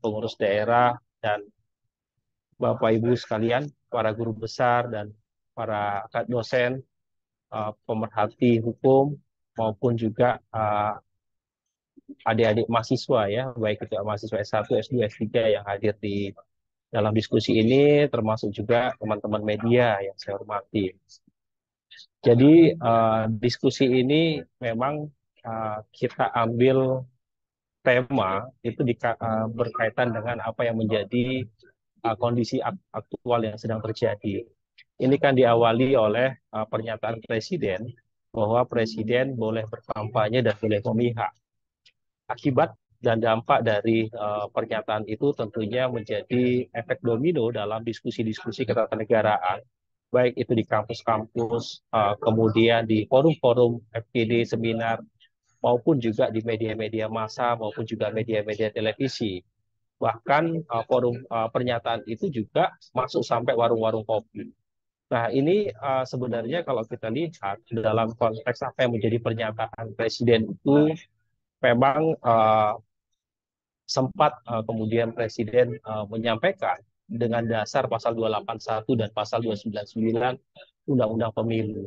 pengurus daerah, dan Bapak Ibu sekalian, para guru besar dan para dosen, pemerhati hukum, maupun juga adik-adik mahasiswa ya, baik itu mahasiswa S1, S2, S3 yang hadir di dalam diskusi ini, termasuk juga teman-teman media yang saya hormati. Jadi diskusi ini memang kita ambil tema itu berkaitan dengan apa yang menjadi kondisi aktual yang sedang terjadi. Ini kan diawali oleh pernyataan Presiden bahwa Presiden boleh berkampanye dan boleh memihak. Akibat dan dampak dari pernyataan itu tentunya menjadi efek domino dalam diskusi-diskusi ketatanegaraan, baik itu di kampus-kampus, kemudian di forum-forum FGD, seminar, maupun juga di media-media massa, maupun juga media-media televisi. Bahkan pernyataan itu juga masuk sampai warung-warung kopi. Nah, ini sebenarnya kalau kita lihat dalam konteks apa yang menjadi pernyataan Presiden itu, memang sempat kemudian Presiden menyampaikan dengan dasar pasal 281 dan pasal 299 Undang-Undang Pemilu.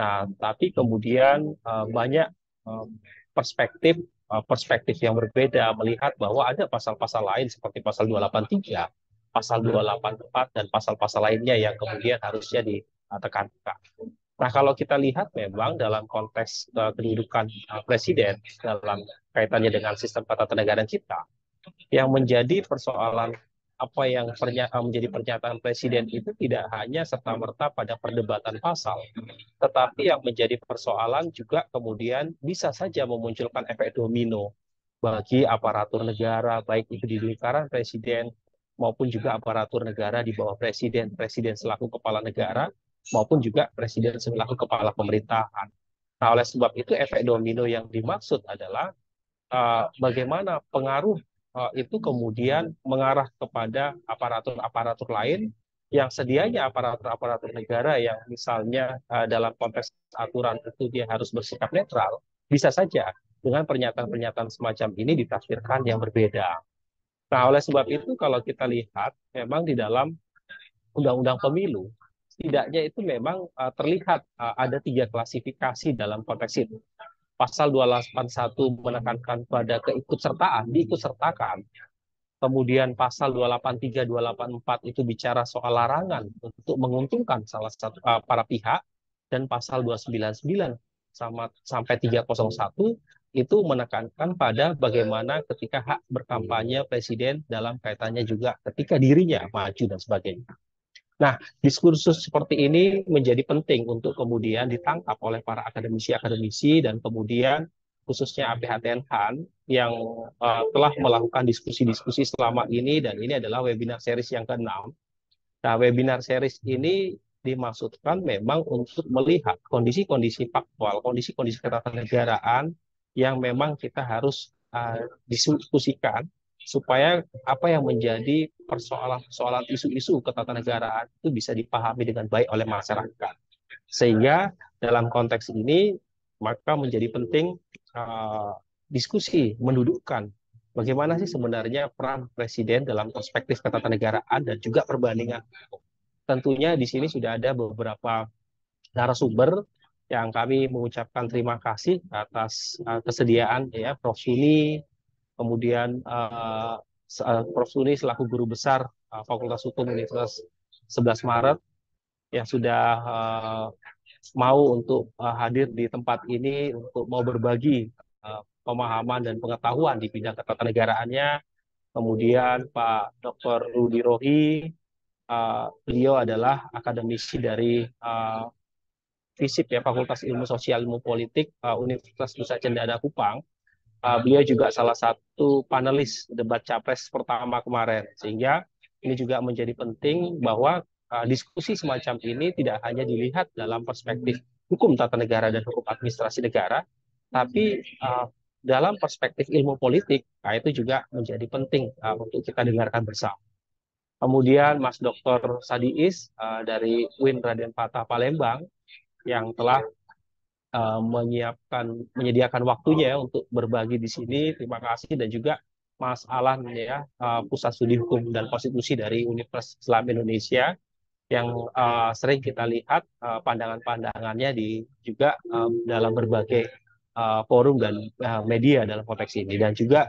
Nah, tapi kemudian banyak eh, perspektif perspektif yang berbeda melihat bahwa ada pasal-pasal lain seperti pasal 283, pasal 284 dan pasal-pasal lainnya yang kemudian harusnya ditekankan. Nah, kalau kita lihat memang dalam konteks kedudukan Presiden dalam kaitannya dengan sistem ketatanegaraan kita, yang menjadi persoalan apa yang menjadi pernyataan Presiden itu tidak hanya serta-merta pada perdebatan pasal, tetapi yang menjadi persoalan juga kemudian bisa saja memunculkan efek domino bagi aparatur negara, baik itu di lingkaran Presiden maupun juga aparatur negara di bawah Presiden, Presiden selaku kepala negara, maupun juga Presiden selaku kepala pemerintahan. Nah, oleh sebab itu efek domino yang dimaksud adalah bagaimana pengaruh itu kemudian mengarah kepada aparatur-aparatur lain yang sedianya aparatur-aparatur negara yang misalnya dalam konteks aturan itu dia harus bersikap netral, bisa saja dengan pernyataan-pernyataan semacam ini ditafsirkan yang berbeda. Nah, oleh sebab itu kalau kita lihat memang di dalam Undang-Undang Pemilu, setidaknya itu memang terlihat ada tiga klasifikasi dalam konteks itu. Pasal 281 menekankan pada keikutsertaan, diikutsertakan. Kemudian pasal 283, 284 itu bicara soal larangan untuk menguntungkan salah satu para pihak, dan pasal 299 sampai 301 itu menekankan pada bagaimana ketika hak berkampanye Presiden dalam kaitannya juga ketika dirinya maju dan sebagainya. Nah, diskursus seperti ini menjadi penting untuk kemudian ditangkap oleh para akademisi-akademisi dan kemudian khususnya APHTN Han yang telah melakukan diskusi-diskusi selama ini, dan ini adalah webinar series yang ke-6. Nah, webinar series ini dimaksudkan memang untuk melihat kondisi-kondisi faktual, kondisi-kondisi ketatanegaraan yang memang kita harus diskusikan supaya apa yang menjadi persoalan-persoalan isu-isu ketatanegaraan itu bisa dipahami dengan baik oleh masyarakat. Sehingga dalam konteks ini maka menjadi penting diskusi mendudukkan bagaimana sih sebenarnya peran Presiden dalam perspektif ketatanegaraan dan juga perbandingan. Tentunya di sini sudah ada beberapa narasumber yang kami mengucapkan terima kasih atas kesediaan ya Prof. Suni, kemudian Prof. Suni selaku guru besar Fakultas Hukum Universitas 11 Maret yang sudah mau untuk hadir di tempat ini untuk mau berbagi pemahaman dan pengetahuan di bidang ketatanegaraan. Kemudian Pak Dr. Rudi Rohi, beliau adalah akademisi dari FISIP ya, Fakultas Ilmu Sosial Ilmu Politik Universitas Nusa Cendana Kupang. Beliau juga salah satu panelis debat capres pertama kemarin, sehingga ini juga menjadi penting bahwa diskusi semacam ini tidak hanya dilihat dalam perspektif hukum tata negara dan hukum administrasi negara, tapi dalam perspektif ilmu politik, itu juga menjadi penting untuk kita dengarkan bersama. Kemudian Mas Dr. Sadiis dari UIN Raden Patah Palembang yang telah menyediakan waktunya untuk berbagi di sini. Terima kasih, dan juga Mas Alan ya, Pusat Studi Hukum dan Konstitusi dari Universitas Islam Indonesia yang sering kita lihat pandangan-pandangannya juga dalam berbagai forum dan media dalam konteks ini. Dan juga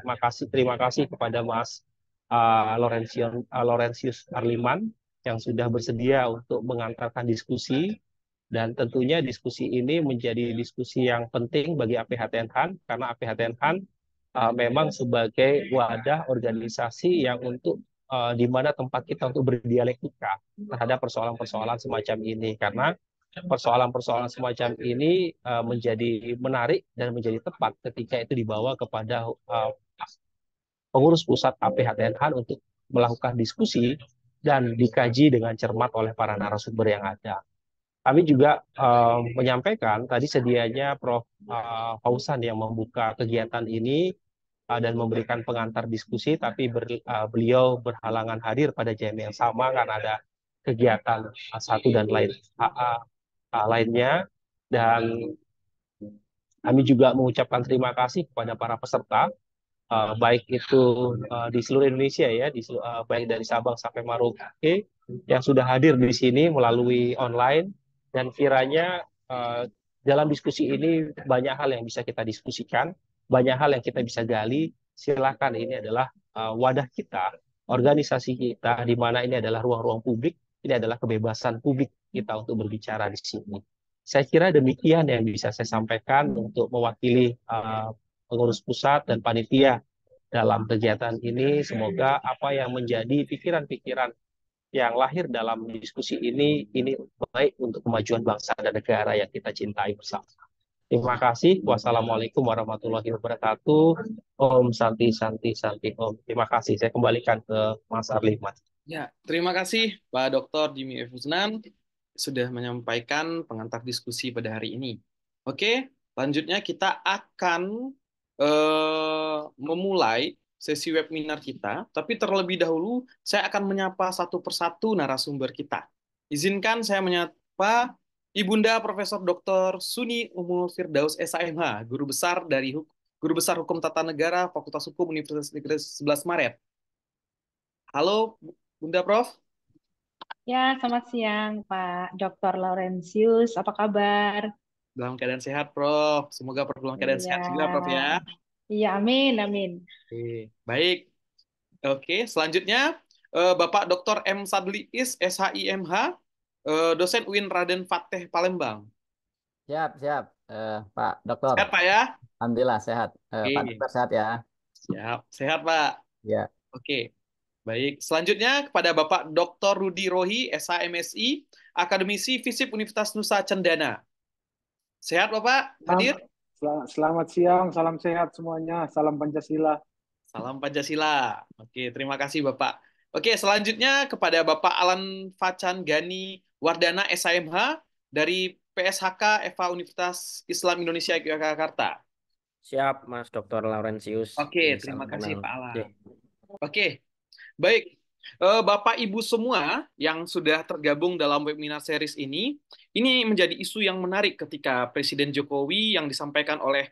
terima kasih kepada Mas Laurentius Arliman yang sudah bersedia untuk mengantarkan diskusi. Dan tentunya diskusi ini menjadi diskusi yang penting bagi APHTNHAN karena APHTNHAN memang sebagai wadah organisasi yang di mana tempat kita untuk berdialektika terhadap persoalan-persoalan semacam ini. Karena persoalan-persoalan semacam ini menjadi menarik dan menjadi tepat ketika itu dibawa kepada pengurus pusat APHTNHAN untuk melakukan diskusi dan dikaji dengan cermat oleh para narasumber yang ada. Kami juga menyampaikan tadi sedianya Prof. Fausan yang membuka kegiatan ini dan memberikan pengantar diskusi, tapi beliau berhalangan hadir pada jam yang sama karena ada kegiatan satu dan lainnya. Dan kami juga mengucapkan terima kasih kepada para peserta, baik itu di seluruh Indonesia ya, baik dari Sabang sampai Merauke yang sudah hadir di sini melalui online. Dan kiranya dalam diskusi ini banyak hal yang bisa kita diskusikan, banyak hal yang kita bisa gali. Silakan, ini adalah wadah kita, organisasi kita, di mana ini adalah ruang-ruang publik, ini adalah kebebasan publik kita untuk berbicara di sini. Saya kira demikian yang bisa saya sampaikan untuk mewakili pengurus pusat dan panitia dalam kegiatan ini. Semoga apa yang menjadi pikiran-pikiran yang lahir dalam diskusi ini baik untuk kemajuan bangsa dan negara yang kita cintai bersama. Terima kasih. Wassalamualaikum warahmatullahi wabarakatuh. Om Santi Santi Santi Om. Terima kasih. Saya kembalikan ke Mas Arliman. Ya, terima kasih Pak Dr. Jimmy F. Husnan sudah menyampaikan pengantar diskusi pada hari ini. Oke, selanjutnya kita akan memulai sesi webinar kita, tapi terlebih dahulu saya akan menyapa satu persatu narasumber kita. Izinkan saya menyapa Ibunda Profesor Dr. Suni Umul Firdaus SAMH, Guru Besar Hukum Tata Negara Fakultas Hukum Universitas Negeri 11 Maret. Halo, Bunda Prof. Ya, selamat siang Pak Dr. Laurentius. Apa kabar? Dalam keadaan sehat, Prof. Semoga Prof dalam keadaan sehat juga, Prof ya. Iya, amin, amin. Oke, baik. Oke, selanjutnya Bapak Dr. M. Sadli Is, SHIMH, dosen UIN Raden Fateh Palembang. Siap, Pak Dokter. Sehat, Pak ya? Alhamdulillah sehat. Pak Dokter sehat ya? Siap, sehat, Pak. Ya. Oke, baik. Selanjutnya kepada Bapak Dr. Rudi Rohi, SHMSI, Akademisi FISIP Universitas Nusa Cendana. Sehat, Bapak? Hadir? Selamat siang, salam sehat semuanya, salam Pancasila. Salam Pancasila. Oke, terima kasih Bapak. Oke, selanjutnya kepada Bapak Alan Facan Gani Wardana, SHMH, dari PSHK Eva Universitas Islam Indonesia Yogyakarta. Siap, Mas Dr. Laurentius. Oke, terima kasih Pak Alan. Oke, baik. Bapak Ibu semua yang sudah tergabung dalam webinar series ini menjadi isu yang menarik ketika Presiden Jokowi yang disampaikan oleh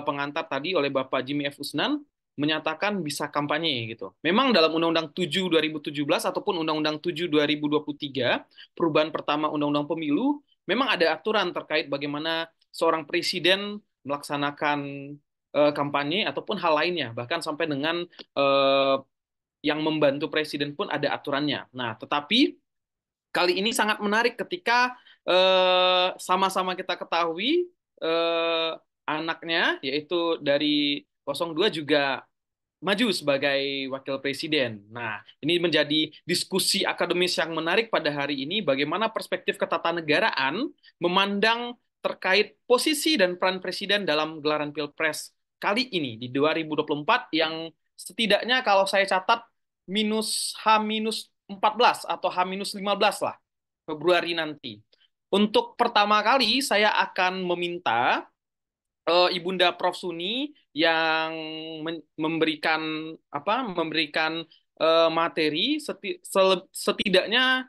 pengantar tadi oleh Bapak Jimmy F. Husnan menyatakan bisa kampanye gitu. Memang dalam Undang-Undang 7 2017 ataupun Undang-Undang 7 2023, perubahan pertama Undang-Undang Pemilu, memang ada aturan terkait bagaimana seorang presiden melaksanakan kampanye ataupun hal lainnya, bahkan sampai dengan yang membantu presiden pun ada aturannya. Nah, tetapi kali ini sangat menarik ketika sama-sama kita ketahui anaknya, yaitu dari 02 juga maju sebagai wakil presiden. Nah, ini menjadi diskusi akademis yang menarik pada hari ini, bagaimana perspektif ketatanegaraan memandang terkait posisi dan peran presiden dalam gelaran Pilpres kali ini di 2024 yang setidaknya kalau saya catat H-14 atau H-15 lah Februari nanti. Untuk pertama kali saya akan meminta Ibunda Prof Suni yang memberikan materi, setidaknya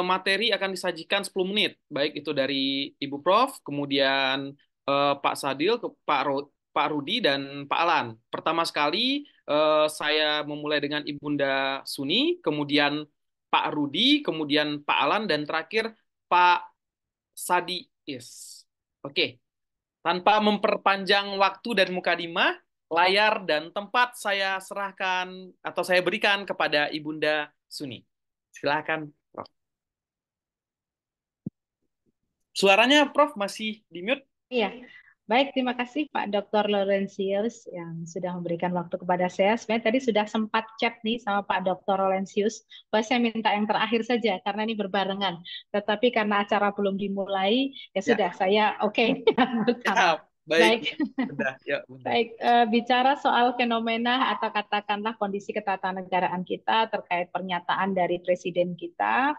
materi akan disajikan 10 menit, baik itu dari Ibu Prof, kemudian Pak Sadil, Pak Rudi, dan Pak Alan. Pertama sekali Saya memulai dengan Ibunda Suni, kemudian Pak Rudi, kemudian Pak Alan, dan terakhir Pak Sadi. Yes. Oke. Tanpa memperpanjang waktu dan mukadimah, layar dan tempat saya serahkan atau saya berikan kepada Ibunda Suni. Silakan, Prof. Suaranya Prof masih di mute? Iya, baik, terima kasih Pak Dr. Laurentius yang sudah memberikan waktu kepada saya. Sebenarnya tadi sudah sempat chat nih sama Pak Dr. Laurentius, bahwa saya minta yang terakhir saja karena ini berbarengan. Tetapi karena acara belum dimulai, ya sudah saya oke. Ya, baik. Baik. Sudah, ya, Bunda. Baik, bicara soal fenomena atau katakanlah kondisi ketatanegaraan kita terkait pernyataan dari presiden kita.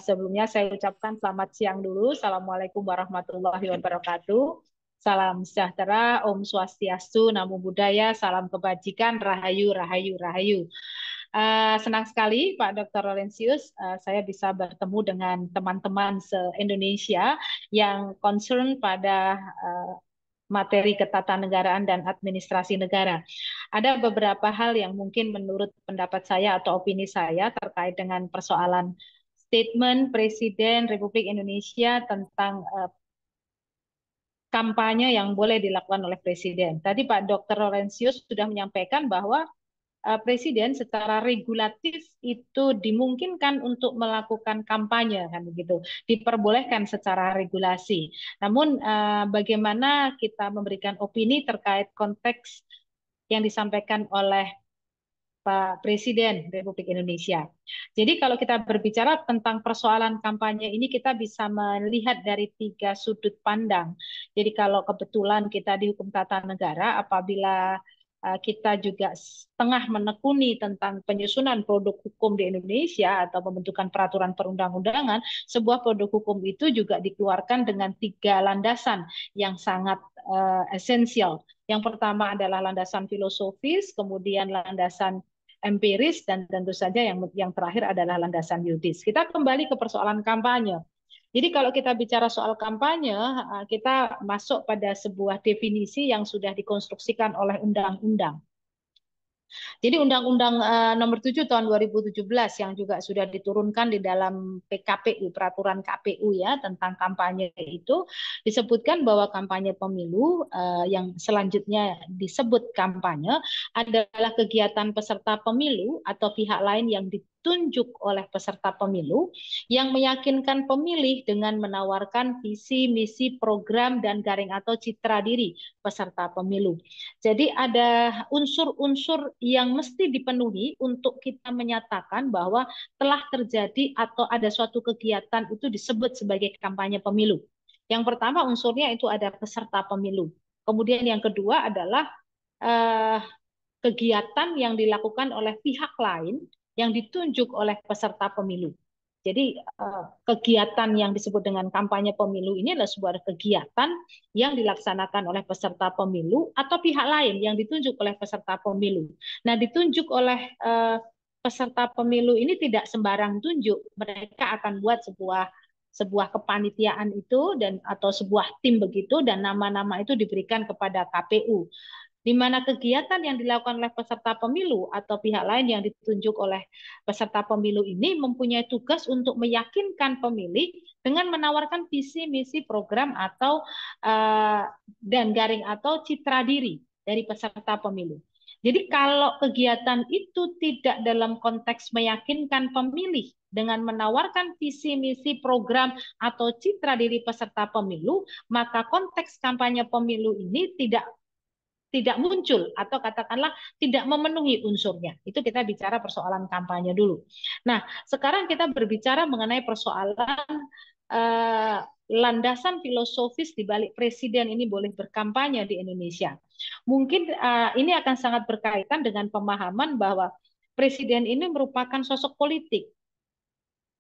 Sebelumnya saya ucapkan selamat siang dulu. Assalamualaikum warahmatullahi wabarakatuh. Salam sejahtera, Om Swastiastu, Namo Buddhaya, salam kebajikan, Rahayu, Rahayu, Rahayu. Senang sekali Pak Dr. Laurentius, saya bisa bertemu dengan teman-teman se-Indonesia yang concern pada materi ketatanegaraan dan administrasi negara. Ada beberapa hal yang mungkin menurut pendapat saya atau opini saya terkait dengan persoalan statement Presiden Republik Indonesia tentang kampanye yang boleh dilakukan oleh Presiden. Tadi Pak Dr. Laurentius sudah menyampaikan bahwa Presiden secara regulatif itu dimungkinkan untuk melakukan kampanye, kan begitu, diperbolehkan secara regulasi. Namun bagaimana kita memberikan opini terkait konteks yang disampaikan oleh Pak Presiden Republik Indonesia. Jadi kalau kita berbicara tentang persoalan kampanye ini, kita bisa melihat dari 3 sudut pandang. Jadi kalau kebetulan kita di hukum tata negara, apabila kita juga tengah menekuni tentang penyusunan produk hukum di Indonesia atau pembentukan peraturan perundang-undangan, sebuah produk hukum itu juga dikeluarkan dengan 3 landasan yang sangat esensial. Yang pertama adalah landasan filosofis, kemudian landasan empiris, dan tentu saja yang terakhir adalah landasan yuridis. Kita kembali ke persoalan kampanye. Jadi kalau kita bicara soal kampanye, kita masuk pada sebuah definisi yang sudah dikonstruksikan oleh undang-undang. Jadi Undang-Undang Nomor 7 Tahun 2017 yang juga sudah diturunkan di dalam PKPU, peraturan KPU ya tentang kampanye itu disebutkan bahwa kampanye pemilu yang selanjutnya disebut kampanye adalah kegiatan peserta pemilu atau pihak lain yang ditunjuk oleh peserta pemilu yang meyakinkan pemilih dengan menawarkan visi, misi, program, dan garing atau citra diri peserta pemilu. Jadi ada unsur-unsur yang mesti dipenuhi untuk kita menyatakan bahwa telah terjadi atau ada suatu kegiatan itu disebut sebagai kampanye pemilu. Yang pertama unsurnya itu ada peserta pemilu. Kemudian yang kedua adalah kegiatan yang dilakukan oleh pihak lain yang ditunjuk oleh peserta pemilu. Jadi kegiatan yang disebut dengan kampanye pemilu ini adalah sebuah kegiatan yang dilaksanakan oleh peserta pemilu atau pihak lain yang ditunjuk oleh peserta pemilu. Nah, ditunjuk oleh peserta pemilu ini tidak sembarang tunjuk. Mereka akan buat sebuah kepanitiaan itu dan atau sebuah tim begitu, dan nama-nama itu diberikan kepada KPU. Di mana kegiatan yang dilakukan oleh peserta pemilu atau pihak lain yang ditunjuk oleh peserta pemilu ini mempunyai tugas untuk meyakinkan pemilih dengan menawarkan visi, misi, program atau dan garing atau citra diri dari peserta pemilu. Jadi kalau kegiatan itu tidak dalam konteks meyakinkan pemilih dengan menawarkan visi, misi, program, atau citra diri peserta pemilu, maka konteks kampanye pemilu ini tidak muncul atau katakanlah tidak memenuhi unsurnya. Itu kita bicara persoalan kampanye dulu. Nah, sekarang kita berbicara mengenai persoalan landasan filosofis di balik presiden ini boleh berkampanye di Indonesia. Mungkin ini akan sangat berkaitan dengan pemahaman bahwa presiden ini merupakan sosok politik.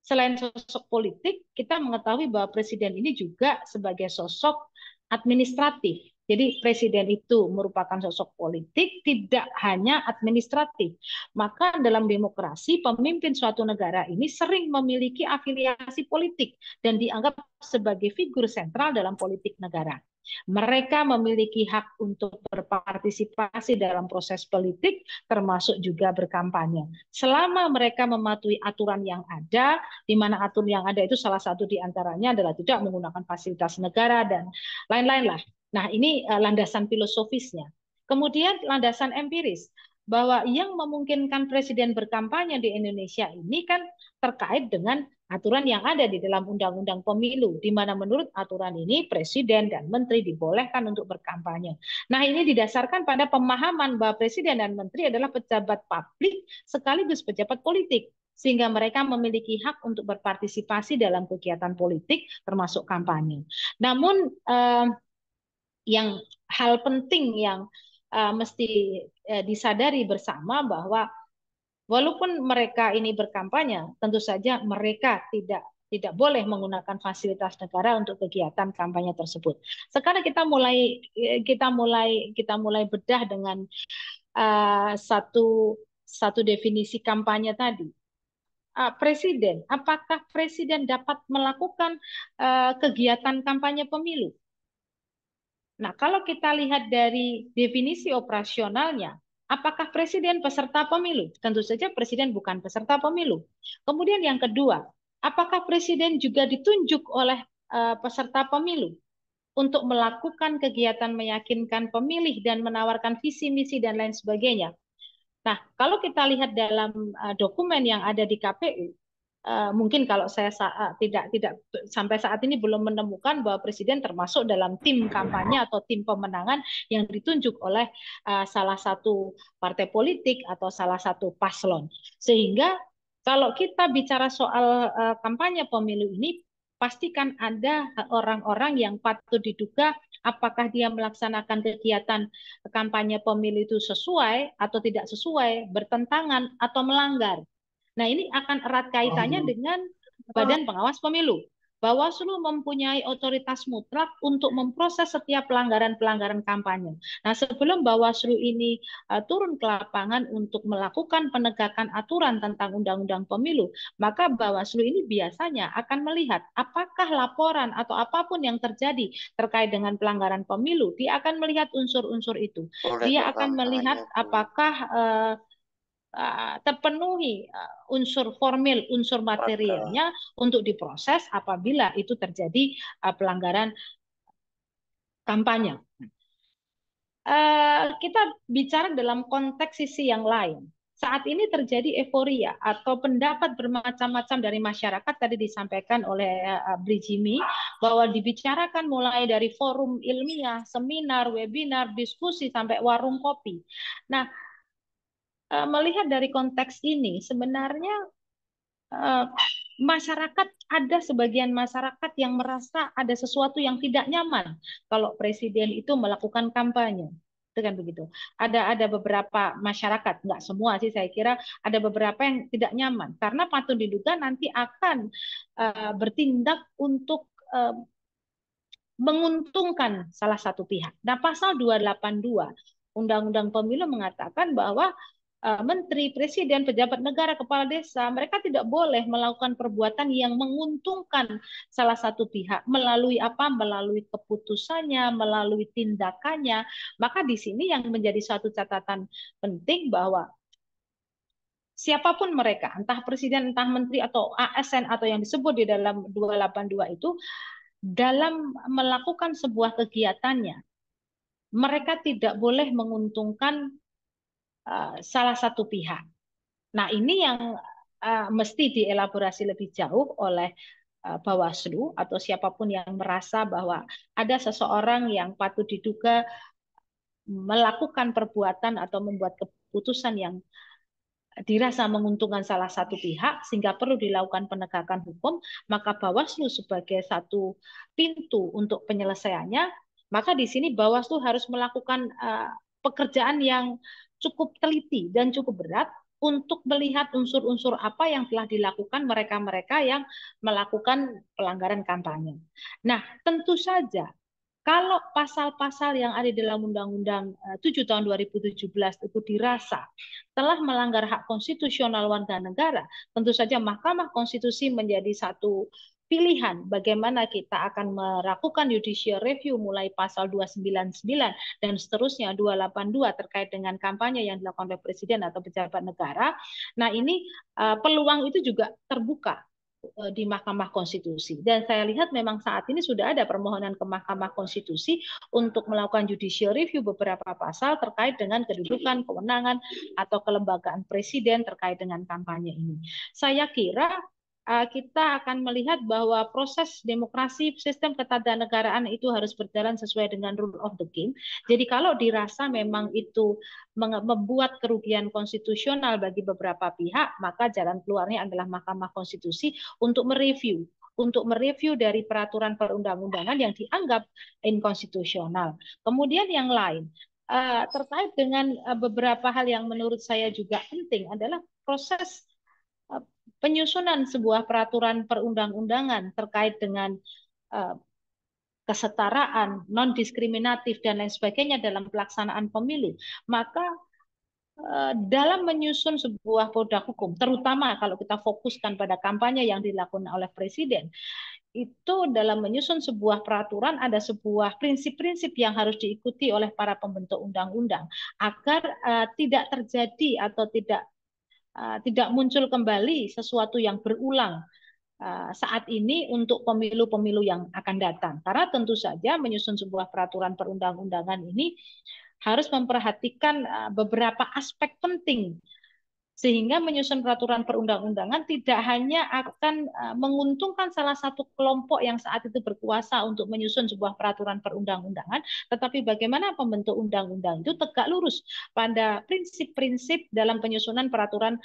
Selain sosok politik, kita mengetahui bahwa presiden ini juga sebagai sosok administratif. Jadi presiden itu merupakan sosok politik, tidak hanya administratif. Maka dalam demokrasi, pemimpin suatu negara ini sering memiliki afiliasi politik dan dianggap sebagai figur sentral dalam politik negara. Mereka memiliki hak untuk berpartisipasi dalam proses politik, termasuk juga berkampanye. Selama mereka mematuhi aturan yang ada, di mana aturan yang ada itu salah satu di antaranya adalah tidak menggunakan fasilitas negara dan lain-lain lah. Nah, ini landasan filosofisnya. Kemudian landasan empiris, bahwa yang memungkinkan presiden berkampanye di Indonesia ini kan terkait dengan aturan yang ada di dalam Undang-Undang Pemilu, di mana menurut aturan ini presiden dan menteri dibolehkan untuk berkampanye. Nah, ini didasarkan pada pemahaman bahwa presiden dan menteri adalah pejabat publik sekaligus pejabat politik, sehingga mereka memiliki hak untuk berpartisipasi dalam kegiatan politik termasuk kampanye. Namun yang hal penting yang mesti disadari bersama bahwa walaupun mereka ini berkampanye, tentu saja mereka tidak boleh menggunakan fasilitas negara untuk kegiatan kampanye tersebut. Sekarang kita mulai bedah dengan satu definisi kampanye tadi. Presiden, apakah presiden dapat melakukan kegiatan kampanye pemilu? Nah, kalau kita lihat dari definisi operasionalnya, apakah presiden peserta pemilu? Tentu saja presiden bukan peserta pemilu. Kemudian yang kedua, apakah presiden juga ditunjuk oleh peserta pemilu untuk melakukan kegiatan meyakinkan pemilih dan menawarkan visi, misi, dan lain sebagainya? Nah, kalau kita lihat dalam dokumen yang ada di KPU, mungkin kalau saya tidak sampai saat ini belum menemukan bahwa presiden termasuk dalam tim kampanye atau tim pemenangan yang ditunjuk oleh salah satu partai politik atau salah satu paslon. Sehingga kalau kita bicara soal kampanye pemilu ini, pastikan ada orang-orang yang patut diduga apakah dia melaksanakan kegiatan kampanye pemilu itu sesuai atau tidak sesuai, bertentangan atau melanggar. Nah, ini akan erat kaitannya dengan Badan Pengawas Pemilu. Bawaslu mempunyai otoritas mutlak untuk memproses setiap pelanggaran-pelanggaran kampanye. Nah, sebelum Bawaslu ini turun ke lapangan untuk melakukan penegakan aturan tentang Undang-Undang Pemilu, maka Bawaslu ini biasanya akan melihat apakah laporan atau apapun yang terjadi terkait dengan pelanggaran pemilu, dia akan melihat unsur-unsur itu. Dia akan melihat apakah terpenuhi unsur formil, unsur materialnya untuk diproses apabila itu terjadi pelanggaran kampanye. Kita bicara dalam konteks sisi yang lain. Saat ini terjadi euforia atau pendapat bermacam-macam dari masyarakat, tadi disampaikan oleh Bri Jimmy, bahwa dibicarakan mulai dari forum ilmiah, seminar, webinar, diskusi, sampai warung kopi. Nah, melihat dari konteks ini, sebenarnya masyarakat, ada sebagian masyarakat yang merasa ada sesuatu yang tidak nyaman kalau presiden itu melakukan kampanye. Itu kan begitu. Ada beberapa masyarakat, nggak semua sih saya kira, ada beberapa yang tidak nyaman karena patut diduga nanti akan bertindak untuk menguntungkan salah satu pihak. Nah, pasal 282 Undang-Undang Pemilu mengatakan bahwa menteri, presiden, pejabat negara, kepala desa, mereka tidak boleh melakukan perbuatan yang menguntungkan salah satu pihak melalui apa? Melalui keputusannya, melalui tindakannya. Maka di sini yang menjadi suatu catatan penting bahwa siapapun mereka, entah presiden, entah menteri, atau ASN, atau yang disebut di dalam 282 itu, dalam melakukan sebuah kegiatannya, mereka tidak boleh menguntungkan salah satu pihak. Nah, ini yang mesti dielaborasi lebih jauh oleh Bawaslu atau siapapun yang merasa bahwa ada seseorang yang patut diduga melakukan perbuatan atau membuat keputusan yang dirasa menguntungkan salah satu pihak sehingga perlu dilakukan penegakan hukum, maka Bawaslu sebagai satu pintu untuk penyelesaiannya, maka di sini Bawaslu harus melakukan pekerjaan yang cukup teliti dan cukup berat untuk melihat unsur-unsur apa yang telah dilakukan mereka-mereka yang melakukan pelanggaran kampanye. Nah, tentu saja Kalau pasal-pasal yang ada dalam Undang-Undang 7 tahun 2017 itu dirasa telah melanggar hak konstitusional warga negara, tentu saja Mahkamah Konstitusi menjadi satu pilihan bagaimana kita akan melakukan judicial review mulai pasal 299 dan seterusnya 282 terkait dengan kampanye yang dilakukan oleh presiden atau pejabat negara. Nah, ini peluang itu juga terbuka di Mahkamah Konstitusi. Dan saya lihat memang saat ini sudah ada permohonan ke Mahkamah Konstitusi untuk melakukan judicial review beberapa pasal terkait dengan kedudukan, kewenangan, atau kelembagaan presiden terkait dengan kampanye ini. Saya kira kita akan melihat bahwa proses demokrasi, sistem ketatanegaraan itu harus berjalan sesuai dengan rule of the game. Jadi kalau dirasa memang itu membuat kerugian konstitusional bagi beberapa pihak, maka jalan keluarnya adalah Mahkamah Konstitusi untuk mereview dari peraturan perundang-undangan yang dianggap inkonstitusional. Kemudian yang lain, terkait dengan beberapa hal yang menurut saya juga penting adalah proses penyusunan sebuah peraturan perundang-undangan terkait dengan kesetaraan, non-diskriminatif, dan lain sebagainya dalam pelaksanaan pemilu. Maka dalam menyusun sebuah produk hukum, terutama kalau kita fokuskan pada kampanye yang dilakukan oleh presiden, itu dalam menyusun sebuah peraturan ada sebuah prinsip-prinsip yang harus diikuti oleh para pembentuk undang-undang agar tidak terjadi atau tidak muncul kembali sesuatu yang berulang saat ini untuk pemilu-pemilu yang akan datang. Karena tentu saja menyusun sebuah peraturan perundang-undangan ini harus memperhatikan beberapa aspek penting sehingga menyusun peraturan perundang-undangan tidak hanya akan menguntungkan salah satu kelompok yang saat itu berkuasa untuk menyusun sebuah peraturan perundang-undangan, tetapi bagaimana pembentuk undang-undang itu tegak lurus pada prinsip-prinsip dalam penyusunan peraturan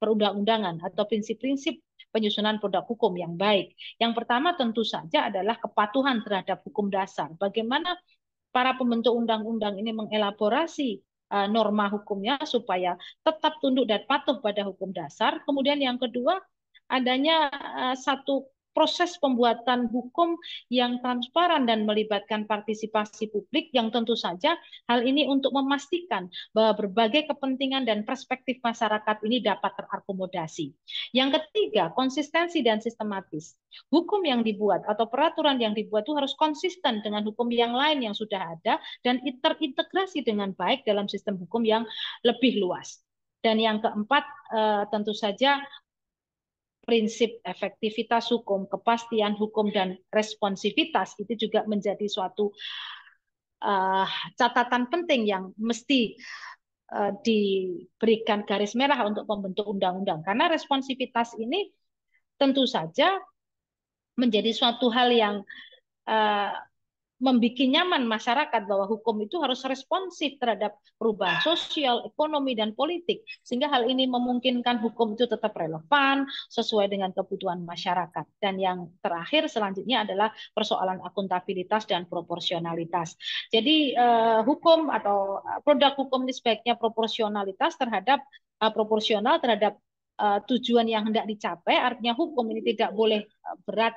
perundang-undangan atau prinsip-prinsip penyusunan produk hukum yang baik. Yang pertama tentu saja adalah kepatuhan terhadap hukum dasar. Bagaimana para pembentuk undang-undang ini mengelaborasi norma hukumnya supaya tetap tunduk dan patuh pada hukum dasar. Kemudian yang kedua, adanya satu proses pembuatan hukum yang transparan dan melibatkan partisipasi publik yang tentu saja hal ini untuk memastikan bahwa berbagai kepentingan dan perspektif masyarakat ini dapat terakomodasi. Yang ketiga, konsistensi dan sistematis. Hukum yang dibuat atau peraturan yang dibuat itu harus konsisten dengan hukum yang lain yang sudah ada dan terintegrasi dengan baik dalam sistem hukum yang lebih luas. Dan yang keempat, tentu saja prinsip efektivitas hukum, kepastian hukum, dan responsivitas itu juga menjadi suatu catatan penting yang mesti diberikan garis merah untuk pembentuk undang-undang. Karena responsivitas ini tentu saja menjadi suatu hal yang membuat nyaman masyarakat bahwa hukum itu harus responsif terhadap perubahan sosial, ekonomi, dan politik. Sehingga hal ini memungkinkan hukum itu tetap relevan sesuai dengan kebutuhan masyarakat. Dan yang terakhir selanjutnya adalah persoalan akuntabilitas dan proporsionalitas. Jadi hukum atau produk hukum ini sebaiknya proporsional terhadap tujuan yang hendak dicapai. Artinya hukum ini tidak boleh berat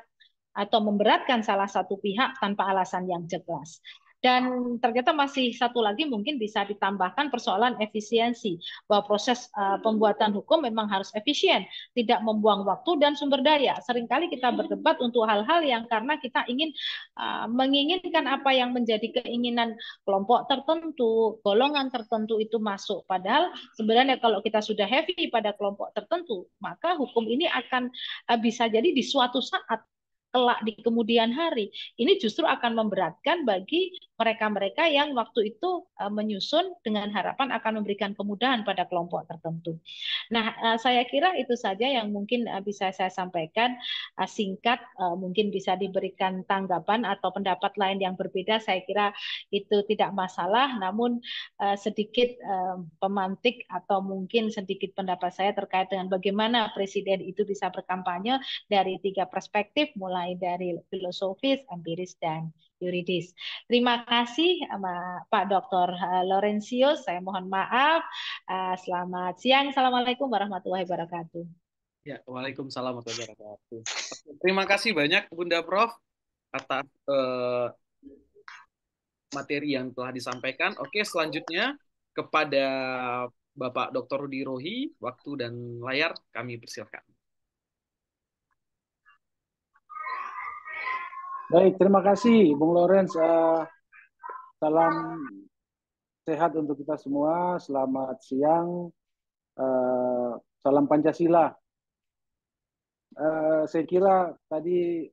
atau memberatkan salah satu pihak tanpa alasan yang jelas. Dan ternyata masih satu lagi mungkin bisa ditambahkan persoalan efisiensi, bahwa proses pembuatan hukum memang harus efisien, tidak membuang waktu dan sumber daya. Seringkali kita berdebat untuk hal-hal yang karena kita ingin menginginkan apa yang menjadi keinginan kelompok tertentu, golongan tertentu itu masuk. Padahal sebenarnya kalau kita sudah heavy pada kelompok tertentu, maka hukum ini akan bisa jadi di suatu saat kelak di kemudian hari ini justru akan memberatkan bagi mereka-mereka yang waktu itu menyusun dengan harapan akan memberikan kemudahan pada kelompok tertentu. Nah, saya kira itu saja yang mungkin bisa saya sampaikan singkat, mungkin bisa diberikan tanggapan atau pendapat lain yang berbeda, saya kira itu tidak masalah, namun sedikit pemantik atau mungkin sedikit pendapat saya terkait dengan bagaimana presiden itu bisa berkampanye dari 3 perspektif, mulai dari filosofis, empiris, dan yuridis. Terima kasih Pak Dr. Laurentius. Saya mohon maaf. Selamat siang. Assalamualaikum warahmatullahi wabarakatuh. Ya, waalaikumsalam warahmatullahi wabarakatuh. Terima kasih banyak Bunda Prof atas materi yang telah disampaikan. Oke, selanjutnya kepada Bapak Dr. Rudi Rohi, waktu dan layar kami persilakan. Baik, terima kasih Bung Lawrence. Salam sehat untuk kita semua. Selamat siang. Salam Pancasila. Saya kira tadi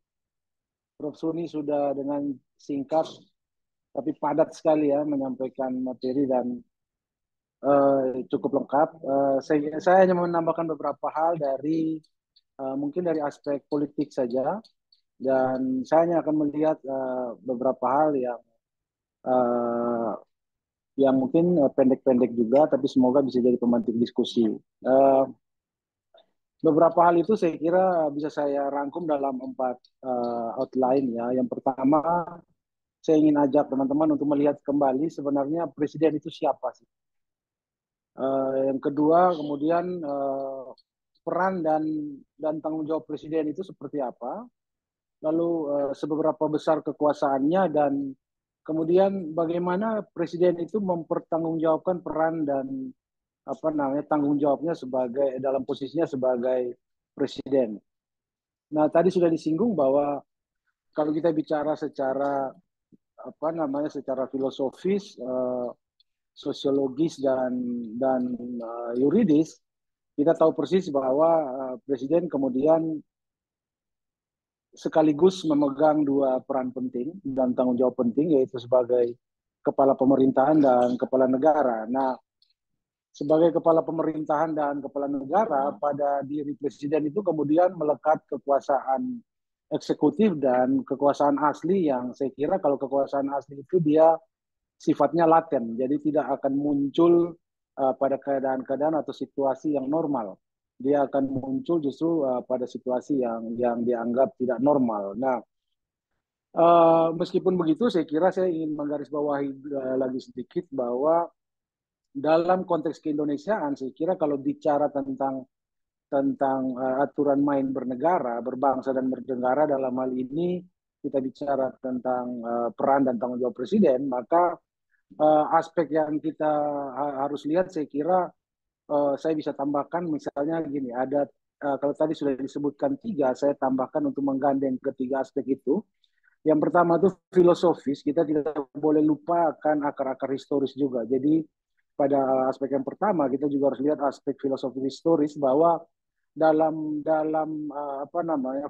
Prof. Suni sudah dengan singkat tapi padat sekali ya menyampaikan materi dan cukup lengkap. Saya hanya menambahkan beberapa hal dari mungkin dari aspek politik saja, dan saya hanya akan melihat beberapa hal yang mungkin pendek-pendek juga, tapi semoga bisa jadi pemantik diskusi. Beberapa hal itu saya kira bisa saya rangkum dalam 4 outline ya. Yang pertama, saya ingin ajak teman-teman untuk melihat kembali sebenarnya presiden itu siapa sih. Yang kedua, kemudian peran dan tanggung jawab presiden itu seperti apa. Lalu seberapa besar kekuasaannya, dan kemudian bagaimana presiden itu mempertanggungjawabkan peran dan tanggung jawabnya dalam posisinya sebagai presiden. Nah, tadi sudah disinggung bahwa kalau kita bicara secara secara filosofis, sosiologis dan yuridis, kita tahu persis bahwa presiden kemudian sekaligus memegang 2 peran penting dan tanggung jawab penting, yaitu sebagai kepala pemerintahan dan kepala negara. Nah, sebagai kepala pemerintahan dan kepala negara, pada diri presiden itu kemudian melekat kekuasaan eksekutif dan kekuasaan asli, yang saya kira kalau kekuasaan asli itu dia sifatnya laten, jadi tidak akan muncul pada keadaan-keadaan atau situasi yang normal. Dia akan muncul justru pada situasi yang dianggap tidak normal. Nah, meskipun begitu, saya kira saya ingin menggarisbawahi lagi sedikit bahwa dalam konteks keindonesiaan, saya kira kalau bicara tentang aturan main bernegara, berbangsa dan bernegara, dalam hal ini kita bicara tentang peran dan tanggung jawab presiden, maka aspek yang kita harus lihat, saya kira saya bisa tambahkan misalnya gini, ada kalau tadi sudah disebutkan 3, saya tambahkan untuk menggandeng ketiga aspek itu. Yang pertama itu filosofis, kita tidak boleh lupa akan akar-akar historis juga. Jadi pada aspek yang pertama kita juga harus lihat aspek filosofi historis, bahwa dalam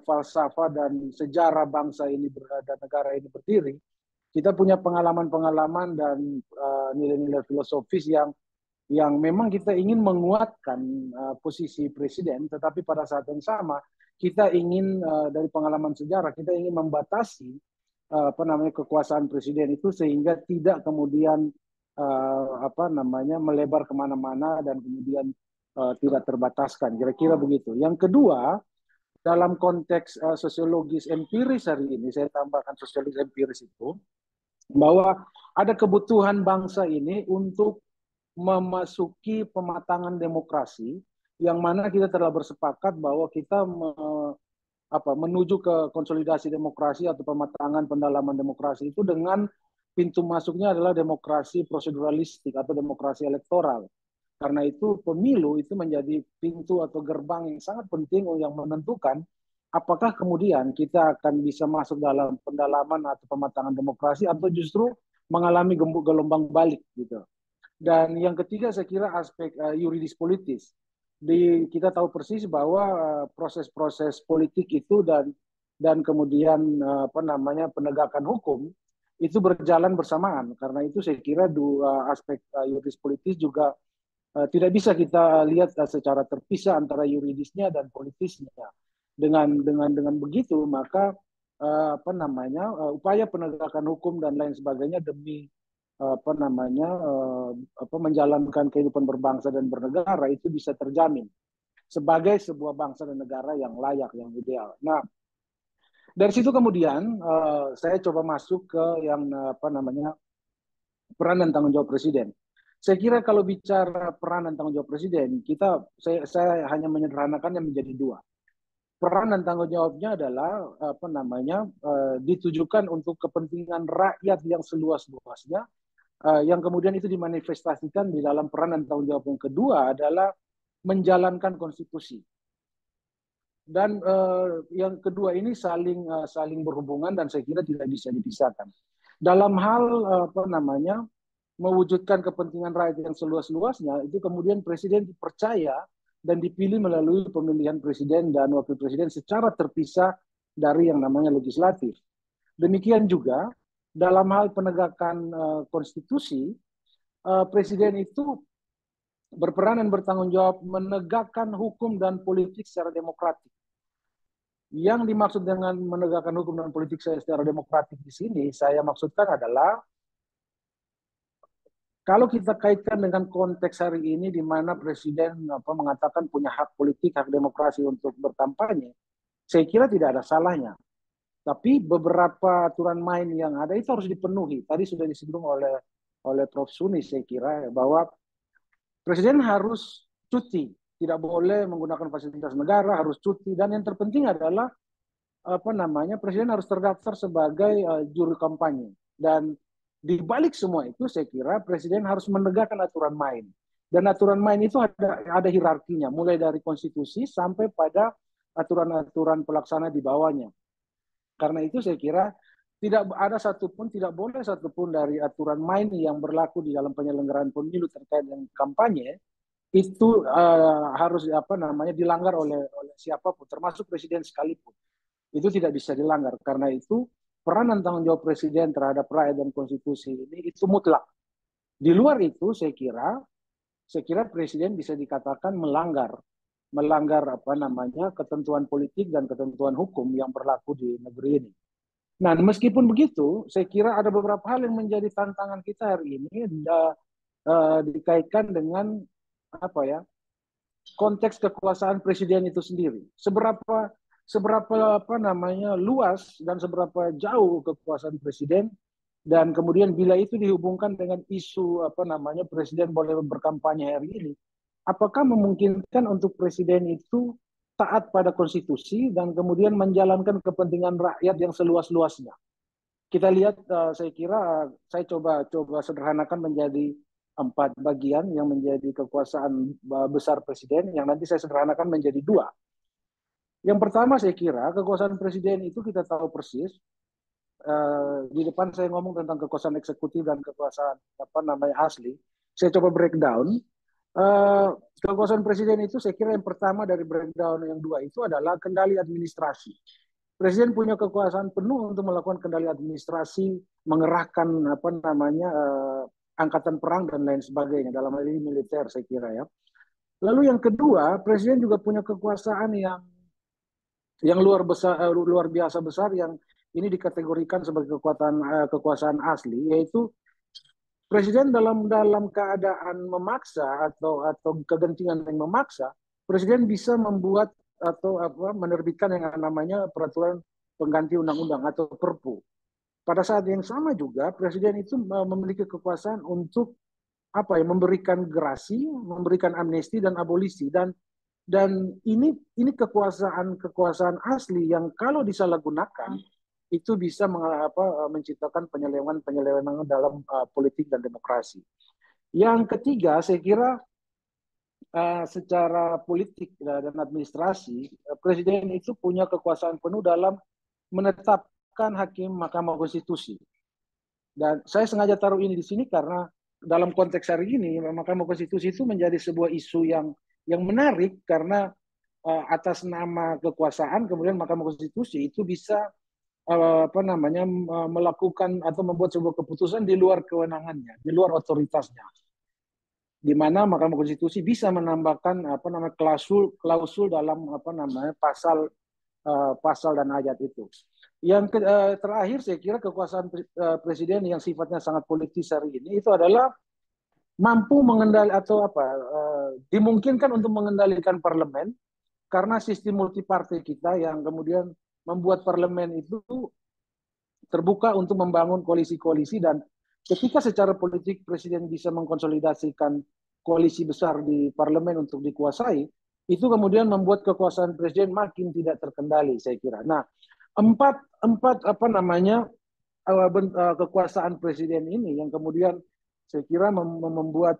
falsafah dan sejarah bangsa ini dan negara ini berdiri, kita punya pengalaman-pengalaman dan nilai-nilai filosofis yang memang kita ingin menguatkan posisi presiden, tetapi pada saat yang sama kita ingin dari pengalaman sejarah kita ingin membatasi kekuasaan presiden itu sehingga tidak kemudian melebar kemana-mana dan kemudian tidak terbataskan. Kira-kira begitu. Yang kedua, dalam konteks sosiologis empiris hari ini, saya tambahkan sosiologis empiris itu, bahwa ada kebutuhan bangsa ini untuk memasuki pematangan demokrasi, yang mana kita telah bersepakat bahwa kita menuju ke konsolidasi demokrasi atau pematangan pendalaman demokrasi itu dengan pintu masuknya adalah demokrasi proseduralistik atau demokrasi elektoral. Karena itu pemilu itu menjadi pintu atau gerbang yang sangat penting yang menentukan apakah kemudian kita akan bisa masuk dalam pendalaman atau pematangan demokrasi atau justru mengalami gelombang balik gitu. Dan yang ketiga saya kira aspek yuridis politis. Kita tahu persis bahwa proses-proses politik itu dan kemudian penegakan hukum itu berjalan bersamaan. Karena itu saya kira dua aspek yuridis politis juga tidak bisa kita lihat secara terpisah antara yuridisnya dan politisnya. Dengan begitu maka upaya penegakan hukum dan lain sebagainya demi menjalankan kehidupan berbangsa dan bernegara itu bisa terjamin sebagai sebuah bangsa dan negara yang layak, yang ideal. Nah, dari situ kemudian saya coba masuk ke yang peran dan tanggung jawab presiden. Saya kira kalau bicara peran dan tanggung jawab presiden, saya hanya menyederhanakannya menjadi 2. peran dan tanggung jawabnya adalah ditujukan untuk kepentingan rakyat yang seluas-luasnya, yang kemudian itu dimanifestasikan di dalam peran dan tanggung jawab yang kedua adalah menjalankan konstitusi. Dan yang kedua ini saling berhubungan dan saya kira tidak bisa dipisahkan. Dalam hal mewujudkan kepentingan rakyat yang seluas-luasnya, itu kemudian presiden dipercaya dan dipilih melalui pemilihan presiden dan wakil presiden secara terpisah dari yang namanya legislatif. Demikian juga dalam hal penegakan konstitusi, presiden itu berperan dan bertanggung jawab menegakkan hukum dan politik secara demokratik. Yang dimaksud dengan menegakkan hukum dan politik secara demokratik di sini, saya maksudkan adalah kalau kita kaitkan dengan konteks hari ini di mana presiden mengatakan punya hak politik, hak demokrasi untuk berkampanye, saya kira tidak ada salahnya. Tapi beberapa aturan main yang ada itu harus dipenuhi. Tadi sudah disinggung oleh Prof. Suni, saya kira bahwa presiden harus cuti, tidak boleh menggunakan fasilitas negara, harus cuti, dan yang terpenting adalah presiden harus terdaftar sebagai juru kampanye. Dan di balik semua itu saya kira presiden harus menegakkan aturan main. Dan aturan main itu ada hierarkinya, mulai dari konstitusi sampai pada aturan-aturan pelaksana di bawahnya. Karena itu saya kira tidak boleh satupun dari aturan main yang berlaku di dalam penyelenggaraan pemilu terkait dengan kampanye itu harus dilanggar oleh siapapun, termasuk presiden sekalipun. Itu tidak bisa dilanggar. Karena itu peran dan tanggung jawab presiden terhadap rakyat dan konstitusi ini itu mutlak. Di luar itu saya kira presiden bisa dikatakan melanggar ketentuan politik dan ketentuan hukum yang berlaku di negeri ini. Nah, meskipun begitu, saya kira ada beberapa hal yang menjadi tantangan kita hari ini dikaitkan dengan konteks kekuasaan presiden itu sendiri. Seberapa luas dan seberapa jauh kekuasaan presiden, dan kemudian bila itu dihubungkan dengan isu presiden boleh berkampanye hari ini, apakah memungkinkan untuk presiden itu taat pada konstitusi dan kemudian menjalankan kepentingan rakyat yang seluas-luasnya? Kita lihat, saya kira saya coba sederhanakan menjadi 4 bagian yang menjadi kekuasaan besar presiden, yang nanti saya sederhanakan menjadi 2. Yang pertama saya kira kekuasaan presiden itu kita tahu persis. Di depan saya ngomong tentang kekuasaan eksekutif dan kekuasaan asli. Saya coba breakdown. Kekuasaan presiden itu saya kira yang pertama dari breakdown yang 2 itu adalah kendali administrasi. Presiden punya kekuasaan penuh untuk melakukan kendali administrasi, mengerahkan angkatan perang dan lain sebagainya, dalam hal ini militer saya kira ya. Lalu yang kedua, presiden juga punya kekuasaan yang luar biasa besar, yang ini dikategorikan sebagai kekuasaan asli, yaitu presiden dalam keadaan memaksa atau kegentingan yang memaksa, presiden bisa membuat atau menerbitkan yang namanya peraturan pengganti undang-undang atau Perpu. Pada saat yang sama juga presiden itu memiliki kekuasaan untuk memberikan gerasi, memberikan amnesti dan abolisi, dan ini kekuasaan asli yang kalau disalahgunakan itu bisa menciptakan penyelewengan dalam politik dan demokrasi. Yang ketiga, saya kira secara politik dan administrasi, presiden itu punya kekuasaan penuh dalam menetapkan hakim Mahkamah Konstitusi. Dan saya sengaja taruh ini di sini karena dalam konteks hari ini Mahkamah Konstitusi itu menjadi sebuah isu yang menarik, karena atas nama kekuasaan kemudian Mahkamah Konstitusi itu bisa melakukan atau membuat sebuah keputusan di luar kewenangannya, di luar otoritasnya, di mana Mahkamah Konstitusi bisa menambahkan klausul dalam pasal dan ayat itu. Yang terakhir saya kira kekuasaan presiden yang sifatnya sangat politis hari ini itu adalah mampu mengendalikan atau dimungkinkan untuk mengendalikan parlemen, karena sistem multipartai kita yang kemudian membuat parlemen itu terbuka untuk membangun koalisi-koalisi, dan ketika secara politik presiden bisa mengkonsolidasikan koalisi besar di parlemen untuk dikuasai, itu kemudian membuat kekuasaan presiden makin tidak terkendali, saya kira. Nah, empat kekuasaan presiden ini yang kemudian saya kira membuat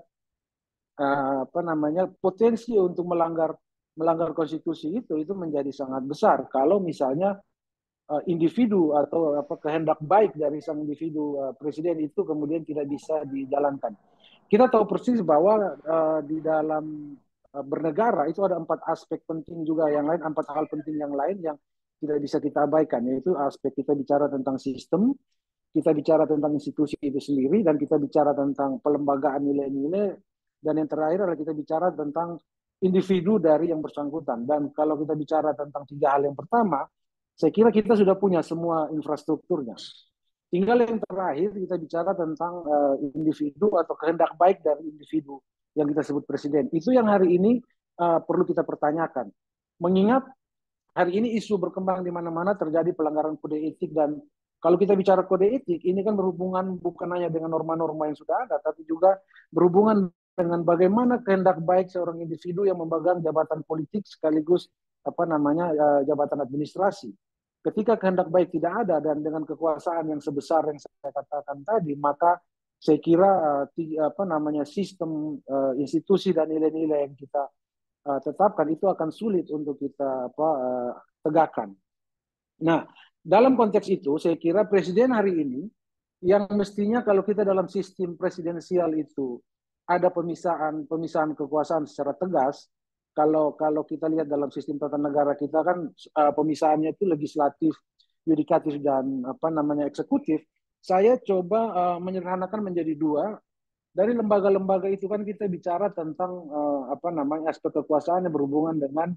potensi untuk melanggar konstitusi itu menjadi sangat besar kalau misalnya individu atau kehendak baik dari sang individu presiden itu kemudian tidak bisa dijalankan. Kita tahu persis bahwa di dalam bernegara itu ada 4 aspek penting juga yang lain, 4 hal penting yang lain yang tidak bisa kita abaikan, yaitu aspek kita bicara tentang sistem, kita bicara tentang institusi itu sendiri, dan kita bicara tentang pelembagaan nilai-nilai, dan yang terakhir adalah kita bicara tentang individu dari yang bersangkutan. Dan kalau kita bicara tentang 3 hal yang pertama, saya kira kita sudah punya semua infrastrukturnya. Tinggal yang terakhir kita bicara tentang individu atau kehendak baik dari individu yang kita sebut presiden. Itu yang hari ini perlu kita pertanyakan. Mengingat hari ini isu berkembang di mana-mana terjadi pelanggaran kode etik, dan kalau kita bicara kode etik, ini kan berhubungan bukan hanya dengan norma-norma yang sudah ada, tapi juga berhubungan dengan bagaimana kehendak baik seorang individu yang memegang jabatan politik sekaligus jabatan administrasi. Ketika kehendak baik tidak ada dan dengan kekuasaan yang sebesar yang saya katakan tadi, maka saya kira sistem institusi dan nilai-nilai yang kita tetapkan itu akan sulit untuk kita tegakkan. Nah, dalam konteks itu saya kira presiden hari ini yang mestinya kalau kita dalam sistem presidensial itu ada pemisahan kekuasaan secara tegas. Kalau kita lihat dalam sistem tata negara kita kan pemisahannya itu legislatif, yudikatif, dan eksekutif. Saya coba menyederhanakan menjadi 2. Dari lembaga-lembaga itu kan kita bicara tentang aspek kekuasaan yang berhubungan dengan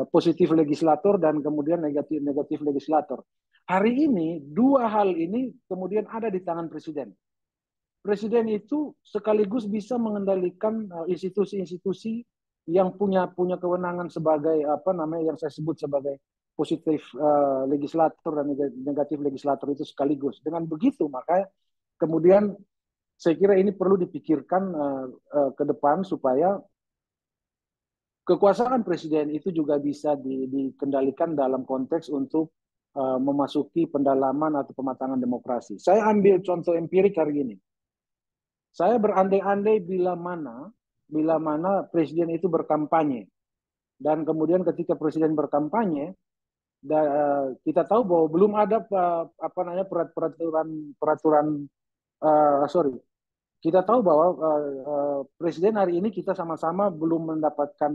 positif legislator dan kemudian negatif legislator. Hari ini 2 hal ini kemudian ada di tangan presiden. Presiden itu sekaligus bisa mengendalikan institusi-institusi yang punya kewenangan sebagai yang saya sebut sebagai positif legislator dan negatif legislator itu sekaligus. Dengan begitu maka kemudian saya kira ini perlu dipikirkan ke depan supaya kekuasaan presiden itu juga bisa dikendalikan dalam konteks untuk memasuki pendalaman atau pematangan demokrasi. Saya ambil contoh empirik hari ini. Saya berandai-andai bila mana presiden itu berkampanye, dan kemudian ketika presiden berkampanye, kita tahu bahwa belum ada kita tahu bahwa presiden hari ini kita sama-sama belum mendapatkan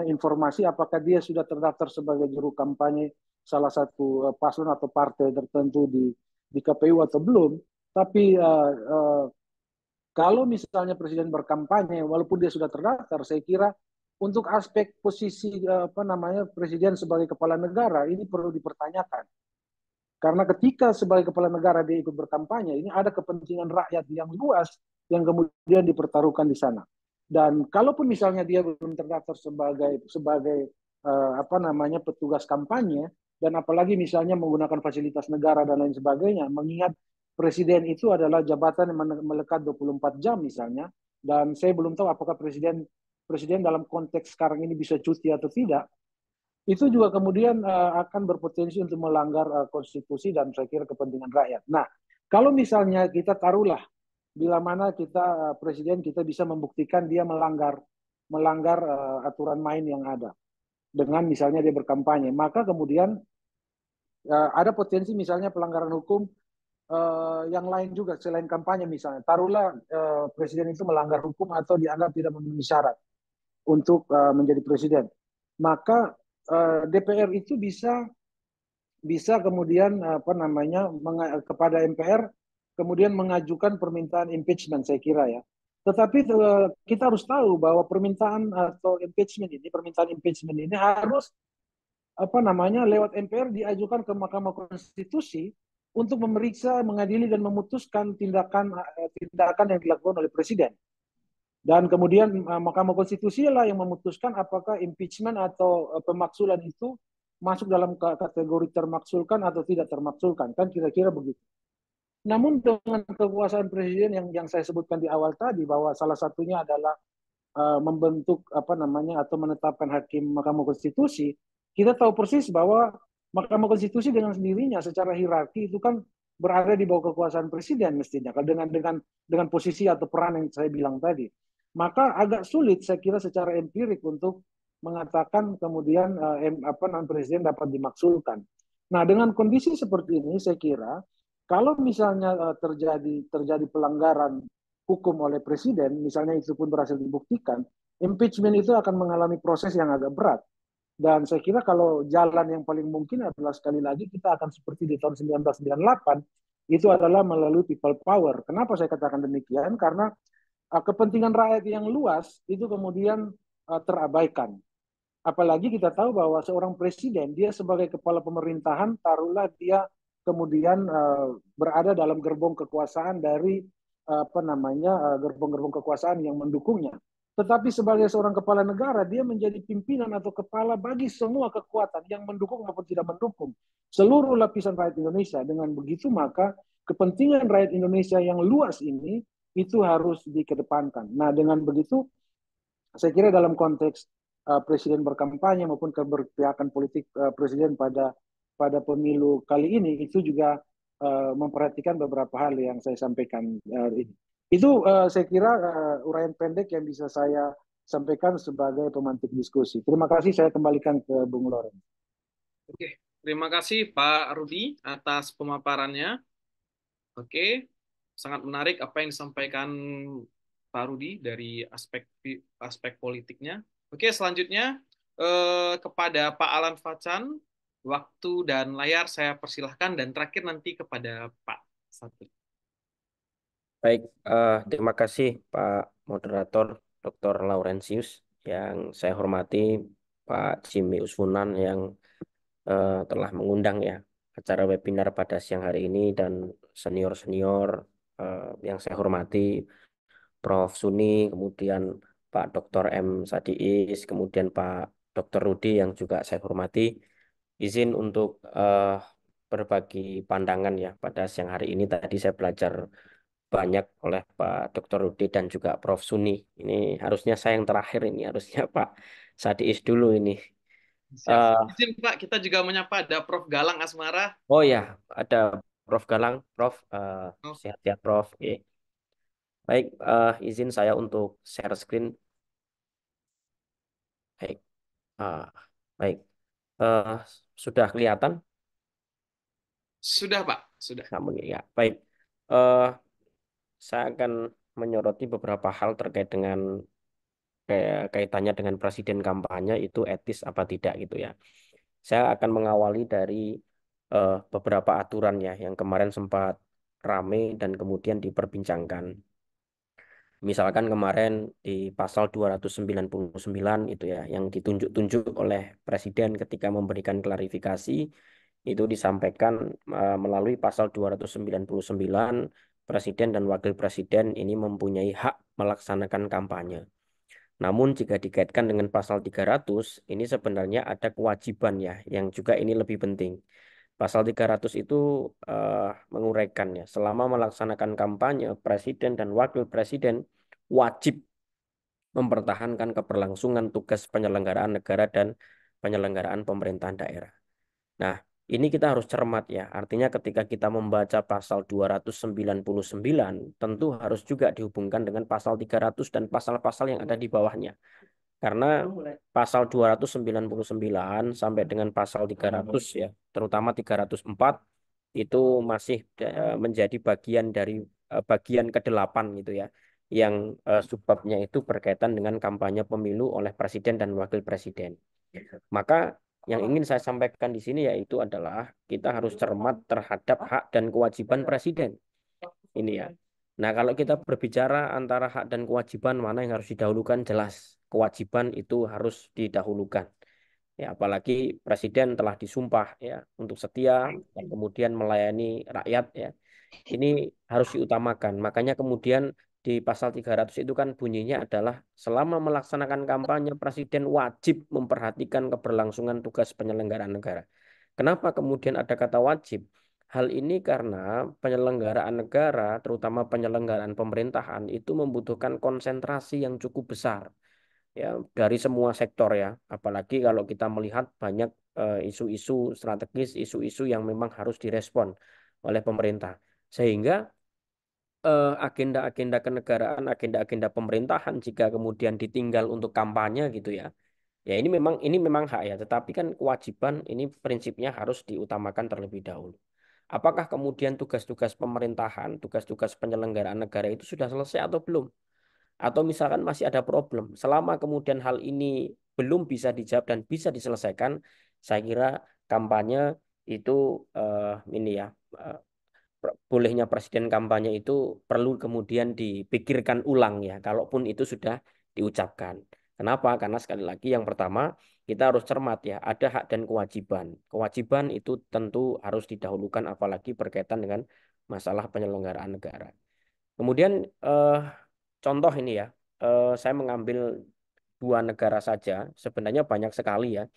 informasi apakah dia sudah terdaftar sebagai juru kampanye salah satu paslon atau partai tertentu di KPU atau belum. Tapi kalau misalnya presiden berkampanye, walaupun dia sudah terdaftar, saya kira untuk aspek posisi presiden sebagai kepala negara ini perlu dipertanyakan. Karena ketika sebagai kepala negara dia ikut berkampanye, ini ada kepentingan rakyat yang luas yang kemudian dipertaruhkan di sana. Dan kalaupun misalnya dia belum terdaftar sebagai petugas kampanye, dan apalagi misalnya menggunakan fasilitas negara dan lain sebagainya, mengingat presiden itu adalah jabatan yang melekat 24 jam misalnya, dan saya belum tahu apakah presiden dalam konteks sekarang ini bisa cuti atau tidak, itu juga kemudian akan berpotensi untuk melanggar konstitusi dan saya kira kepentingan rakyat. Nah, kalau misalnya kita taruhlah bila mana presiden kita bisa membuktikan dia melanggar aturan main yang ada dengan misalnya dia berkampanye, maka kemudian ada potensi misalnya pelanggaran hukum yang lain juga selain kampanye misalnya. Taruhlah presiden itu melanggar hukum atau dianggap tidak memenuhi syarat untuk menjadi presiden. Maka DPR itu bisa kemudian kepada MPR kemudian mengajukan permintaan impeachment, saya kira ya. Tetapi kita harus tahu bahwa permintaan impeachment ini harus lewat MPR diajukan ke Mahkamah Konstitusi untuk memeriksa, mengadili dan memutuskan tindakan yang dilakukan oleh presiden. Dan kemudian Mahkamah Konstitusi lah yang memutuskan apakah impeachment atau pemaksulan itu masuk dalam kategori termaksulkan atau tidak termaksulkan, kan kira-kira begitu. Namun dengan kekuasaan presiden yang saya sebutkan di awal tadi, bahwa salah satunya adalah membentuk apa namanya atau menetapkan hakim Mahkamah Konstitusi, kita tahu persis bahwa Mahkamah Konstitusi dengan sendirinya secara hierarki itu kan berada di bawah kekuasaan presiden mestinya kalau dengan posisi atau peran yang saya bilang tadi. Maka agak sulit saya kira secara empirik untuk mengatakan kemudian apa namanya presiden dapat dimaksudkan. Nah, dengan kondisi seperti ini saya kira kalau misalnya terjadi pelanggaran hukum oleh presiden, misalnya itu pun berhasil dibuktikan, impeachment itu akan mengalami proses yang agak berat. Dan saya kira kalau jalan yang paling mungkin adalah sekali lagi kita akan seperti di tahun 1998, itu adalah melalui people power. Kenapa saya katakan demikian? Karena kepentingan rakyat yang luas itu kemudian terabaikan. Apalagi kita tahu bahwa seorang presiden, dia sebagai kepala pemerintahan, taruhlah dia kemudian berada dalam gerbong kekuasaan dari apa namanya gerbong-gerbong kekuasaan yang mendukungnya. Tetapi sebagai seorang kepala negara, dia menjadi pimpinan atau kepala bagi semua kekuatan yang mendukung maupun tidak mendukung seluruh lapisan rakyat Indonesia. Dengan begitu maka kepentingan rakyat Indonesia yang luas ini itu harus dikedepankan. Nah, dengan begitu saya kira dalam konteks presiden berkampanye maupun keberpihakan politik presiden pada pemilu kali ini itu juga memperhatikan beberapa hal yang saya sampaikan ini. Itu saya kira uraian pendek yang bisa saya sampaikan sebagai pemantik diskusi. Terima kasih, saya kembalikan ke Bung Loren. Oke, terima kasih Pak Rudi atas pemaparannya. Oke, sangat menarik apa yang disampaikan Pak Rudi dari aspek politiknya. Oke, selanjutnya kepada Pak Alan Facan, waktu dan layar saya persilahkan, dan terakhir nanti kepada Pak Satri. Baik, terima kasih Pak Moderator Dr. Laurentius, yang saya hormati Pak Jimmy Usfunan yang telah mengundang ya acara webinar pada siang hari ini, dan senior-senior yang saya hormati Prof. Suni, kemudian Pak Dr. M. Sadiis, kemudian Pak Dr. Rudi yang juga saya hormati. Izin untuk berbagi pandangan ya pada siang hari ini. Tadi saya belajar banyak oleh Pak Dr. Rudi dan juga Prof. Suni. Ini harusnya saya yang terakhir, ini harusnya Pak Sadiis dulu ini. Siap. Izin Pak, kita juga menyapa ada Prof. Galang Asmara. Oh ya, ada Prof. Galang. Prof, sehat-sehat Prof. Baik, izin saya untuk share screen. Baik, baik. Sudah kelihatan? Sudah Pak, sudah. Namun ya, baik. Eh, saya akan menyoroti beberapa hal terkait dengan kaitannya dengan presiden kampanye itu etis apa tidak gitu ya. Saya akan mengawali dari beberapa aturan ya yang kemarin sempat rame dan kemudian diperbincangkan. Misalkan kemarin di pasal 299 itu ya yang ditunjuk-tunjuk oleh presiden ketika memberikan klarifikasi itu disampaikan melalui pasal 299 presiden dan wakil presiden ini mempunyai hak melaksanakan kampanye. Namun jika dikaitkan dengan pasal 300 ini sebenarnya ada kewajiban ya yang juga ini lebih penting. Pasal 300 itu menguraikan ya, selama melaksanakan kampanye, presiden dan wakil presiden wajib mempertahankan keberlangsungan tugas penyelenggaraan negara dan penyelenggaraan pemerintahan daerah. Nah, ini kita harus cermat ya. Artinya ketika kita membaca pasal 299, tentu harus juga dihubungkan dengan pasal 300 dan pasal-pasal yang ada di bawahnya. Karena pasal 299 sampai dengan pasal 300 ya, terutama 304 itu masih menjadi bagian dari bagian ke-8 gitu ya. Yang subbabnya itu berkaitan dengan kampanye pemilu oleh presiden dan wakil presiden. Maka yang ingin saya sampaikan di sini yaitu adalah kita harus cermat terhadap hak dan kewajiban presiden. Ini ya. Nah, kalau kita berbicara antara hak dan kewajiban mana yang harus didahulukan, jelas kewajiban itu harus didahulukan. Ya, apalagi presiden telah disumpah ya untuk setia dan kemudian melayani rakyat ya. Ini harus diutamakan. Makanya kemudian di pasal 300 itu kan bunyinya adalah selama melaksanakan kampanye presiden wajib memperhatikan keberlangsungan tugas penyelenggaraan negara. Kenapa kemudian ada kata wajib? Hal ini karena penyelenggaraan negara, terutama penyelenggaraan pemerintahan, itu membutuhkan konsentrasi yang cukup besar ya dari semua sektor ya. Apalagi kalau kita melihat banyak isu-isu strategis, isu-isu yang memang harus direspon oleh pemerintah. Sehingga agenda-agenda kenegaraan, agenda-agenda pemerintahan jika kemudian ditinggal untuk kampanye gitu ya. Ya ini memang hak ya, tetapi kan kewajiban ini prinsipnya harus diutamakan terlebih dahulu. Apakah kemudian tugas-tugas pemerintahan, tugas-tugas penyelenggaraan negara itu sudah selesai atau belum? Atau misalkan masih ada problem. Selama kemudian hal ini belum bisa dijawab dan bisa diselesaikan, saya kira kampanye itu ini ya bolehnya presiden kampanye itu perlu kemudian dipikirkan ulang ya, kalaupun itu sudah diucapkan. Kenapa? Karena sekali lagi yang pertama kita harus cermat ya, ada hak dan kewajiban. Kewajiban itu tentu harus didahulukan apalagi berkaitan dengan masalah penyelenggaraan negara. Kemudian contoh ini ya, saya mengambil dua negara saja, sebenarnya banyak sekali ya.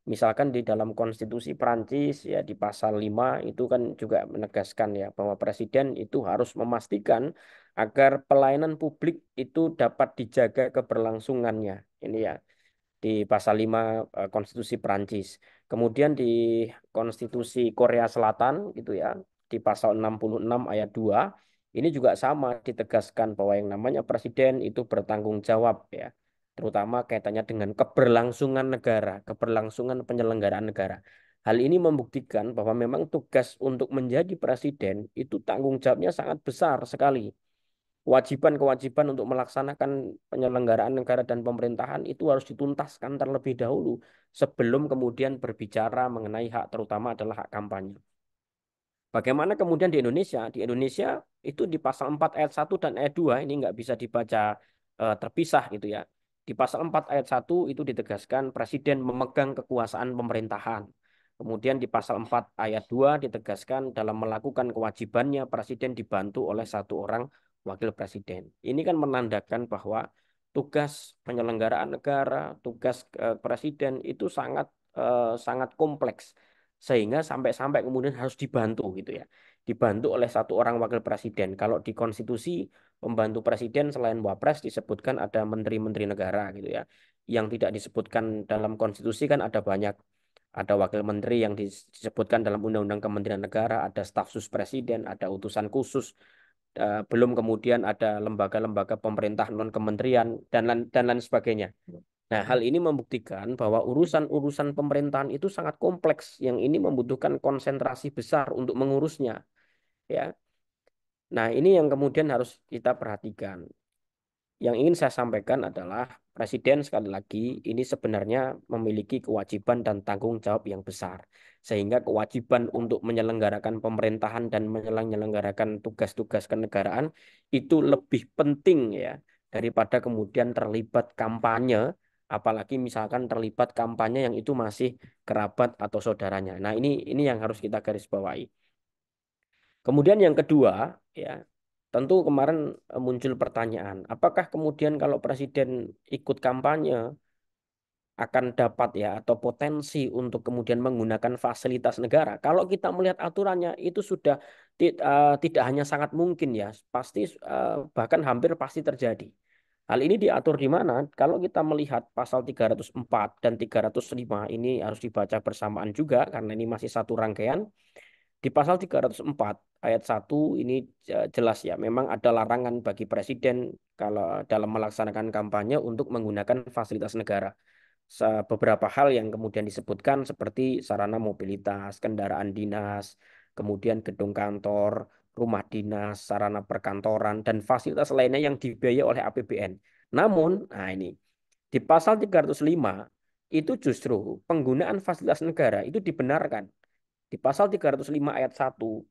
Misalkan di dalam konstitusi Prancis ya di pasal 5 itu kan juga menegaskan ya bahwa presiden itu harus memastikan agar pelayanan publik itu dapat dijaga keberlangsungannya. Ini ya di pasal 5 konstitusi Prancis. Kemudian di konstitusi Korea Selatan gitu ya di pasal 66 ayat 2 ini juga sama ditegaskan bahwa yang namanya presiden itu bertanggung jawab ya terutama kaitannya dengan keberlangsungan negara, keberlangsungan penyelenggaraan negara. Hal ini membuktikan bahwa memang tugas untuk menjadi presiden itu tanggung jawabnya sangat besar sekali. Kewajiban-kewajiban untuk melaksanakan penyelenggaraan negara dan pemerintahan itu harus dituntaskan terlebih dahulu sebelum kemudian berbicara mengenai hak terutama adalah hak kampanye. Bagaimana kemudian di Indonesia? Di Indonesia itu di pasal 4 ayat 1 dan ayat 2 ini nggak bisa dibaca terpisah gitu ya. Di pasal 4 ayat 1 itu ditegaskan presiden memegang kekuasaan pemerintahan. Kemudian di pasal 4 ayat 2 ditegaskan dalam melakukan kewajibannya presiden dibantu oleh satu orang wakil presiden. Ini kan menandakan bahwa tugas penyelenggaraan negara, tugas presiden itu sangat kompleks sehingga sampai-sampai kemudian harus dibantu gitu ya. Dibantu oleh satu orang wakil presiden. Kalau di konstitusi pembantu presiden selain wapres disebutkan ada menteri-menteri negara gitu ya. Yang tidak disebutkan dalam konstitusi kan ada banyak. Ada wakil menteri yang disebutkan dalam Undang-Undang Kementerian Negara, ada staf sus presiden, ada utusan khusus, belum kemudian ada lembaga-lembaga pemerintah non kementerian dan lain sebagainya. Nah, hal ini membuktikan bahwa urusan-urusan pemerintahan itu sangat kompleks yang ini membutuhkan konsentrasi besar untuk mengurusnya, ya. Nah, ini yang kemudian harus kita perhatikan. Yang ingin saya sampaikan adalah presiden sekali lagi ini sebenarnya memiliki kewajiban dan tanggung jawab yang besar. Sehingga kewajiban untuk menyelenggarakan pemerintahan dan menyelenggarakan tugas-tugas kenegaraan itu lebih penting ya daripada kemudian terlibat kampanye, apalagi misalkan terlibat kampanye yang itu masih kerabat atau saudaranya. Nah, ini yang harus kita garis bawahi. Kemudian yang kedua, ya, tentu kemarin muncul pertanyaan, apakah kemudian kalau presiden ikut kampanye akan dapat ya atau potensi untuk kemudian menggunakan fasilitas negara? Kalau kita melihat aturannya itu sudah tidak hanya sangat mungkin ya, pasti bahkan hampir pasti terjadi. Hal ini diatur di mana? Kalau kita melihat pasal 304 dan 305 ini harus dibaca bersamaan juga karena ini masih satu rangkaian. Di pasal 304 ayat 1 ini jelas ya, memang ada larangan bagi presiden kalau dalam melaksanakan kampanye untuk menggunakan fasilitas negara. Beberapa hal yang kemudian disebutkan seperti sarana mobilitas, kendaraan dinas, kemudian gedung kantor, rumah dinas, sarana perkantoran, dan fasilitas lainnya yang dibiayai oleh APBN. Namun, nah ini, di pasal 305 itu justru penggunaan fasilitas negara itu dibenarkan. Di pasal 305 ayat 1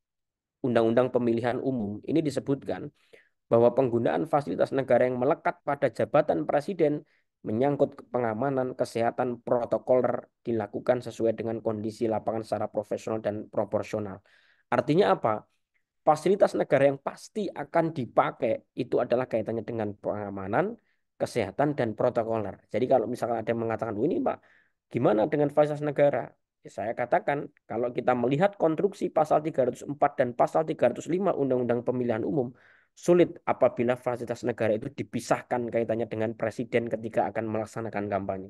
Undang-Undang Pemilihan Umum ini disebutkan bahwa penggunaan fasilitas negara yang melekat pada jabatan presiden menyangkut pengamanan kesehatan protokoler dilakukan sesuai dengan kondisi lapangan secara profesional dan proporsional. Artinya apa? Fasilitas negara yang pasti akan dipakai itu adalah kaitannya dengan pengamanan, kesehatan, dan protokoler. Jadi kalau misalkan ada yang mengatakan, ini Pak, gimana dengan fasilitas negara? saya katakan kalau kita melihat konstruksi pasal 304 dan pasal 305 Undang-Undang Pemilihan Umum, sulit apabila fasilitas negara itu dipisahkan kaitannya dengan presiden ketika akan melaksanakan kampanye.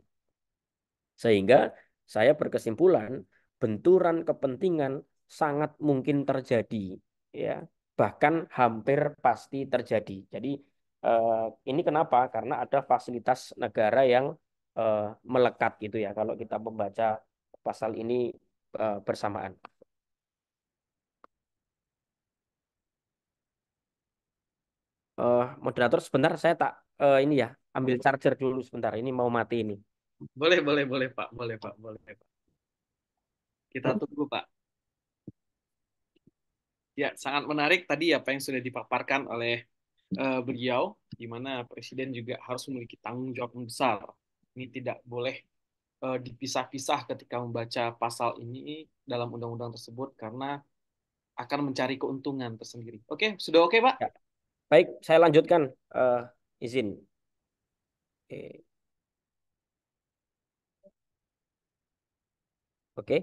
Sehingga saya berkesimpulan benturan kepentingan sangat mungkin terjadi, ya, bahkan hampir pasti terjadi. Jadi eh, ini kenapa? Karena ada fasilitas negara yang eh, melekat gitu ya. Kalau kita membaca pasal ini bersamaan. Moderator sebentar, saya tak ini ya, ambil charger dulu sebentar. Ini mau mati ini. Boleh, boleh, boleh Pak. Boleh Pak, boleh Pak. Kita tunggu Pak. Ya, sangat menarik tadi apa yang sudah dipaparkan oleh beliau, di mana Presiden juga harus memiliki tanggung jawab yang besar. Ini tidak boleh dipisah-pisah ketika membaca pasal ini dalam undang-undang tersebut karena akan mencari keuntungan tersendiri. Oke, sudah oke Pak? Ya. Baik, saya lanjutkan. Izin. Oke, oke.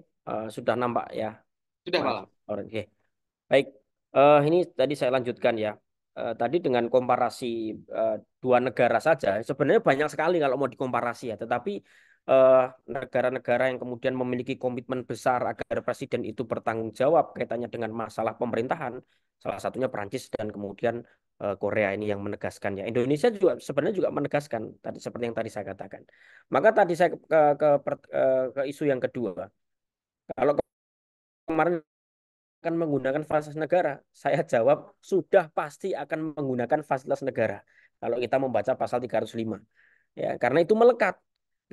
Sudah nampak ya. Sudah Pak. Maaf. Oke. Baik, ini tadi saya lanjutkan ya. Tadi dengan komparasi eh, dua negara saja, sebenarnya banyak sekali kalau mau dikomparasi ya. Tetapi eh, negara-negara yang kemudian memiliki komitmen besar agar presiden itu bertanggung jawab kaitannya dengan masalah pemerintahan, salah satunya Prancis dan kemudian Korea ini yang menegaskannya. Indonesia juga sebenarnya juga menegaskan tadi seperti yang tadi saya katakan. Maka tadi saya ke isu yang kedua. Kalau kemarin akan menggunakan fasilitas negara? Saya jawab, sudah pasti akan menggunakan fasilitas negara. Kalau kita membaca pasal 305. Ya, karena itu melekat.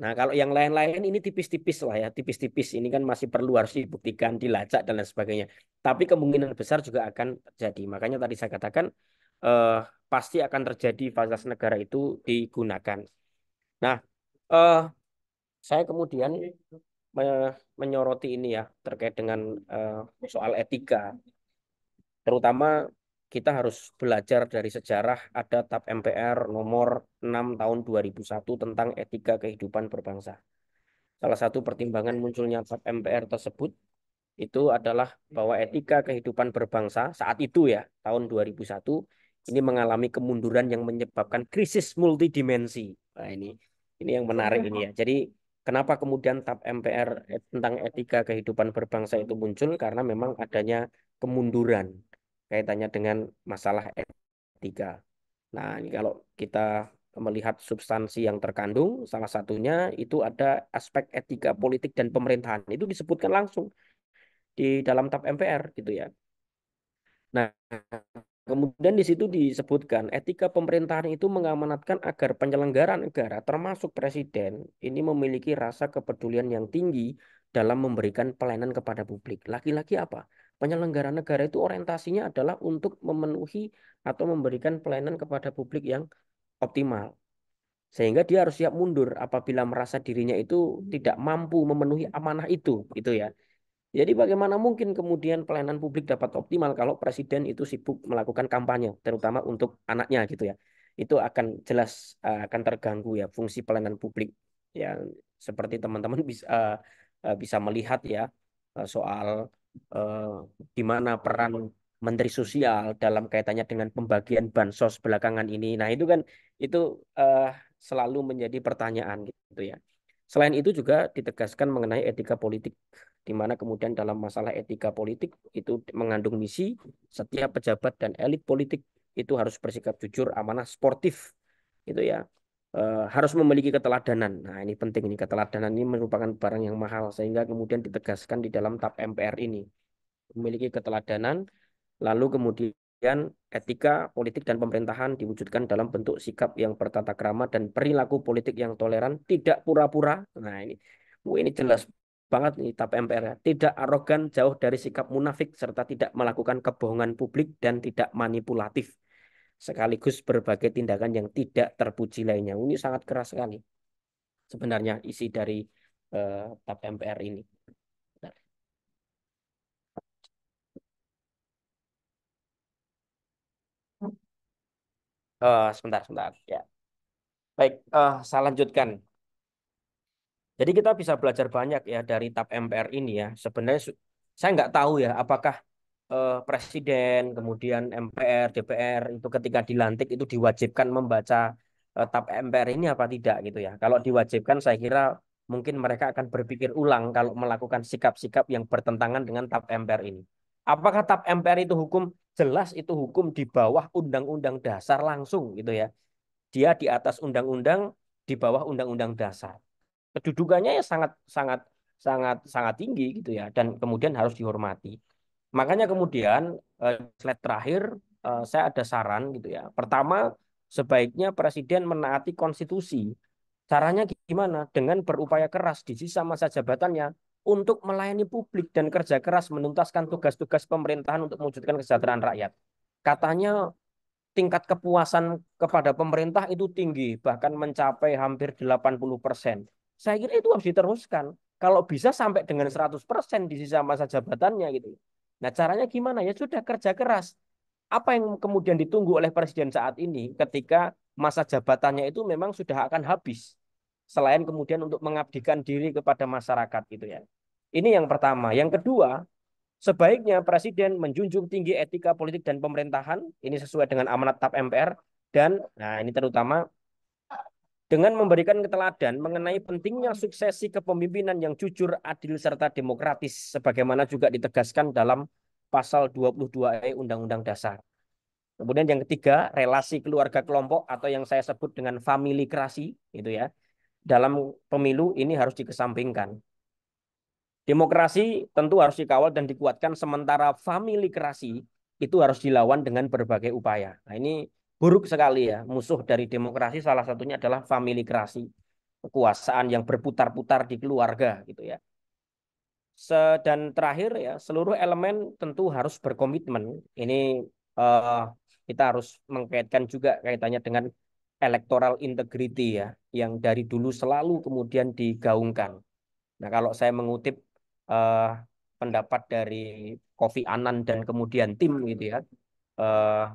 Nah, kalau yang lain-lain ini tipis-tipis lah ya, tipis-tipis. Ini kan masih perlu harus dibuktikan, dilacak, dan lain sebagainya. Tapi kemungkinan besar juga akan terjadi. Makanya tadi saya katakan, eh, pasti akan terjadi fasilitas negara itu digunakan. Nah, eh, saya kemudian menyoroti ini ya, terkait dengan soal etika. Terutama kita harus belajar dari sejarah ada TAP MPR nomor 6 tahun 2001 tentang etika kehidupan berbangsa. Salah satu pertimbangan munculnya TAP MPR tersebut itu adalah bahwa etika kehidupan berbangsa saat itu ya, tahun 2001 ini mengalami kemunduran yang menyebabkan krisis multidimensi. Nah, ini yang menarik ini ya. Jadi kenapa kemudian TAP MPR tentang etika kehidupan berbangsa itu muncul? Karena memang adanya kemunduran kaitannya dengan masalah etika. Nah, ini kalau kita melihat substansi yang terkandung, salah satunya itu ada aspek etika politik dan pemerintahan. Itu disebutkan langsung di dalam TAP MPR gitu ya. Nah, kemudian di situ disebutkan etika pemerintahan itu mengamanatkan agar penyelenggara negara termasuk presiden ini memiliki rasa kepedulian yang tinggi dalam memberikan pelayanan kepada publik. Lagi-lagi apa? Penyelenggara negara itu orientasinya adalah untuk memenuhi atau memberikan pelayanan kepada publik yang optimal. Sehingga dia harus siap mundur apabila merasa dirinya itu tidak mampu memenuhi amanah itu, gitu ya. Jadi bagaimana mungkin kemudian pelayanan publik dapat optimal kalau presiden itu sibuk melakukan kampanye, terutama untuk anaknya gitu ya. Itu akan jelas akan terganggu ya fungsi pelayanan publik. Ya, seperti teman-teman bisa melihat ya soal eh, di mana peran Menteri Sosial dalam kaitannya dengan pembagian bansos belakangan ini. Nah, itu kan itu eh, selalu menjadi pertanyaan gitu ya. Selain itu juga ditegaskan mengenai etika politik di mana kemudian dalam masalah etika politik itu mengandung misi setiap pejabat dan elit politik itu harus bersikap jujur, amanah, sportif, itu ya. Harus memiliki keteladanan. Nah, ini penting ini keteladanan ini merupakan barang yang mahal sehingga kemudian ditegaskan di dalam TAP MPR ini memiliki keteladanan, lalu kemudian etika politik dan pemerintahan diwujudkan dalam bentuk sikap yang bertata krama dan perilaku politik yang toleran, tidak pura-pura. Nah, ini jelas banget nih TAP MPR. Tidak arogan, jauh dari sikap munafik, serta tidak melakukan kebohongan publik dan tidak manipulatif. Sekaligus berbagai tindakan yang tidak terpuji lainnya. Ini sangat keras sekali sebenarnya isi dari TAP MPR ini. Sebentar, sebentar. Ya. Baik, saya lanjutkan. Jadi kita bisa belajar banyak ya dari TAP MPR ini ya. Sebenarnya saya nggak tahu ya apakah Presiden, kemudian MPR, DPR itu ketika dilantik itu diwajibkan membaca TAP MPR ini apa tidak gitu ya. Kalau diwajibkan saya kira mungkin mereka akan berpikir ulang kalau melakukan sikap-sikap yang bertentangan dengan TAP MPR ini. Apakah TAP MPR itu hukum? Jelas itu hukum di bawah Undang-Undang Dasar langsung gitu ya. Dia di atas undang-undang, di bawah Undang-Undang Dasar. Kedudukannya ya sangat sangat sangat sangat tinggi gitu ya, dan kemudian harus dihormati. Makanya kemudian slide terakhir saya ada saran gitu ya. Pertama, sebaiknya presiden menaati konstitusi. Caranya gimana? Dengan berupaya keras di sisa masa jabatannya untuk melayani publik dan kerja keras menuntaskan tugas-tugas pemerintahan untuk mewujudkan kesejahteraan rakyat. Katanya tingkat kepuasan kepada pemerintah itu tinggi, bahkan mencapai hampir 80%. Saya kira itu harus diteruskan. Kalau bisa sampai dengan 100% di sisa masa jabatannya gitu. Nah, caranya gimana? Ya sudah, kerja keras. Apa yang kemudian ditunggu oleh presiden saat ini ketika masa jabatannya itu memang sudah akan habis. Selain kemudian untuk mengabdikan diri kepada masyarakat gitu ya. Ini yang pertama. Yang kedua, sebaiknya presiden menjunjung tinggi etika politik dan pemerintahan, ini sesuai dengan amanat TAP MPR, dan nah ini terutama dengan memberikan keteladan mengenai pentingnya suksesi kepemimpinan yang jujur, adil, serta demokratis, sebagaimana juga ditegaskan dalam pasal 22E Undang-Undang Dasar. Kemudian yang ketiga, relasi keluarga kelompok atau yang saya sebut dengan familikrasi, itu ya, dalam pemilu ini harus dikesampingkan. Demokrasi tentu harus dikawal dan dikuatkan, sementara familikrasi itu harus dilawan dengan berbagai upaya. Nah, ini buruk sekali ya. Musuh dari demokrasi salah satunya adalah familikrasi. Kekuasaan yang berputar-putar di keluarga gitu ya. Dan terakhir ya, seluruh elemen tentu harus berkomitmen. Ini eh, kita harus mengkaitkan juga kaitannya dengan electoral integrity ya, yang dari dulu selalu kemudian digaungkan. Nah, kalau saya mengutip eh, pendapat dari Kofi Annan dan kemudian tim gitu ya, eh,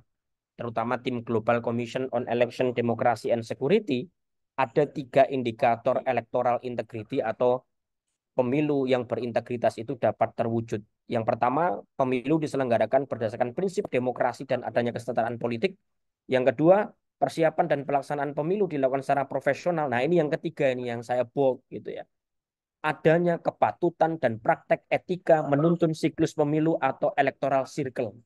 terutama tim Global Commission on Election, Democracy and Security, ada 3 indikator electoral integrity atau pemilu yang berintegritas itu dapat terwujud. Yang pertama, pemilu diselenggarakan berdasarkan prinsip demokrasi dan adanya kesetaraan politik. Yang kedua, persiapan dan pelaksanaan pemilu dilakukan secara profesional. Nah, ini yang ketiga ini yang saya bold gitu ya, adanya kepatutan dan praktek etika menuntun siklus pemilu atau electoral circle.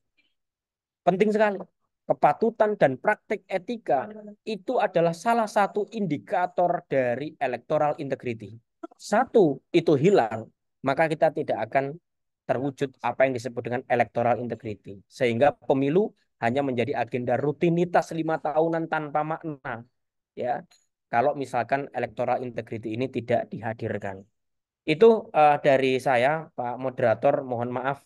Penting sekali. Kepatutan dan praktek etika itu adalah salah satu indikator dari electoral integrity. Satu itu hilang, maka kita tidak akan terwujud apa yang disebut dengan electoral integrity. Sehingga pemilu hanya menjadi agenda rutinitas 5 tahunan tanpa makna. Ya, kalau misalkan electoral integrity ini tidak dihadirkan. Itu dari saya, Pak Moderator. Mohon maaf,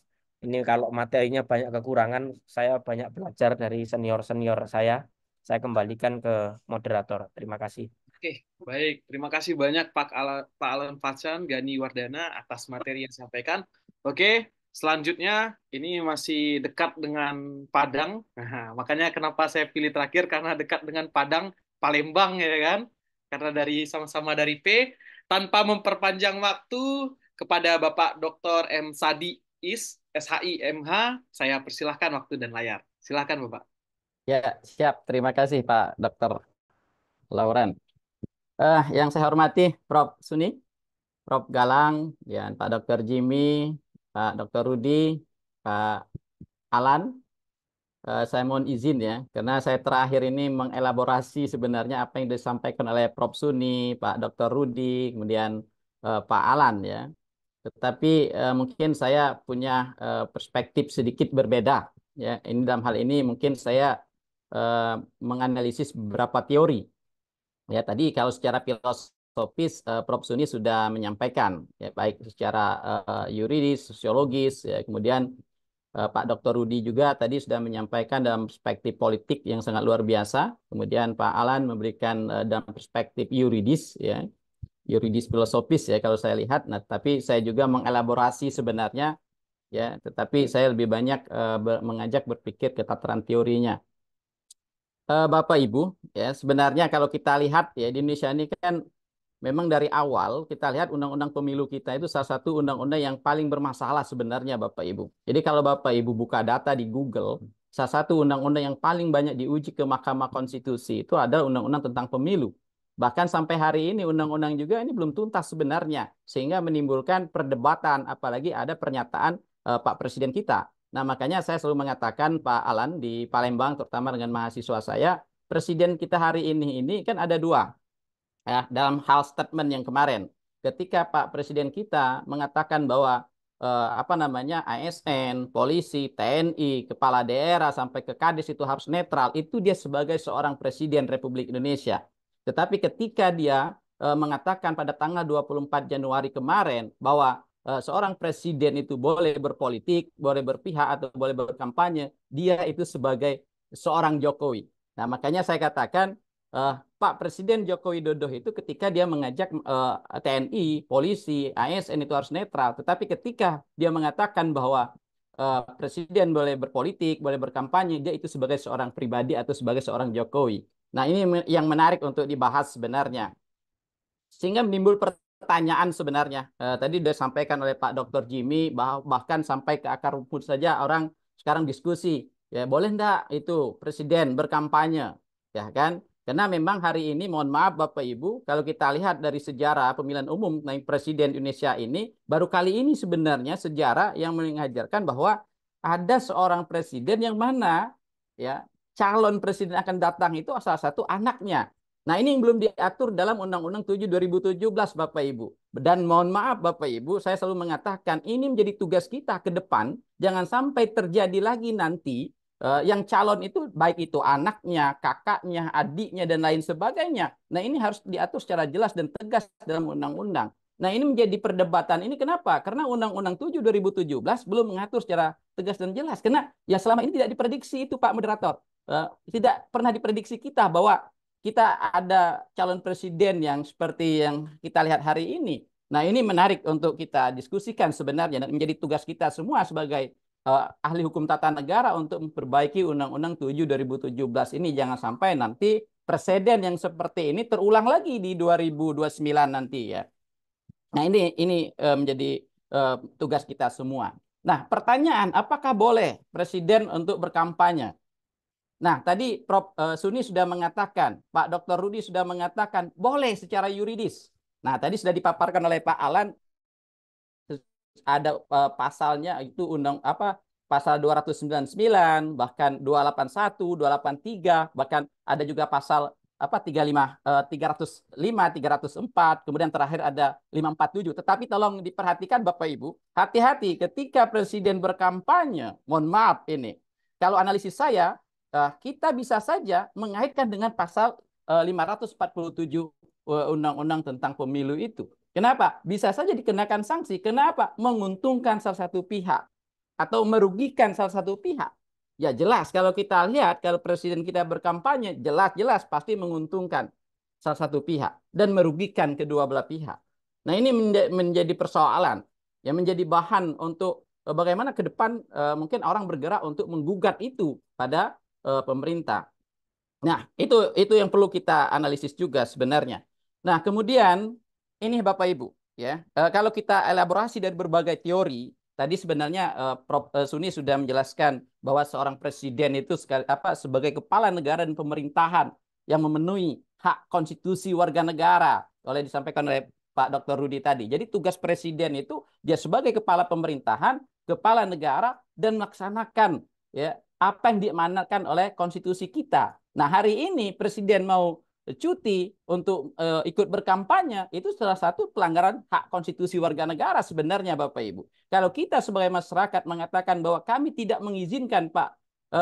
ini kalau materinya banyak kekurangan, saya banyak belajar dari senior-senior saya. Saya kembalikan ke moderator. Terima kasih. Oke, baik. Terima kasih banyak Pak Alan Fatsan, Gani Wardana atas materi yang disampaikan. Oke, selanjutnya ini masih dekat dengan Padang. Nah, makanya kenapa saya pilih terakhir, karena dekat dengan Padang, Palembang ya kan? Karena sama-sama dari P. Tanpa memperpanjang waktu, kepada Bapak Dr. M. Sadi Is, SHI MH, saya persilahkan waktu dan layar. Silakan Bapak. Ya, siap. Terima kasih Pak Dr. Lauren. Yang saya hormati Prof. Suni, Prof. Galang, dan Pak Dr. Jimmy, Pak Dr. Rudi, Pak Alan. Saya mohon izin ya, karena saya terakhir ini mengelaborasi sebenarnya apa yang disampaikan oleh Prof. Suni, Pak Dr. Rudi, kemudian Pak Alan ya. Tetapi mungkin saya punya perspektif sedikit berbeda ya. Ini dalam hal ini mungkin saya eh, menganalisis beberapa teori. Ya, tadi kalau secara filosofis Prof. Suni sudah menyampaikan ya, baik secara yuridis, sosiologis ya, kemudian Pak Dr. Rudi juga tadi sudah menyampaikan dalam perspektif politik yang sangat luar biasa. Kemudian Pak Alan memberikan dalam perspektif yuridis ya, yuridis filosofis ya kalau saya lihat. Nah, tapi saya juga mengelaborasi sebenarnya ya, tetapi saya lebih banyak mengajak berpikir ke tataran teorinya. Bapak Ibu, ya sebenarnya kalau kita lihat ya di Indonesia ini kan memang dari awal kita lihat undang-undang pemilu kita itu salah satu undang-undang yang paling bermasalah sebenarnya Bapak Ibu. Jadi kalau Bapak Ibu buka data di Google, salah satu undang-undang yang paling banyak diuji ke Mahkamah Konstitusi itu adalah undang-undang tentang pemilu. Bahkan sampai hari ini undang-undang juga ini belum tuntas sebenarnya, sehingga menimbulkan perdebatan, apalagi ada pernyataan Pak Presiden kita. Nah, makanya saya selalu mengatakan Pak Alan di Palembang, terutama dengan mahasiswa saya, Presiden kita hari ini kan ada dua. Ya, dalam hal statement yang kemarin, ketika Pak Presiden kita mengatakan bahwa apa namanya ASN, polisi, TNI, kepala daerah sampai ke Kadis itu harus netral, itu dia sebagai seorang Presiden Republik Indonesia. Tetapi ketika dia mengatakan pada tanggal 24 Januari kemarin bahwa seorang presiden itu boleh berpolitik, boleh berpihak atau boleh berkampanye, dia itu sebagai seorang Jokowi. Nah, makanya saya katakan Pak Presiden Joko Widodo itu ketika dia mengajak TNI, polisi, ASN itu harus netral. Tetapi ketika dia mengatakan bahwa Presiden boleh berpolitik, boleh berkampanye, dia itu sebagai seorang pribadi atau sebagai seorang Jokowi. Nah, ini yang menarik untuk dibahas sebenarnya. Sehingga menimbul pertanyaan sebenarnya. Tadi sudah disampaikan oleh Pak Dr. Jimmy, bahkan sampai ke akar rumput saja orang sekarang diskusi. Ya, boleh enggak itu Presiden berkampanye? Ya kan? Karena memang hari ini, mohon maaf Bapak Ibu, kalau kita lihat dari sejarah pemilihan umum Presiden Indonesia ini, baru kali ini sebenarnya sejarah yang mengajarkan bahwa ada seorang presiden yang mana ya calon presiden akan datang itu salah satu anaknya. Nah, ini yang belum diatur dalam Undang-Undang 7 2017 Bapak Ibu. Dan mohon maaf Bapak Ibu, saya selalu mengatakan ini menjadi tugas kita ke depan, jangan sampai terjadi lagi nanti yang calon itu baik itu anaknya, kakaknya, adiknya, dan lain sebagainya. Nah, ini harus diatur secara jelas dan tegas dalam undang-undang. Nah, ini menjadi perdebatan. Ini kenapa? Karena Undang-Undang 7 2017 belum mengatur secara tegas dan jelas. Karena ya selama ini tidak diprediksi itu Pak Moderator. Tidak pernah diprediksi kita bahwa kita ada calon presiden yang seperti yang kita lihat hari ini. Nah, ini menarik untuk kita diskusikan sebenarnya dan menjadi tugas kita semua sebagai ahli hukum tata negara untuk memperbaiki Undang-Undang 7 2017 ini. Jangan sampai nanti presiden yang seperti ini terulang lagi di 2029 nanti ya. Nah, ini menjadi tugas kita semua. Nah, pertanyaan, apakah boleh presiden untuk berkampanye? Nah, tadi Prof. Suni sudah mengatakan, Pak Dr. Rudi sudah mengatakan boleh secara yuridis. Nah, tadi sudah dipaparkan oleh Pak Alan, ada pasalnya itu pasal 299, bahkan 281, 283, bahkan ada juga pasal 305, 304, kemudian terakhir ada 547. Tetapi tolong diperhatikan Bapak Ibu, hati-hati ketika presiden berkampanye. Mohon maaf ini. Kalau analisis saya, kita bisa saja mengaitkan dengan pasal 547 Undang-Undang tentang pemilu itu. Kenapa? Bisa saja dikenakan sanksi. Kenapa? Menguntungkan salah satu pihak atau merugikan salah satu pihak. Ya jelas kalau kita lihat kalau presiden kita berkampanye jelas-jelas pasti menguntungkan salah satu pihak dan merugikan kedua belah pihak. Nah, ini menjadi persoalan yang menjadi bahan untuk bagaimana ke depan mungkin orang bergerak untuk menggugat itu pada pemerintah. Nah, itu yang perlu kita analisis juga sebenarnya. Nah, kemudian ini Bapak Ibu, ya. Kalau kita elaborasi dari berbagai teori, tadi sebenarnya Prof. Suni sudah menjelaskan bahwa seorang presiden itu sebagai kepala negara dan pemerintahan yang memenuhi hak konstitusi warga negara, oleh disampaikan oleh Pak Dr. Rudi tadi. Jadi tugas presiden itu dia sebagai kepala pemerintahan, kepala negara dan melaksanakan ya apa yang diamanatkan oleh konstitusi kita. Nah, hari ini presiden mau cuti untuk ikut berkampanye, itu salah satu pelanggaran hak konstitusi warga negara sebenarnya Bapak Ibu. Kalau kita sebagai masyarakat mengatakan bahwa kami tidak mengizinkan Pak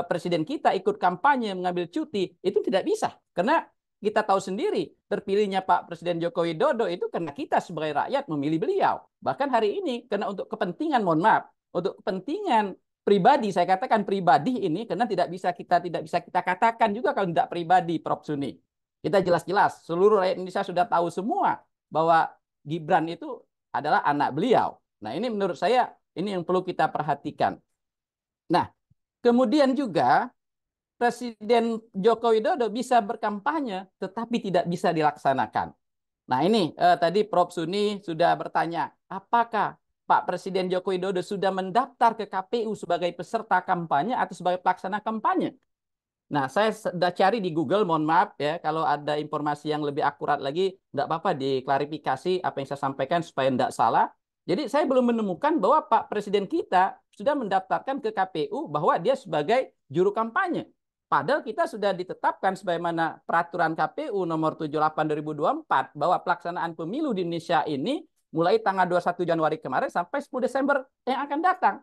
Presiden kita ikut kampanye mengambil cuti, itu tidak bisa. Karena kita tahu sendiri terpilihnya Pak Presiden Joko Widodo itu karena kita sebagai rakyat memilih beliau. Bahkan hari ini karena untuk kepentingan, mohon maaf, untuk kepentingan pribadi, saya katakan pribadi ini karena tidak bisa kita katakan juga kalau tidak pribadi, Prof. Suni. Kita jelas-jelas seluruh rakyat Indonesia sudah tahu semua bahwa Gibran itu adalah anak beliau. Nah, ini menurut saya ini yang perlu kita perhatikan. Nah, kemudian juga Presiden Joko Widodo bisa berkampanye tetapi tidak bisa dilaksanakan. Nah ini tadi Prof. Suni sudah bertanya, apakah Pak Presiden Joko Widodo sudah mendaftar ke KPU sebagai peserta kampanye atau sebagai pelaksana kampanye? Nah, saya sudah cari di Google, mohon maaf ya, kalau ada informasi yang lebih akurat lagi, tidak apa-apa diklarifikasi apa yang saya sampaikan supaya tidak salah. Jadi saya belum menemukan bahwa Pak Presiden kita sudah mendaftarkan ke KPU bahwa dia sebagai juru kampanye. Padahal kita sudah ditetapkan sebagaimana peraturan KPU nomor 78 2024 bahwa pelaksanaan pemilu di Indonesia ini mulai tanggal 21 Januari kemarin sampai 10 Desember yang akan datang.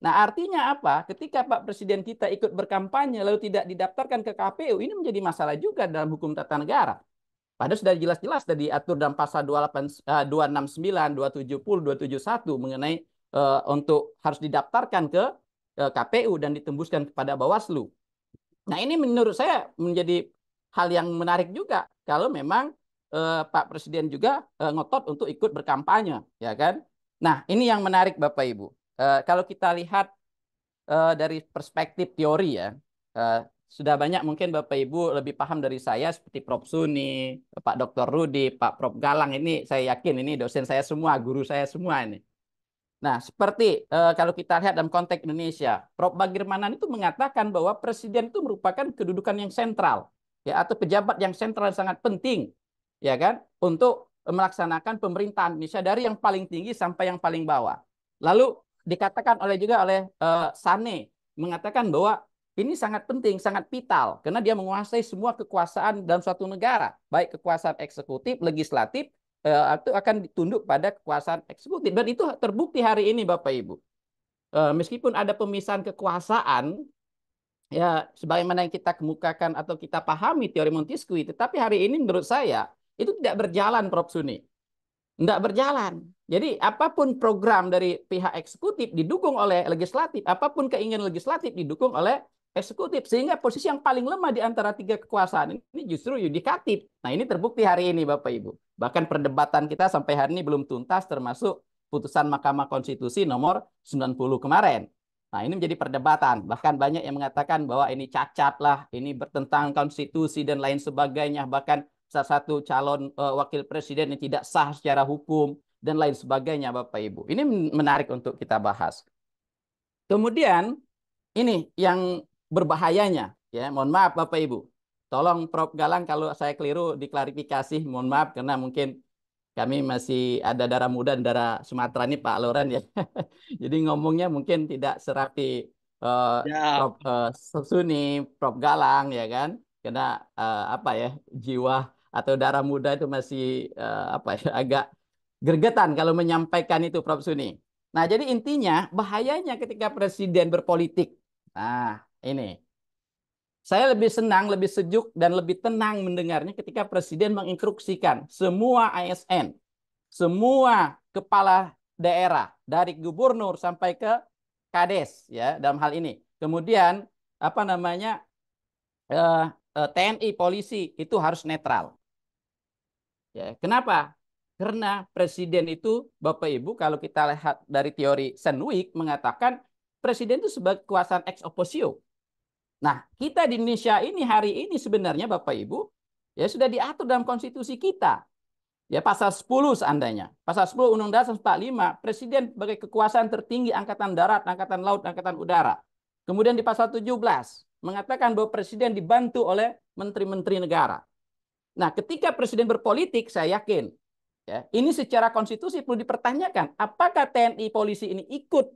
Nah, artinya apa? Ketika Pak Presiden kita ikut berkampanye lalu tidak didaftarkan ke KPU, ini menjadi masalah juga dalam hukum tata negara. Padahal sudah jelas-jelas sudah diatur dalam pasal 269, 270, 271 mengenai untuk harus didaftarkan ke KPU dan ditembuskan kepada Bawaslu. Nah, ini menurut saya menjadi hal yang menarik juga kalau memang Pak Presiden juga ngotot untuk ikut berkampanye, ya kan? Nah, ini yang menarik Bapak Ibu. Kalau kita lihat dari perspektif teori ya, sudah banyak mungkin Bapak Ibu lebih paham dari saya seperti Prof. Suni, Pak Dr. Rudi, Pak Prof. Galang, ini saya yakin ini dosen saya semua, guru saya semua ini. Nah, seperti kalau kita lihat dalam konteks Indonesia, Prof. Bagirmanan itu mengatakan bahwa presiden itu merupakan kedudukan yang sentral, ya, atau pejabat yang sentral sangat penting, ya kan, untuk melaksanakan pemerintahan Indonesia dari yang paling tinggi sampai yang paling bawah. Lalu dikatakan juga oleh Sane mengatakan bahwa ini sangat penting, sangat vital karena dia menguasai semua kekuasaan dalam suatu negara, baik kekuasaan eksekutif, legislatif, itu akan ditunduk pada kekuasaan eksekutif, dan itu terbukti hari ini Bapak Ibu. Meskipun ada pemisahan kekuasaan, ya sebagaimana yang kita kemukakan atau kita pahami teori Montesquieu, tetapi hari ini menurut saya itu tidak berjalan, Prof. Suni. Tidak berjalan. Jadi apapun program dari pihak eksekutif didukung oleh legislatif, apapun keinginan legislatif didukung oleh eksekutif, sehingga posisi yang paling lemah di antara tiga kekuasaan ini justru yudikatif. Nah, ini terbukti hari ini Bapak Ibu. Bahkan perdebatan kita sampai hari ini belum tuntas, termasuk putusan Mahkamah Konstitusi nomor 90 kemarin. Nah, ini menjadi perdebatan. Bahkan banyak yang mengatakan bahwa ini cacat lah, ini bertentangan konstitusi dan lain sebagainya. Bahkan salah satu calon wakil presiden yang tidak sah secara hukum dan lain sebagainya Bapak Ibu. Ini menarik untuk kita bahas. Kemudian ini yang berbahayanya, ya, mohon maaf Bapak Ibu. Tolong Prof. Galang kalau saya keliru diklarifikasi, mohon maaf karena mungkin kami masih ada darah muda dan darah Sumatera ini Pak Lauren ya. Jadi ngomongnya mungkin tidak serapi Prof. Suni, Prof. Galang ya kan. Karena apa ya, jiwa atau darah muda itu masih apa ya, agak gergetan kalau menyampaikan itu Prof. Suni. Nah, jadi intinya bahayanya ketika presiden berpolitik. Nah, ini. Saya lebih senang, lebih sejuk, dan lebih tenang mendengarnya ketika presiden menginstruksikan semua ASN, semua kepala daerah, dari gubernur sampai ke kades, ya, dalam hal ini. Kemudian, apa namanya, TNI, polisi, itu harus netral. Ya, kenapa? Karena presiden itu, Bapak Ibu, kalau kita lihat dari teori Sandwich, mengatakan presiden itu sebagai kekuasaan ex officio. Nah, kita di Indonesia ini hari ini sebenarnya Bapak Ibu, ya sudah diatur dalam konstitusi kita. Ya, pasal 10 seandainya. Pasal 10 Undang-Undang Dasar 45, presiden sebagai kekuasaan tertinggi angkatan darat, angkatan laut, angkatan udara. Kemudian di pasal 17 mengatakan bahwa presiden dibantu oleh menteri-menteri negara. Nah, ketika presiden berpolitik, saya yakin ya, ini secara konstitusi perlu dipertanyakan, apakah TNI polisi ini ikut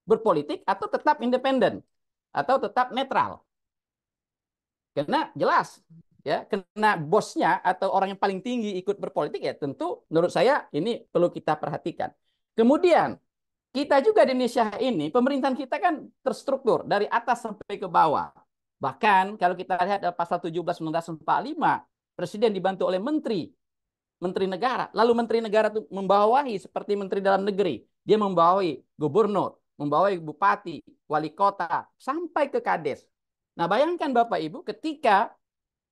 berpolitik atau tetap independen atau tetap netral? Karena jelas ya, karena bosnya atau orang yang paling tinggi ikut berpolitik, ya tentu menurut saya ini perlu kita perhatikan. Kemudian kita juga di Indonesia ini, pemerintahan kita kan terstruktur dari atas sampai ke bawah. Bahkan kalau kita lihat dalam pasal 17 Undang-Undang 45, presiden dibantu oleh menteri negara. Lalu menteri negara itu membawahi seperti menteri dalam negeri. Dia membawahi gubernur, membawahi bupati, wali kota, sampai ke kades. Nah, bayangkan Bapak Ibu, ketika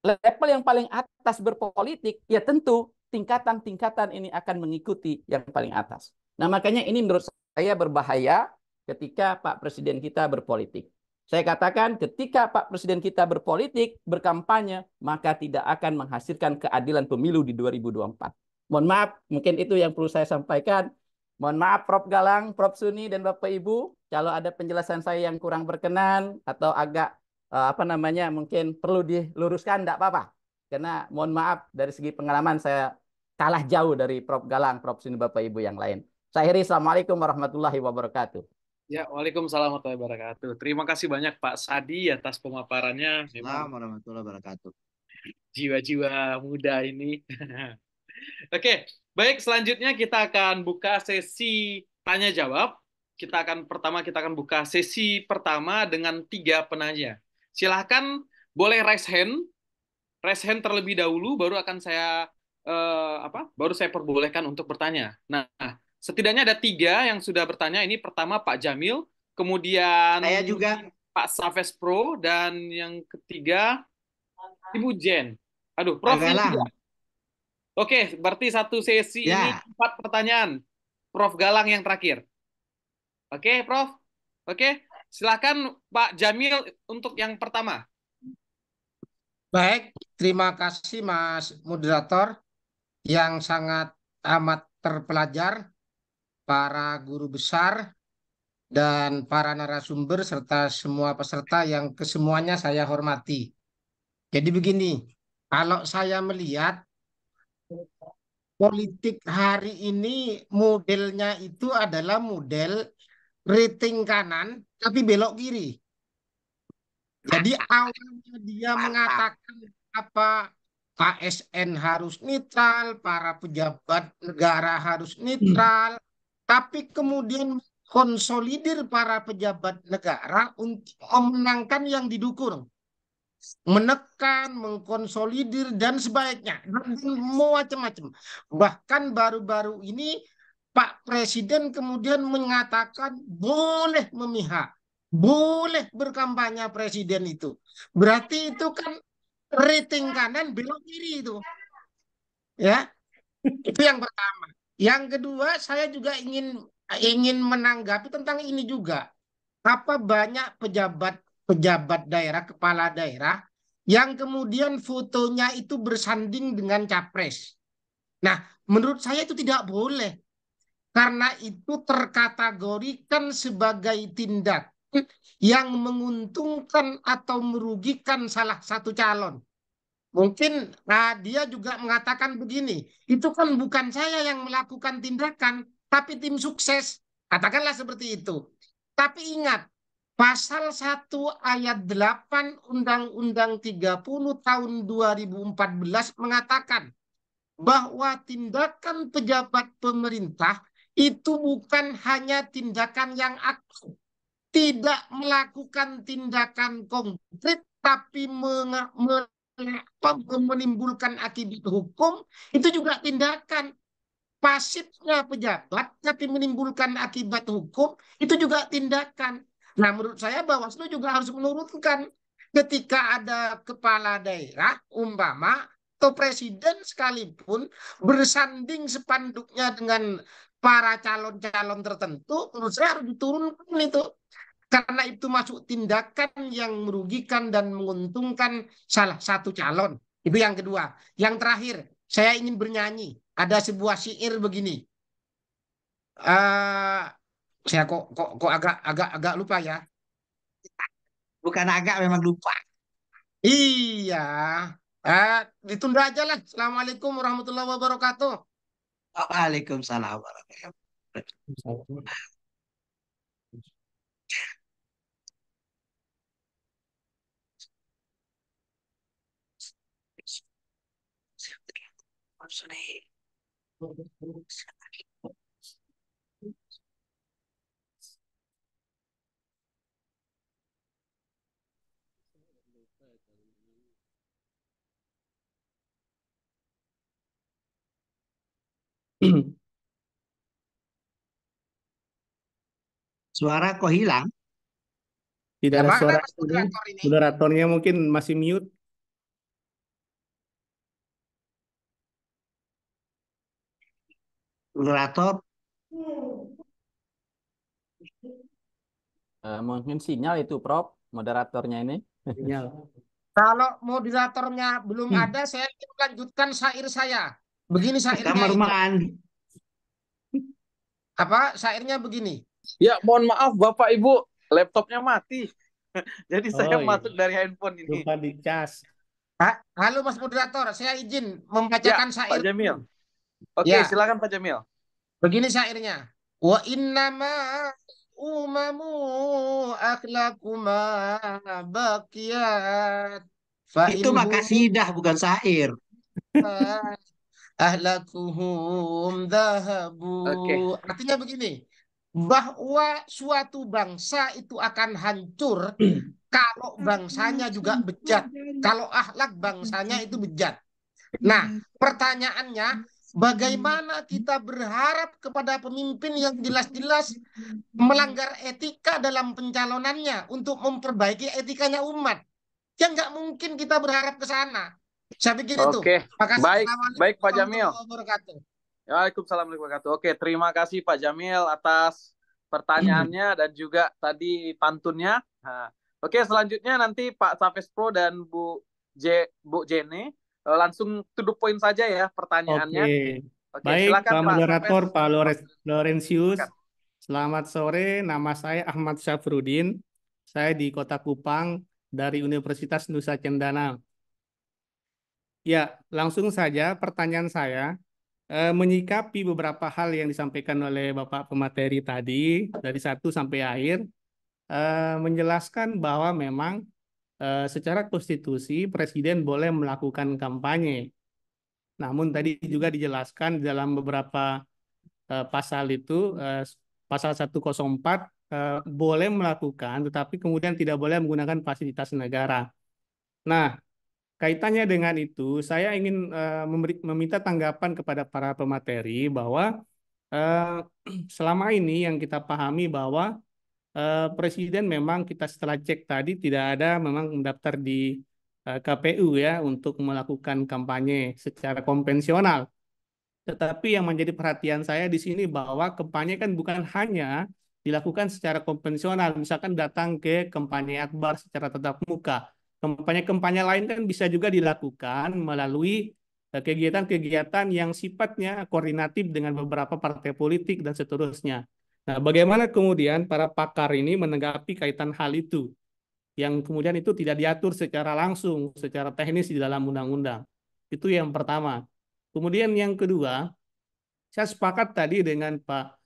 level yang paling atas berpolitik, ya tentu tingkatan-tingkatan ini akan mengikuti yang paling atas. Nah, makanya ini menurut saya berbahaya ketika Pak Presiden kita berpolitik. Saya katakan ketika Pak Presiden kita berpolitik, berkampanye, maka tidak akan menghasilkan keadilan pemilu di 2024. Mohon maaf, mungkin itu yang perlu saya sampaikan. Mohon maaf Prof. Galang, Prof. Suni, dan Bapak Ibu, kalau ada penjelasan saya yang kurang berkenan atau agak mungkin perlu diluruskan, tidak apa-apa. Karena mohon maaf dari segi pengalaman saya kalah jauh dari Prof. Galang, Prof. Suni, Bapak Ibu yang lain. Saya akhiri, Assalamualaikum warahmatullahi wabarakatuh. Ya, waalaikumsalam warahmatullahi wabarakatuh. Terima kasih banyak Pak Sadi atas pemaparannya. Assalamualaikum warahmatullahi wabarakatuh. Jiwa-jiwa muda ini. Oke, baik, selanjutnya kita akan buka sesi tanya jawab. Kita akan buka sesi pertama dengan 3 penanya. Silahkan boleh raise hand terlebih dahulu, baru akan saya baru saya perbolehkan untuk bertanya. Nah, setidaknya ada 3 yang sudah bertanya. Ini pertama Pak Jamil, kemudian Saya juga. Pak Safes Pro, dan yang ketiga Ibu Jen. Aduh, Prof. Pak Galang. Oke, berarti satu sesi Ya. ini 4 pertanyaan. Prof. Galang yang terakhir. Oke, Prof. Oke, silakan Pak Jamil untuk yang pertama. Baik, terima kasih Mas Moderator yang sangat amat terpelajar, para guru besar, dan para narasumber, serta semua peserta yang kesemuanya saya hormati. Jadi begini, kalau saya melihat politik hari ini modelnya itu adalah model rating kanan tapi belok kiri. Jadi awalnya dia mengatakan apa ASN harus netral, para pejabat negara harus netral, tapi kemudian konsolidir para pejabat negara untuk memenangkan yang didukung, menekan, mengkonsolidir dan sebaliknya, dan macam-macam. Bahkan baru-baru ini Pak Presiden kemudian mengatakan boleh memihak, boleh berkampanye presiden itu. Berarti itu kan rating kanan belok kiri itu. Ya, itu yang pertama. Yang kedua, saya juga ingin menanggapi tentang ini juga. Apa banyak pejabat daerah, kepala daerah yang kemudian fotonya itu bersanding dengan capres. Nah, menurut saya itu tidak boleh. Karena itu terkategorikan sebagai tindak yang menguntungkan atau merugikan salah satu calon. Mungkin dia juga mengatakan begini, itu kan bukan saya yang melakukan tindakan, tapi tim sukses. Katakanlah seperti itu. Tapi ingat, Pasal 1 ayat 8 Undang-Undang 30 tahun 2014 mengatakan bahwa tindakan pejabat pemerintah itu bukan hanya tindakan yang aktif, tidak melakukan tindakan konkret, tapi menimbulkan akibat hukum, itu juga tindakan. Pasifnya pejabat tapi menimbulkan akibat hukum, itu juga tindakan. Nah, menurut saya Bawaslu juga harus menurunkan ketika ada kepala daerah umpama atau presiden sekalipun bersanding sepanduknya dengan para calon-calon tertentu, menurut saya harus diturunkan itu. Karena itu masuk tindakan yang merugikan dan menguntungkan salah satu calon. Itu yang kedua. Yang terakhir, saya ingin bernyanyi. Ada sebuah syair begini. Saya kok agak lupa ya. Bukan agak, memang lupa. Iya. Ditunda aja lah. Assalamualaikum warahmatullahi wabarakatuh. Waalaikumsalam warahmatullahi wabarakatuh. Suara kok hilang? Tidak ada Mana suara Mas moderator ini? moderatornya mungkin masih mute. Moderator. Mungkin sinyal itu, Prof. moderatornya ini. Sinyal. Kalau moderatornya belum ada, saya lanjutkan syair saya. Begini syairnya Kamar itu. mandi. Apa syairnya begini? Ya, mohon maaf Bapak Ibu, laptopnya mati. Jadi saya Oh, iya. masuk dari handphone ini. Lupa dicas. Halo Mas moderator, saya izin Ya, membacakan Pak syair. Jamil. Oke, Ya, silakan Pak Jamil. begini syairnya. Wa innama umamu akhlaquma baqiyat fa Itu mah inhum kasidah bukan syair. ahlakuhum dahabu. Oke. Artinya begini, bahwa suatu bangsa itu akan hancur kalau bangsanya juga bejat. Kalau akhlak bangsanya itu bejat. Nah, pertanyaannya, bagaimana kita berharap kepada pemimpin yang jelas-jelas melanggar etika dalam pencalonannya untuk memperbaiki etikanya umat? Ya nggak mungkin kita berharap ke sana. Saya pikir itu. Oke, Makasih. baik, Assalamualaikum baik Pak Jamil. warahmatullahi wabarakatuh. Waalaikumsalam warahmatullahi wabarakatuh. Oke, terima kasih Pak Jamil atas pertanyaannya dan juga tadi pantunnya. Nah, oke, selanjutnya nanti Pak Safes Pro dan Bu Jene langsung to the point saja ya pertanyaannya. Oke. Oke, Baik, silakan Pak Pak moderator, Safes. Pak Laurentius. Silakan. Selamat sore, nama saya Ahmad Syafruddin. Saya di Kota Kupang dari Universitas Nusa Cendana. Ya, langsung saja pertanyaan saya. Menyikapi beberapa hal yang disampaikan oleh Bapak pemateri tadi, dari 1 sampai akhir, menjelaskan bahwa memang secara konstitusi Presiden boleh melakukan kampanye. Namun tadi juga dijelaskan di dalam beberapa pasal itu, pasal 104 boleh melakukan, tetapi kemudian tidak boleh menggunakan fasilitas negara. Nah, kaitannya dengan itu, saya ingin meminta tanggapan kepada para pemateri bahwa selama ini yang kita pahami bahwa Presiden memang kita setelah cek tadi tidak ada memang mendaftar di KPU ya untuk melakukan kampanye secara konvensional. Tetapi yang menjadi perhatian saya di sini bahwa kampanye kan bukan hanya dilakukan secara konvensional, misalkan datang ke kampanye akbar secara tatap muka. Kampanye-kampanye lain kan bisa juga dilakukan melalui kegiatan-kegiatan yang sifatnya koordinatif dengan beberapa partai politik dan seterusnya. Nah, bagaimana kemudian para pakar ini menanggapi kaitan hal itu, yang kemudian itu tidak diatur secara langsung, secara teknis di dalam undang-undang. Itu yang pertama. Kemudian yang kedua, saya sepakat tadi dengan Pak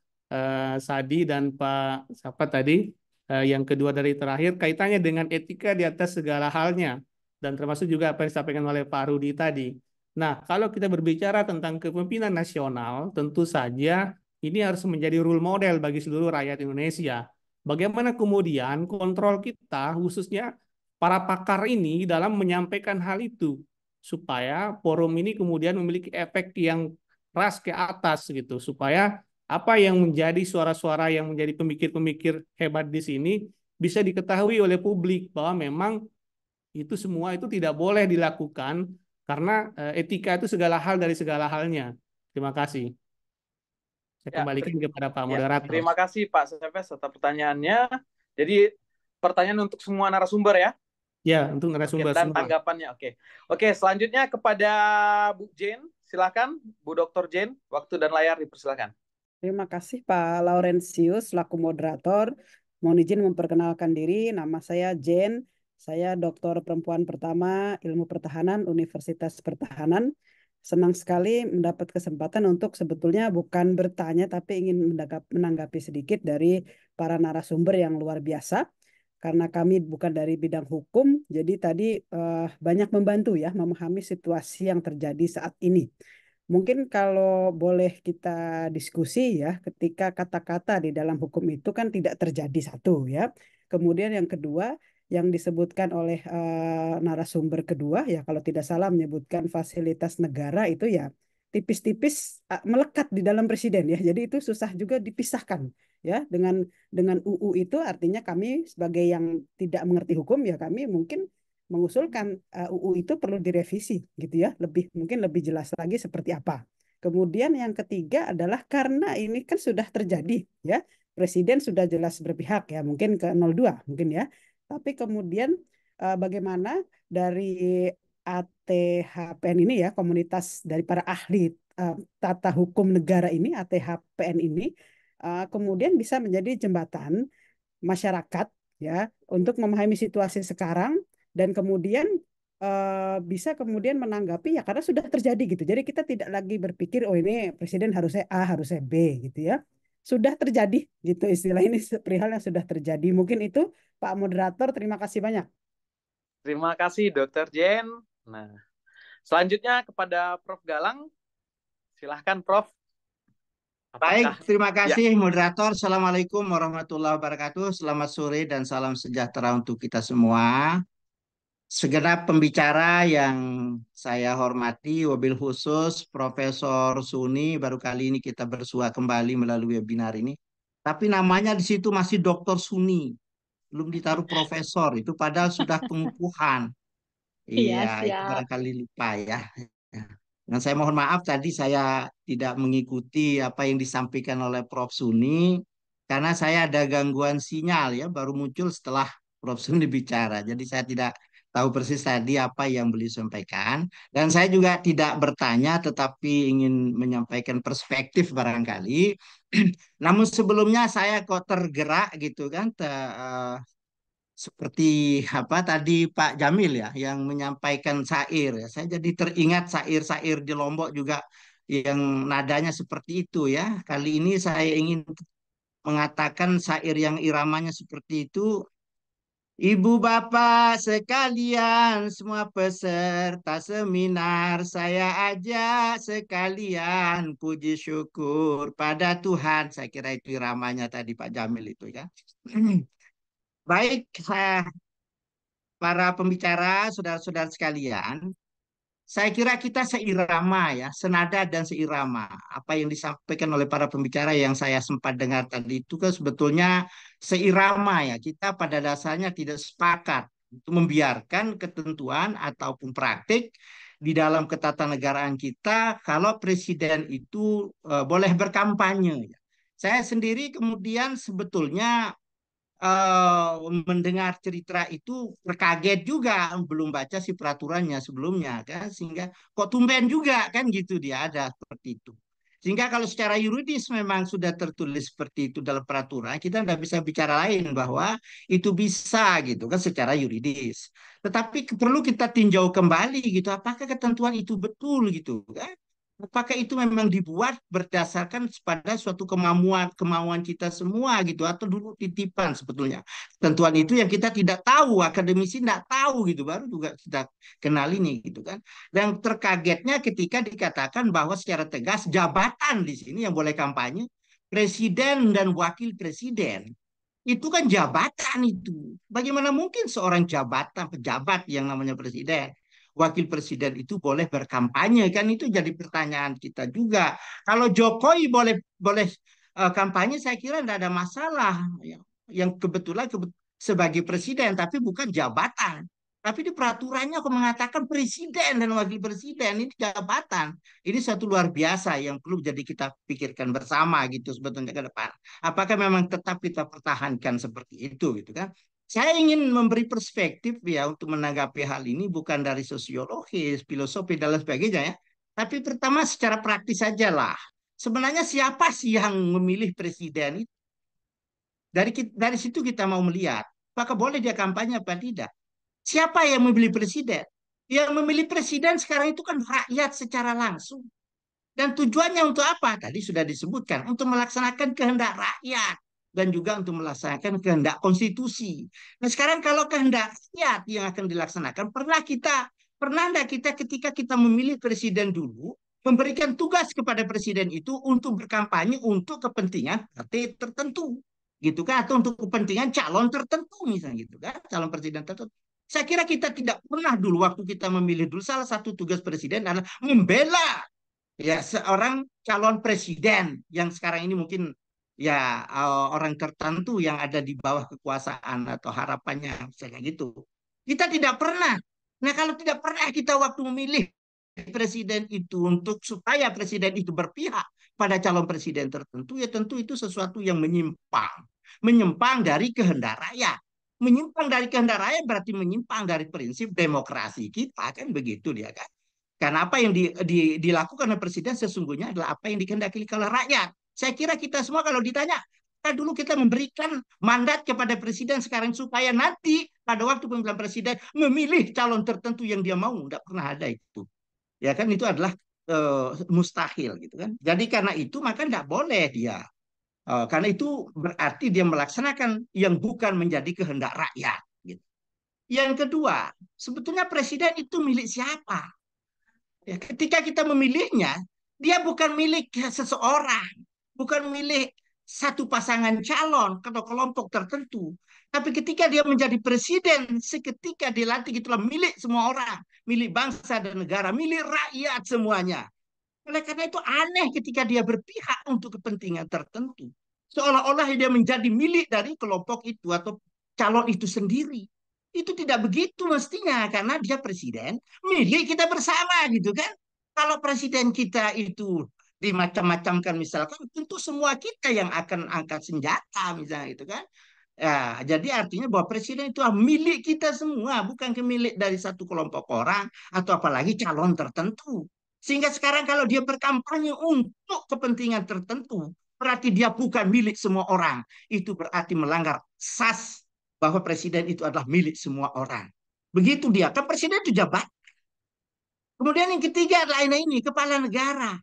Sadi dan Pak siapa tadi, yang kedua dari terakhir, kaitannya dengan etika di atas segala halnya, dan termasuk juga apa yang disampaikan oleh Pak Rudi tadi. Nah, kalau kita berbicara tentang kepemimpinan nasional, tentu saja ini harus menjadi role model bagi seluruh rakyat Indonesia. Bagaimana kemudian kontrol kita, khususnya para pakar ini dalam menyampaikan hal itu, supaya forum ini kemudian memiliki efek yang ras ke atas gitu, supaya apa yang menjadi suara-suara yang menjadi pemikir-pemikir hebat di sini bisa diketahui oleh publik bahwa memang itu semua itu tidak boleh dilakukan karena etika itu segala hal dari segala halnya. Terima kasih. Saya kembalikan kepada Pak moderator. Terima kasih Pak Safes atas pertanyaannya. Jadi pertanyaan untuk semua narasumber ya. Ya, untuk narasumber dan semua. tanggapannya. Oke, selanjutnya kepada Bu Jane. Silakan Bu Dr. Jane, waktu dan layar dipersilakan. Terima kasih Pak Laurentius selaku moderator. Mohon izin memperkenalkan diri, nama saya Jane. Saya doktor perempuan pertama Ilmu Pertahanan Universitas Pertahanan. Senang sekali mendapat kesempatan untuk sebetulnya bukan bertanya tapi ingin menanggapi sedikit dari para narasumber yang luar biasa. Karena kami bukan dari bidang hukum, jadi tadi banyak membantu ya memahami situasi yang terjadi saat ini. Mungkin kalau boleh kita diskusi ya, ketika kata-kata di dalam hukum itu kan tidak terjadi satu ya. Kemudian yang kedua, yang disebutkan oleh narasumber kedua ya, kalau tidak salah menyebutkan fasilitas negara itu ya tipis-tipis melekat di dalam presiden ya. Jadi itu susah juga dipisahkan ya dengan UU itu, artinya kami sebagai yang tidak mengerti hukum ya kami mungkin mengusulkan UU itu perlu direvisi gitu ya, mungkin lebih jelas lagi seperti apa. Kemudian yang ketiga adalah karena ini kan sudah terjadi ya, presiden sudah jelas berpihak ya, mungkin ke 02 mungkin ya. Tapi kemudian bagaimana dari ATHPN ini ya, komunitas dari para ahli tata hukum negara ini, ATHPN ini, kemudian bisa menjadi jembatan masyarakat ya untuk memahami situasi sekarang dan kemudian bisa kemudian menanggapi ya karena sudah terjadi gitu. Jadi kita tidak lagi berpikir oh ini presiden harusnya A, harusnya B gitu ya. Sudah terjadi gitu istilah ini perihal yang sudah terjadi. Mungkin itu Pak Moderator, terima kasih banyak. Terima kasih Dr. Jen. Nah, selanjutnya kepada Prof. Galang. Silahkan Prof. Baik, terima Ya. kasih moderator. Assalamualaikum warahmatullahi wabarakatuh. Selamat sore dan salam sejahtera untuk kita semua. Segenap pembicara yang saya hormati, wabil khusus Profesor Suni, baru kali ini kita bersua kembali melalui webinar ini. Tapi namanya di situ masih Dr. Suni, belum ditaruh profesor, itu padahal sudah pengukuhan. Iya, itu siap. barangkali lupa ya. Dan saya mohon maaf tadi saya tidak mengikuti apa yang disampaikan oleh Prof. Suni, karena saya ada gangguan sinyal ya, baru muncul setelah Prof. Suni bicara. Jadi saya tidak tahu persis tadi apa yang beliau sampaikan. Dan saya juga tidak bertanya, tetapi ingin menyampaikan perspektif barangkali. Namun sebelumnya saya kok tergerak gitu kan, seperti apa tadi Pak Jamil ya yang menyampaikan syair ya. Saya jadi teringat syair-syair di Lombok juga yang nadanya seperti itu ya. Kali ini saya ingin mengatakan syair yang iramanya seperti itu. Ibu bapak sekalian, semua peserta seminar, saya ajak sekalian puji syukur pada Tuhan. Saya kira itu iramanya tadi Pak Jamil itu ya. Baik, para pembicara, saudara-saudara sekalian, saya kira kita seirama ya, senada dan seirama. Apa yang disampaikan oleh para pembicara yang saya sempat dengar tadi itu kan sebetulnya seirama ya. Kita pada dasarnya tidak sepakat untuk membiarkan ketentuan ataupun praktik di dalam ketatanegaraan kita kalau presiden itu boleh berkampanye. Saya sendiri kemudian sebetulnya mendengar cerita itu terkaget juga, belum baca si peraturannya sebelumnya kan, sehingga kok tumben juga kan gitu dia ada seperti itu. Sehingga kalau secara yuridis memang sudah tertulis seperti itu dalam peraturan, kita tidak bisa bicara lain bahwa itu bisa gitu kan secara yuridis. Tetapi perlu kita tinjau kembali gitu, apakah ketentuan itu betul gitu kan? Apakah itu memang dibuat berdasarkan pada suatu kemauan kita semua gitu atau dulu titipan sebetulnya. Ketentuan itu yang kita tidak tahu, akademisi tidak tahu gitu, baru juga kita kenal ini gitu kan. Dan terkagetnya ketika dikatakan bahwa secara tegas jabatan di sini yang boleh kampanye presiden dan wakil presiden. Itu kan jabatan itu. Bagaimana mungkin seorang pejabat yang namanya presiden, wakil presiden itu boleh berkampanye kan, itu jadi pertanyaan kita juga. Kalau Jokowi boleh kampanye, saya kira tidak ada masalah ya. Yang kebetulan sebagai presiden tapi bukan jabatan. Tapi di peraturannya aku mengatakan presiden dan wakil presiden ini jabatan. Ini satu luar biasa yang perlu jadi kita pikirkan bersama gitu sebetulnya ke depan. Apakah memang tetap kita pertahankan seperti itu gitu kan? Saya ingin memberi perspektif ya untuk menanggapi hal ini bukan dari sosiologis, filosofi dan lain sebagainya ya. Tapi pertama secara praktis saja lah. Sebenarnya siapa sih yang memilih presiden itu? Dari situ kita mau melihat apakah boleh dia kampanye apa tidak. Siapa yang memilih presiden? Yang memilih presiden sekarang itu kan rakyat secara langsung. Dan tujuannya untuk apa? Tadi sudah disebutkan, untuk melaksanakan kehendak rakyat dan juga untuk melaksanakan kehendak konstitusi. Nah sekarang kalau kehendak rakyat yang akan dilaksanakan, pernah enggak kita ketika kita memilih presiden dulu, memberikan tugas kepada presiden itu untuk berkampanye untuk kepentingan partai tertentu, gitu kan? Atau untuk kepentingan calon tertentu misalnya gitu kan, calon presiden tertentu. Saya kira kita tidak pernah dulu waktu kita memilih dulu, salah satu tugas presiden adalah membela ya seorang calon presiden yang sekarang ini mungkin ya orang tertentu yang ada di bawah kekuasaan atau harapannya misalnya gitu. Kita tidak pernah. Nah kalau tidak pernah kita waktu memilih presiden itu untuk supaya presiden itu berpihak pada calon presiden tertentu, ya tentu itu sesuatu yang menyimpang dari kehendak rakyat. menyimpang dari kehendak rakyat berarti menyimpang dari prinsip demokrasi kita, kan begitu dia kan. Karena apa yang dilakukan oleh presiden sesungguhnya adalah apa yang dikehendaki oleh rakyat. Saya kira kita semua kalau ditanya, dulu kita memberikan mandat kepada presiden sekarang supaya nanti pada waktu pemilihan presiden memilih calon tertentu yang dia mau. Tidak pernah ada itu. Ya kan, itu adalah mustahil gitu kan. Jadi karena itu maka tidak boleh dia. Karena itu berarti dia melaksanakan yang bukan menjadi kehendak rakyat. Gitu. Yang kedua, sebetulnya presiden itu milik siapa? Ya, ketika kita memilihnya, dia bukan milik seseorang, bukan milik satu pasangan calon atau kelompok tertentu. Tapi ketika dia menjadi presiden, seketika dilantik itulah milik semua orang, milik bangsa dan negara, milik rakyat semuanya. Oleh karena itu aneh ketika dia berpihak untuk kepentingan tertentu. Seolah-olah dia menjadi milik dari kelompok itu atau calon itu sendiri. Itu tidak begitu mestinya karena dia presiden, milik kita bersama gitu kan. Kalau presiden kita itu dimacam-macamkan misalkan, tentu semua kita yang akan angkat senjata misalnya itu kan. Ya, jadi artinya bahwa presiden itu milik kita semua, bukan milik dari satu kelompok orang atau apalagi calon tertentu. Sehingga sekarang kalau dia berkampanye untuk kepentingan tertentu, berarti dia bukan milik semua orang. Itu berarti melanggar asas bahwa presiden itu adalah milik semua orang. Begitu dia. Kan presiden itu jabat. Kemudian yang ketiga adalah ini, kepala negara.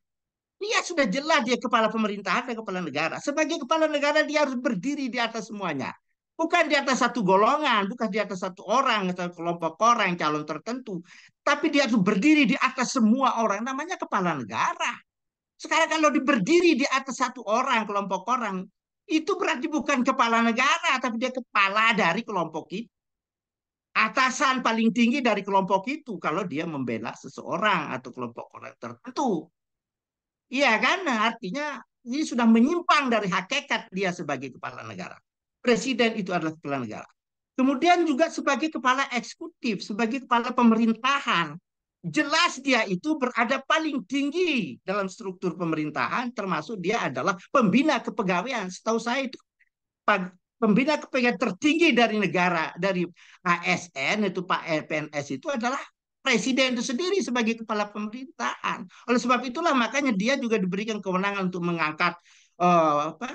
Dia sudah jelas dia kepala pemerintahan dan kepala negara. Sebagai kepala negara dia harus berdiri di atas semuanya. Bukan di atas satu golongan, bukan di atas satu orang atau kelompok orang calon tertentu. Tapi dia harus berdiri di atas semua orang. Namanya kepala negara. Sekarang kalau berdiri di atas satu orang, kelompok orang, itu berarti bukan kepala negara, tapi dia kepala dari kelompok itu. Atasan paling tinggi dari kelompok itu kalau dia membela seseorang atau kelompok orang tertentu. Iya kan? Nah, artinya ini sudah menyimpang dari hakikat dia sebagai kepala negara. Presiden itu adalah kepala negara. Kemudian juga sebagai kepala eksekutif, sebagai kepala pemerintahan. Jelas dia itu berada paling tinggi dalam struktur pemerintahan, termasuk dia adalah pembina kepegawaian. Setahu saya itu pembina kepegawaian tertinggi dari negara, dari ASN, itu Pak PNS itu adalah presiden itu sendiri sebagai kepala pemerintahan. Oleh sebab itulah makanya dia juga diberikan kewenangan untuk mengangkat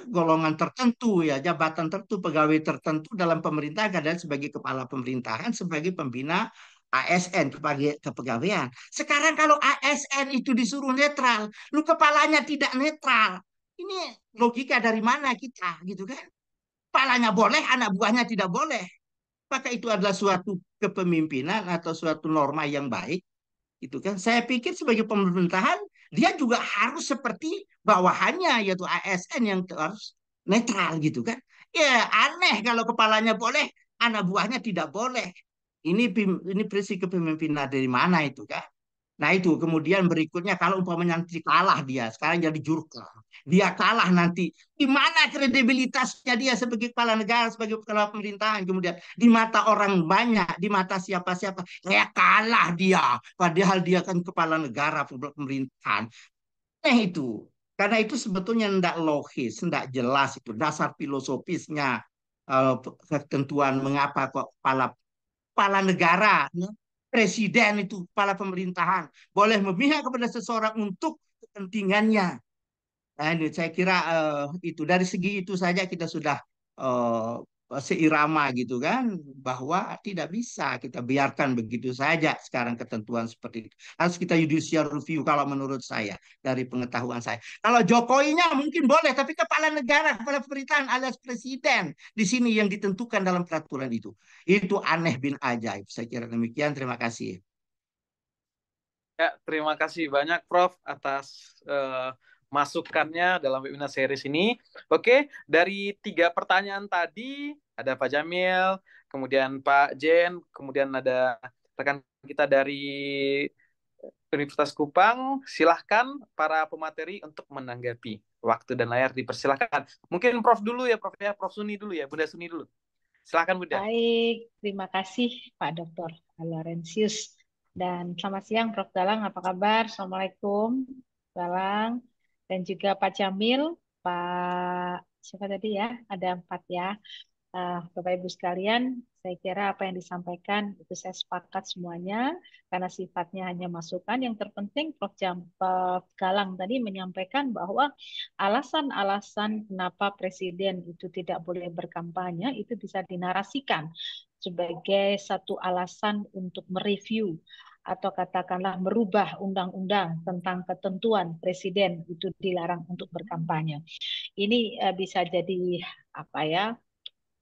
golongan tertentu, ya jabatan tertentu, pegawai tertentu dalam pemerintahan adalah sebagai kepala pemerintahan, sebagai pembina ASN, kepegawaian. Sekarang kalau ASN itu disuruh netral, lu kepalanya tidak netral. Ini logika dari mana kita, gitu kan? Kepalanya boleh, anak buahnya tidak boleh. Maka itu adalah suatu kepemimpinan atau suatu norma yang baik. Itu kan saya pikir sebagai pemerintahan dia juga harus seperti bawahannya yaitu ASN yang harus netral gitu kan. Ya aneh kalau kepalanya boleh, anak buahnya tidak boleh. Ini prinsip kepemimpinan dari mana itu kan? Nah itu kemudian berikutnya kalau umpamanya nanti kalah dia, sekarang jadi jurkam. Dia kalah nanti, di mana kredibilitasnya dia sebagai kepala negara, sebagai kepala pemerintahan. Kemudian di mata orang banyak, di mata siapa-siapa, kayak kalah dia. Padahal dia kan kepala negara, pemerintahan. Nah itu, karena itu sebetulnya tidak logis, tidak jelas itu dasar filosofisnya ketentuan mengapa kok kepala negara, presiden itu kepala pemerintahan boleh memihak kepada seseorang untuk kepentingannya. Nah, ini saya kira itu dari segi itu saja kita sudah seirama gitu kan, bahwa tidak bisa kita biarkan begitu saja sekarang ketentuan seperti itu. Harus kita judicial review kalau menurut saya dari pengetahuan saya. Kalau Jokowinya mungkin boleh, tapi kepala negara, kepala pemerintahan alias presiden di sini yang ditentukan dalam peraturan itu. Itu aneh bin ajaib. Saya kira demikian. Terima kasih. Ya, terima kasih banyak Prof atas masukannya dalam webinar series ini. Oke, dari 3 pertanyaan tadi, ada Pak Jamil, kemudian Pak Jen, kemudian ada rekan kita dari Universitas Kupang. Silahkan para pemateri untuk menanggapi. Waktu dan layar dipersilahkan. Mungkin Prof dulu ya, Prof ya, Prof Suni dulu ya, Bunda Suni dulu. Silahkan Bunda. Baik, terima kasih Pak Dr. Laurentius. Dan selamat siang Prof. Galang, apa kabar? Assalamualaikum, Galang. Dan juga Pak Jamil, Pak siapa tadi ya? Ada 4 ya. Bapak Ibu sekalian, saya kira apa yang disampaikan itu saya sepakat semuanya karena sifatnya hanya masukan. Yang terpenting Prof. Galang tadi menyampaikan bahwa alasan-alasan kenapa Presiden itu tidak boleh berkampanye itu bisa dinarasikan sebagai satu alasan untuk mereview atau katakanlah merubah undang-undang tentang ketentuan Presiden itu dilarang untuk berkampanye. Ini bisa jadi apa ya?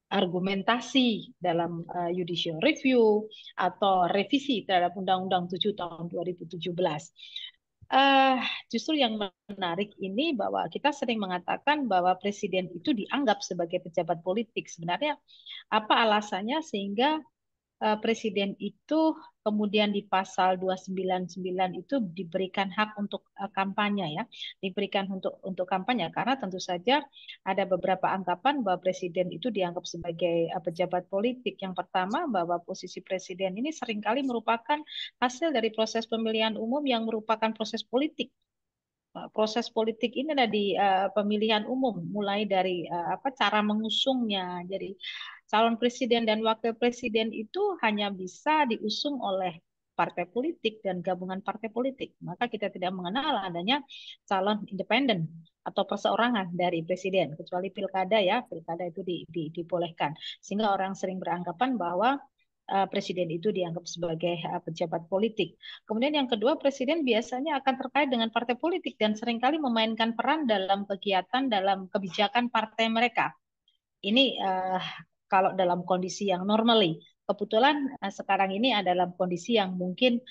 Argumentasi dalam judicial review atau revisi terhadap Undang-Undang 7 tahun 2017. Justru yang menarik ini bahwa kita sering mengatakan bahwa presiden itu dianggap sebagai pejabat politik. Sebenarnya apa alasannya sehingga presiden itu kemudian di pasal 299 itu diberikan hak untuk kampanye ya, diberikan untuk kampanye karena tentu saja ada beberapa anggapan bahwa presiden itu dianggap sebagai pejabat politik. Yang pertama bahwa posisi presiden ini seringkali merupakan hasil dari proses pemilihan umum yang merupakan proses politik. Proses politik ini ada di pemilihan umum, mulai dari cara mengusungnya. Jadi calon presiden dan wakil presiden itu hanya bisa diusung oleh partai politik dan gabungan partai politik. Maka kita tidak mengenal adanya calon independen atau perseorangan dari presiden, kecuali pilkada ya, pilkada itu dibolehkan. Sehingga orang sering beranggapan bahwa presiden itu dianggap sebagai pejabat politik. Kemudian yang kedua, presiden biasanya akan terkait dengan partai politik dan seringkali memainkan peran dalam kegiatan, dalam kebijakan partai mereka. Ini kalau dalam kondisi yang normally. Kebetulan sekarang ini adalah kondisi yang mungkin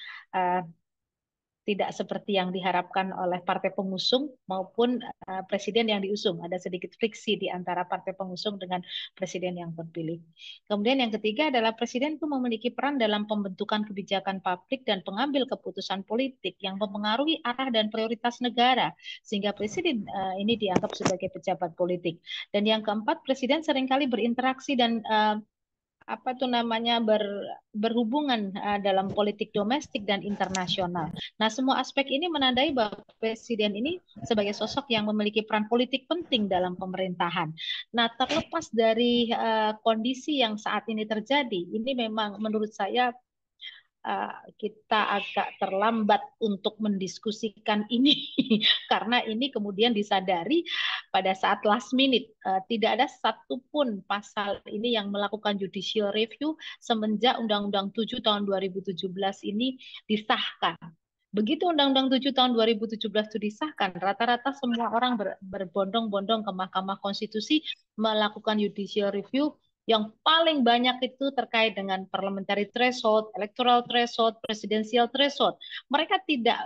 tidak seperti yang diharapkan oleh partai pengusung maupun presiden yang diusung. Ada sedikit friksi di antara partai pengusung dengan presiden yang terpilih. Kemudian yang ketiga adalah presiden itu memiliki peran dalam pembentukan kebijakan publik dan pengambil keputusan politik yang mempengaruhi arah dan prioritas negara, sehingga presiden ini dianggap sebagai pejabat politik. Dan yang keempat, presiden seringkali berinteraksi dan berhubungan dalam politik domestik dan internasional. Nah, semua aspek ini menandai bahwa presiden ini sebagai sosok yang memiliki peran politik penting dalam pemerintahan. Nah, terlepas dari kondisi yang saat ini terjadi, ini memang menurut saya kita agak terlambat untuk mendiskusikan ini karena ini kemudian disadari pada saat last minute. Tidak ada satupun pasal ini yang melakukan judicial review semenjak Undang-Undang 7 tahun 2017 ini disahkan. Begitu Undang-Undang 7 tahun 2017 itu disahkan, rata-rata semua orang berbondong-bondong ke Mahkamah Konstitusi melakukan judicial review. Yang paling banyak itu terkait dengan parliamentary threshold, electoral threshold, presidential threshold. Mereka tidak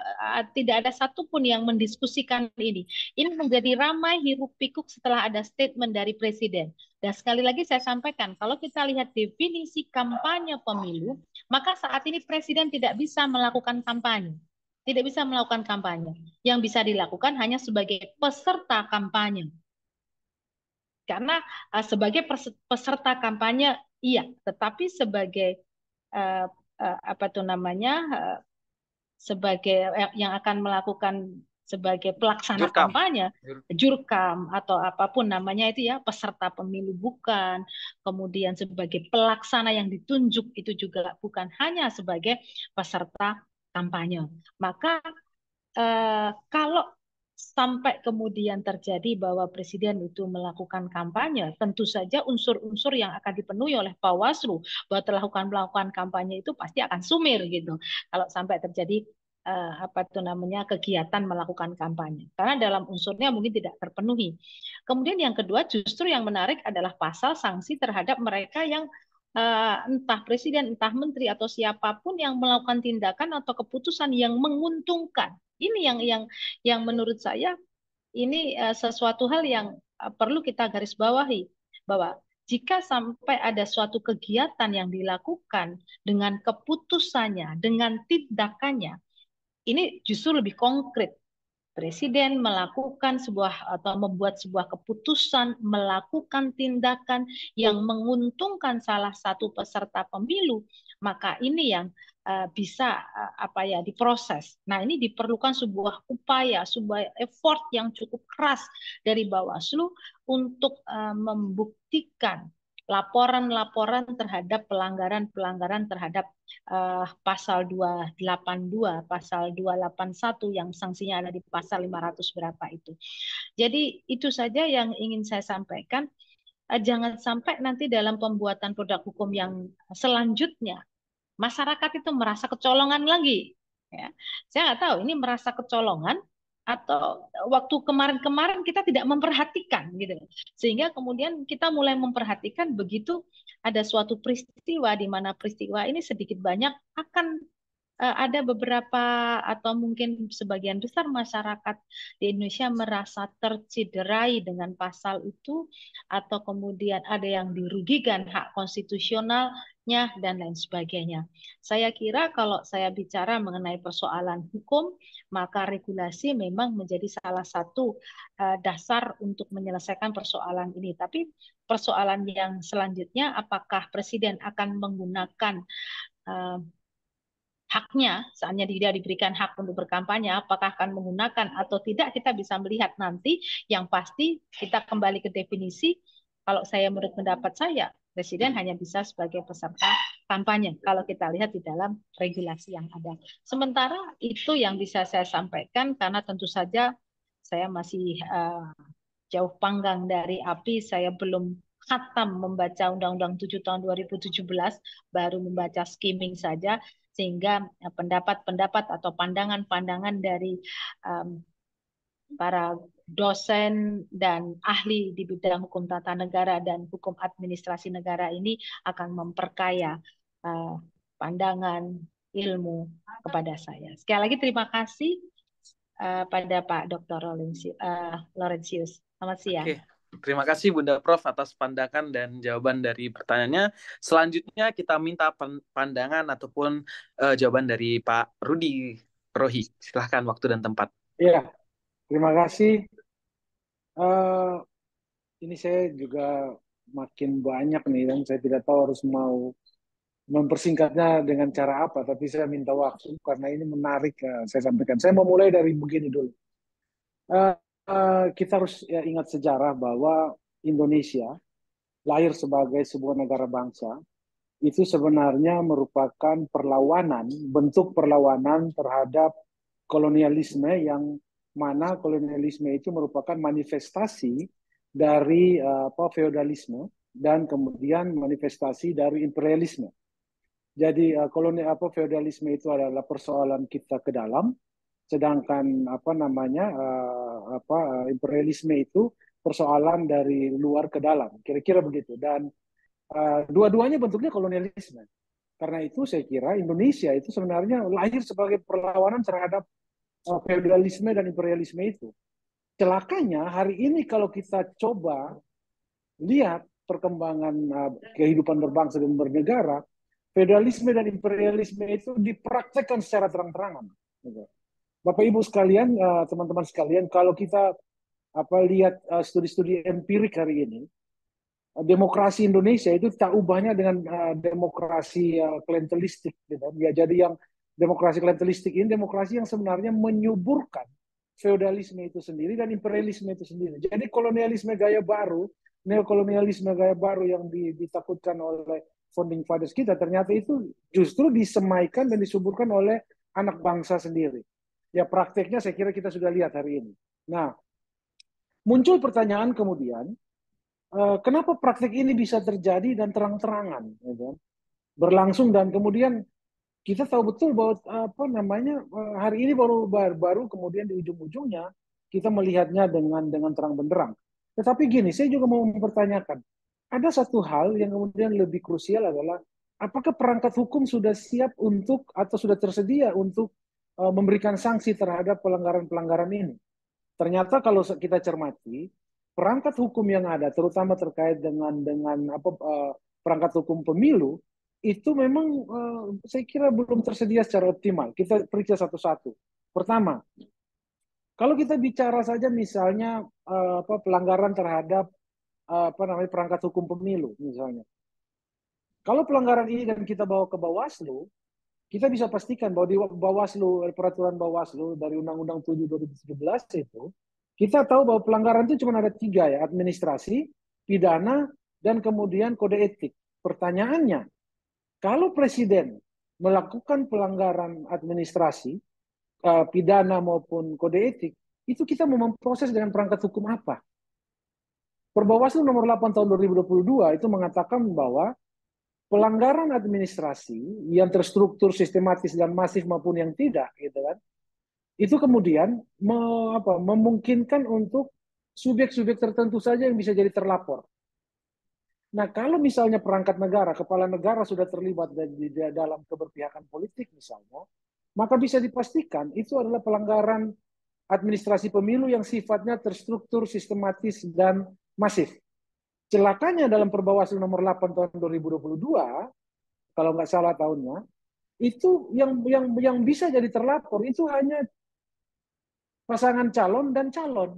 ada satupun yang mendiskusikan ini. Ini menjadi ramai hiruk pikuk setelah ada statement dari presiden. Dan sekali lagi saya sampaikan, kalau kita lihat definisi kampanye pemilu, maka saat ini presiden tidak bisa melakukan kampanye. Tidak bisa melakukan kampanye. Yang bisa dilakukan hanya sebagai peserta kampanye. Karena sebagai peserta kampanye iya, tetapi sebagai sebagai yang akan melakukan sebagai pelaksana kampanye, jurkam atau apapun namanya itu ya, peserta pemilu bukan, kemudian sebagai pelaksana yang ditunjuk itu juga bukan, hanya sebagai peserta kampanye. Maka kalau sampai kemudian terjadi bahwa presiden itu melakukan kampanye, tentu saja unsur-unsur yang akan dipenuhi oleh Bawaslu bahwa melakukan kampanye itu pasti akan sumir gitu. Kalau sampai terjadi kegiatan melakukan kampanye, karena dalam unsurnya mungkin tidak terpenuhi. Kemudian yang kedua, justru yang menarik adalah pasal sanksi terhadap mereka yang entah presiden, entah menteri atau siapapun yang melakukan tindakan atau keputusan yang menguntungkan. Ini yang menurut saya ini sesuatu hal yang perlu kita garis bawahi, bahwa jika sampai ada suatu kegiatan yang dilakukan dengan keputusannya, dengan tindakannya, ini justru lebih konkret. Presiden melakukan membuat sebuah keputusan, melakukan tindakan yang menguntungkan salah satu peserta pemilu, maka ini yang bisa diproses. Nah, ini diperlukan sebuah upaya, sebuah effort yang cukup keras dari Bawaslu untuk membuktikan laporan-laporan terhadap pelanggaran-pelanggaran terhadap pasal 282, pasal 281 yang sanksinya ada di pasal 500 berapa itu. Jadi itu saja yang ingin saya sampaikan. Jangan sampai nanti dalam pembuatan produk hukum yang selanjutnya masyarakat itu merasa kecolongan lagi. Ya. Saya nggak tahu ini merasa kecolongan atau waktu kemarin-kemarin kita tidak memperhatikan gitu. Sehingga kemudian kita mulai memperhatikan begitu ada suatu peristiwa di mana peristiwa ini sedikit banyak akan ada beberapa atau mungkin sebagian besar masyarakat di Indonesia merasa tercederai dengan pasal itu atau kemudian ada yang dirugikan hak konstitusionalnya dan lain sebagainya. Saya kira kalau saya bicara mengenai persoalan hukum, maka regulasi memang menjadi salah satu dasar untuk menyelesaikan persoalan ini. Tapi persoalan yang selanjutnya, apakah Presiden akan menggunakan haknya, saatnya dia diberikan hak untuk berkampanye, apakah akan menggunakan atau tidak, kita bisa melihat nanti. Yang pasti kita kembali ke definisi, kalau saya menurut pendapat saya, Presiden hanya bisa sebagai peserta kampanye, kalau kita lihat di dalam regulasi yang ada. Sementara itu yang bisa saya sampaikan, karena tentu saja saya masih jauh panggang dari api, saya belum khatam membaca Undang-Undang 7 tahun 2017, baru membaca skimming saja, sehingga pendapat-pendapat atau pandangan-pandangan dari para dosen dan ahli di bidang hukum tata negara dan hukum administrasi negara ini akan memperkaya pandangan ilmu kepada saya. Sekali lagi terima kasih pada Pak Dr. Laurentius. Selamat siang. Oke. Terima kasih Bunda Prof atas pandangan dan jawaban dari pertanyaannya. Selanjutnya kita minta pandangan ataupun jawaban dari Pak Rudi Rohi. Silahkan waktu dan tempat. Iya, terima kasih. Ini saya juga makin banyak nih, dan saya tidak tahu harus mau mempersingkatnya dengan cara apa, tapi saya minta waktu karena ini menarik saya sampaikan. Saya mau mulai dari begini dulu. Kita harus ingat sejarah bahwa Indonesia lahir sebagai sebuah negara bangsa itu sebenarnya merupakan perlawanan, bentuk perlawanan terhadap kolonialisme, yang mana kolonialisme itu merupakan manifestasi dari feodalisme dan kemudian manifestasi dari imperialisme. Jadi feodalisme itu adalah persoalan kita ke dalam, sedangkan imperialisme itu persoalan dari luar ke dalam, kira-kira begitu. Dan dua-duanya bentuknya kolonialisme. Karena itu saya kira Indonesia itu sebenarnya lahir sebagai perlawanan terhadap feodalisme dan imperialisme itu. Celakanya hari ini kalau kita coba lihat perkembangan kehidupan berbangsa dan bernegara, feodalisme dan imperialisme itu dipraktekkan secara terang-terangan. Bapak Ibu sekalian, teman-teman sekalian, kalau kita lihat studi-studi empirik hari ini, demokrasi Indonesia itu tak ubahnya dengan demokrasi klientelistik. Gitu. Ya, jadi yang demokrasi klientelistik ini demokrasi yang sebenarnya menyuburkan feodalisme itu sendiri dan imperialisme itu sendiri. Jadi kolonialisme gaya baru, neokolonialisme gaya baru yang ditakutkan oleh founding fathers kita, ternyata itu justru disemaikan dan disuburkan oleh anak bangsa sendiri. Ya, prakteknya saya kira kita sudah lihat hari ini. Nah, muncul pertanyaan kemudian, kenapa praktek ini bisa terjadi dan terang-terangan, gitu, berlangsung, dan kemudian kita tahu betul bahwa hari ini baru kemudian di ujung-ujungnya kita melihatnya dengan terang benderang. Tetapi gini, saya juga mau mempertanyakan, ada satu hal yang kemudian lebih krusial adalah apakah perangkat hukum sudah siap untuk atau sudah tersedia untuk memberikan sanksi terhadap pelanggaran-pelanggaran ini. Ternyata kalau kita cermati, perangkat hukum yang ada, terutama terkait dengan perangkat hukum pemilu, itu memang saya kira belum tersedia secara optimal. Kita periksa satu-satu. Pertama, kalau kita bicara saja misalnya pelanggaran terhadap perangkat hukum pemilu misalnya. Kalau pelanggaran ini dan kita bawa ke Bawaslu, kita bisa pastikan bahwa di Bawaslu, peraturan Bawaslu dari Undang-Undang 7 2017 itu, kita tahu bahwa pelanggaran itu cuma ada 3 ya, administrasi, pidana, dan kemudian kode etik. Pertanyaannya, kalau presiden melakukan pelanggaran administrasi, pidana maupun kode etik, itu kita mau memproses dengan perangkat hukum apa? Perbawaslu nomor 8 tahun 2022 itu mengatakan bahwa pelanggaran administrasi yang terstruktur, sistematis dan masif maupun yang tidak, gitu kan, itu kemudian memungkinkan untuk subjek-subjek tertentu saja yang bisa jadi terlapor. Nah, kalau misalnya perangkat negara, kepala negara sudah terlibat di dalam keberpihakan politik misalnya, maka bisa dipastikan itu adalah pelanggaran administrasi pemilu yang sifatnya terstruktur, sistematis, dan masif. Celakanya dalam Perbawaslu nomor 8 tahun 2022, kalau nggak salah tahunnya, itu yang bisa jadi terlapor itu hanya pasangan calon dan calon.